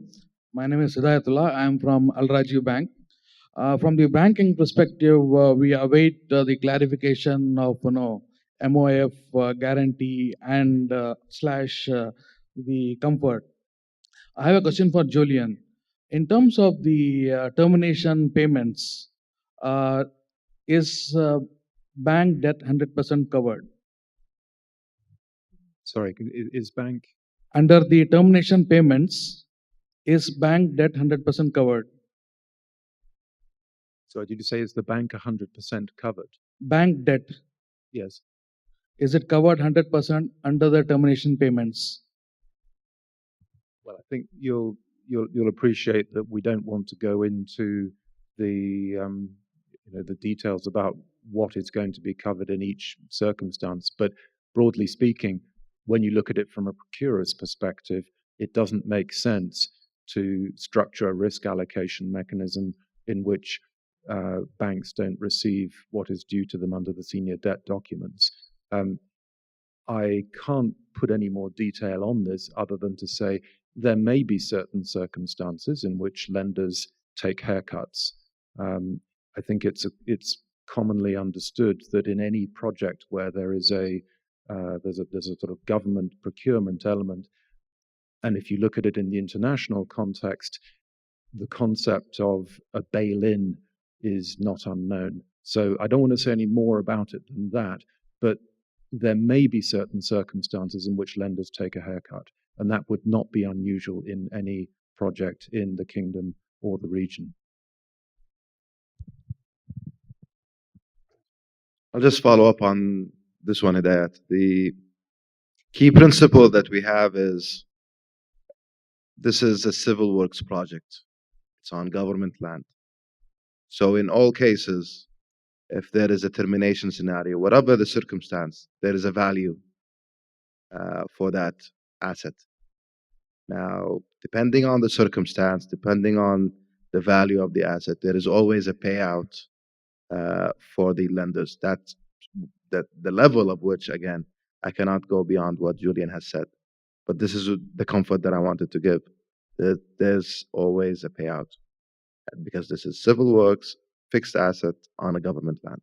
My name is Hidayatullah. I am from Al Rajiv Bank. From the banking perspective, we await the clarification of MOF guarantee and the comfort. I have a question for Julian. In terms of the termination payments, is bank debt 100% covered? Sorry, is bank? Under the termination payments, is bank debt 100% covered? So did you say is the bank 100% covered? Bank debt, Yes. is it covered 100% under the termination payments? Well, I think you'll appreciate that we don't want to go into the the details about what is going to be covered in each circumstance. But broadly speaking, when you look at it from a procurer's perspective, it doesn't make sense to structure a risk allocation mechanism in which banks don't receive what is due to them under the senior debt documents. I can't put any more detail on this other than to say there may be certain circumstances in which lenders take haircuts. I think it's commonly understood that in any project where there is there's a sort of government procurement element, and if you look at it in the international context, the concept of a bail-in is not unknown. So I don't want to say any more about it than that, but there may be certain circumstances in which lenders take a haircut, and that would not be unusual in any project in the kingdom or the region. I'll just follow up on this one, Hidayat. The key principle that we have is this is a civil works project. It's on government land. So in all cases, if there is a termination scenario, whatever the circumstance, there is a value for that asset. Now, depending on the circumstance, depending on the value of the asset, there is always a payout for the lenders. That's the level of which, again, I cannot go beyond what Julian has said. But this is the comfort that I wanted to give. That there's always a payout because this is civil works, fixed asset on a government land.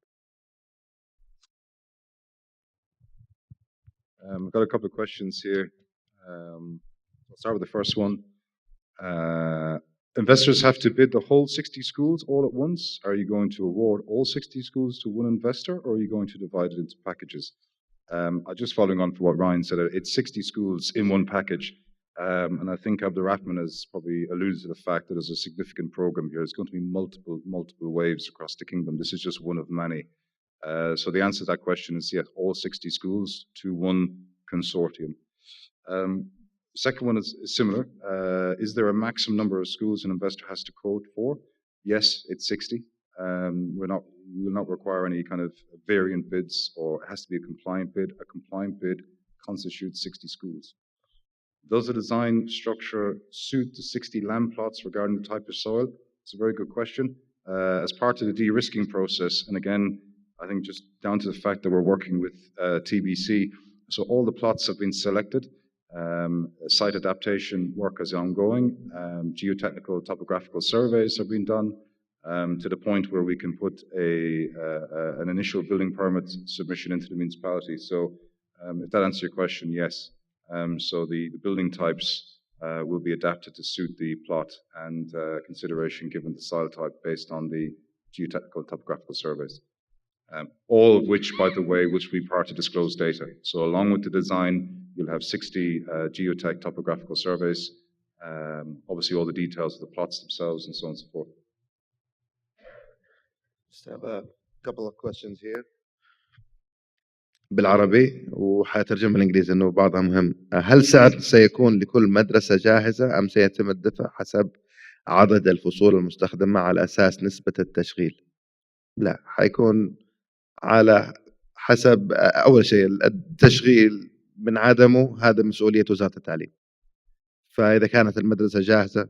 I've got a couple of questions here. I'll start with the first one. Investors have to bid the whole 60 schools all at once. Are you going to award all 60 schools to one investor, or are you going to divide it into packages? Just following on from what Ryan said, it's 60 schools in one package. And I think Abdurrahman has probably alluded to the fact that there's a significant program here. There's going to be multiple waves across the kingdom. This is just one of many. So the answer to that question is yes, all 60 schools to one consortium. Second one is similar. Is there a maximum number of schools an investor has to quote for? Yes, it's 60. We will not require any kind of variant bids, or it has to be a compliant bid. A compliant bid constitutes 60 schools. Does the design structure suit the 60 land plots regarding the type of soil? It's a very good question. As part of the de-risking process, and again, I think just down to the fact that we're working with TBC, so all the plots have been selected. Site adaptation work is ongoing. Geotechnical topographical surveys have been done to the point where we can put an initial building permit submission into the municipality. So if that answers your question, yes. So the building types will be adapted to suit the plot and consideration given the soil type based on the geotechnical topographical surveys. All of which, by the way, will be part of disclosed data. So along with the design, you'll have 60 geotech topographical surveys, obviously all the details of the plots themselves and so on and so forth. Just have a couple of questions here. بالعربي وحترجم بالانجليزي انه بعضها مهم. هل سعر سيكون لكل مدرسة جاهزة ام سيتم الدفع حسب عدد الفصول المستخدمة على اساس نسبة التشغيل؟ لا، حيكون على حسب اول شيء التشغيل من عدمه هذا مسؤولية وزارة التعليم. فاذا كانت المدرسة جاهزة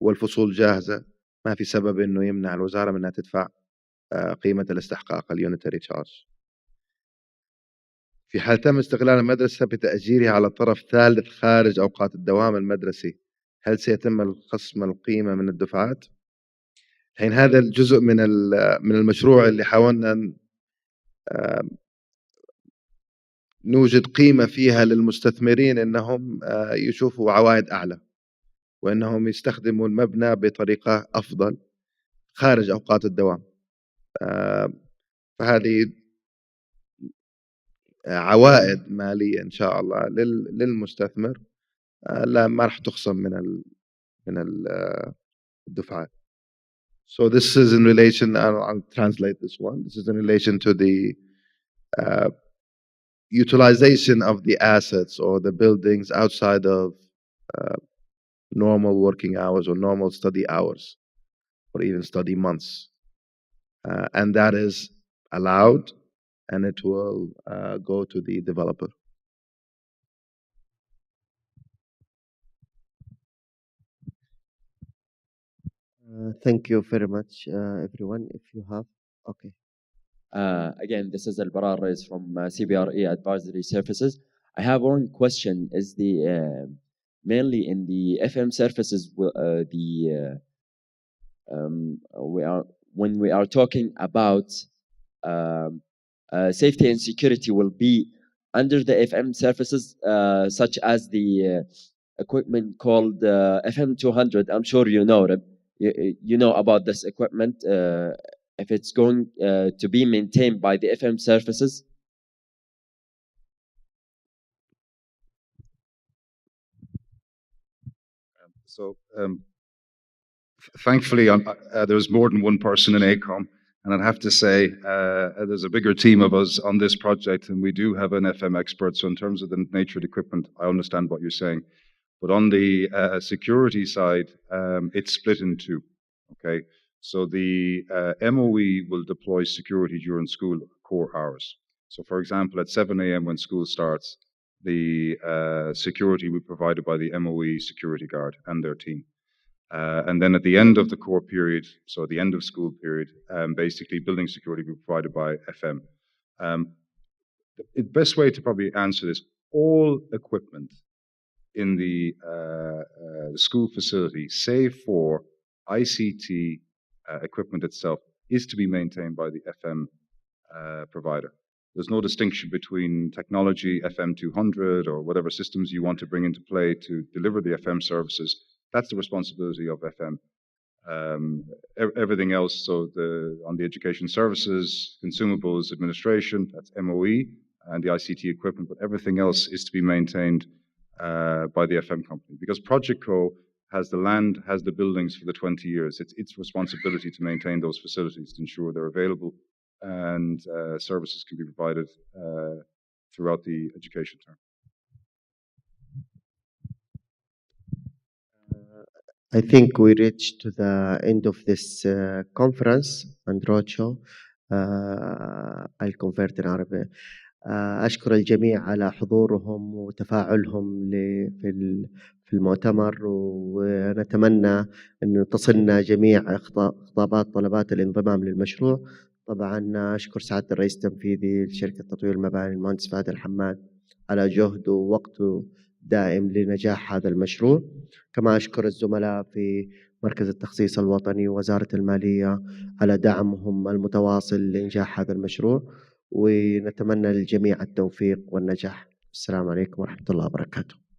والفصول جاهزة ما في سبب انه يمنع الوزارة من انها تدفع قيمة الاستحقاق اليونتري تشارج. في حال تم استغلال المدرسة بتأجيرها على طرف ثالث خارج أوقات الدوام المدرسي، هل سيتم خصم القيمة من الدفعات؟ الحين هذا الجزء من المشروع اللي حاولنا نوجد قيمة فيها للمستثمرين إنهم يشوفوا عوائد أعلى وإنهم يستخدموا المبنى بطريقة أفضل خارج أوقات الدوام. فهذه عوائد مالية إن شاء الله للمستثمر لا ما راح تخصم من الدفعات. So this is in relation, I'll translate this one. This is in relation to the utilization of the assets or the buildings outside of normal working hours or normal study hours or even study months. And that is allowed, and it will go to the developer. Thank you very much, everyone. If you have, okay. Again, this is Al-Bara Reyes from CBRE Advisory Services. I have one question. Is the mainly in the FM services, when we are talking about safety and security, will be under the FM services, such as the equipment called FM 200. I'm sure you know it. You know about this equipment. If it's going to be maintained by the FM services. So thankfully, there's more than one person in ACOM, and I'd have to say there's a bigger team of us on this project, and we do have an FM expert. So in terms of the nature of the equipment, I understand what you're saying. But on the security side, it's split in two. Okay, so the MOE will deploy security during school core hours. So for example, at 7 a.m. when school starts, the security will be provided by the MOE security guard and their team. And then at the end of the core period, so at the end of school period, basically building security will be provided by FM. The best way to probably answer this, all equipment in the school facility, save for ICT equipment itself, is to be maintained by the FM provider. There's no distinction between technology, FM 200, or whatever systems you want to bring into play to deliver the FM services. That's the responsibility of FM. Everything else, so on the education services, consumables, administration, that's MOE, and the ICT equipment, but everything else is to be maintained by the FM company. Because Project Co has the land, has the buildings for the 20 years. It's its responsibility to maintain those facilities, to ensure they're available and services can be provided throughout the education term. I think we reached to the end of this conference and roadshow. I'll convert in Arabic. أشكر الجميع على حضورهم وتفاعلهم في المؤتمر، ونتمنى أن تصلنا جميع خطابات طلبات الانضمام للمشروع. طبعا أشكر سعادة الرئيس التنفيذي لشركة تطوير المباني المهندس فهد الحماد على جهده ووقته دائم لنجاح هذا المشروع. كما أشكر الزملاء في مركز التخصيص الوطني ووزارة المالية على دعمهم المتواصل لإنجاح هذا المشروع، ونتمنى للجميع التوفيق والنجاح. السلام عليكم ورحمة الله وبركاته.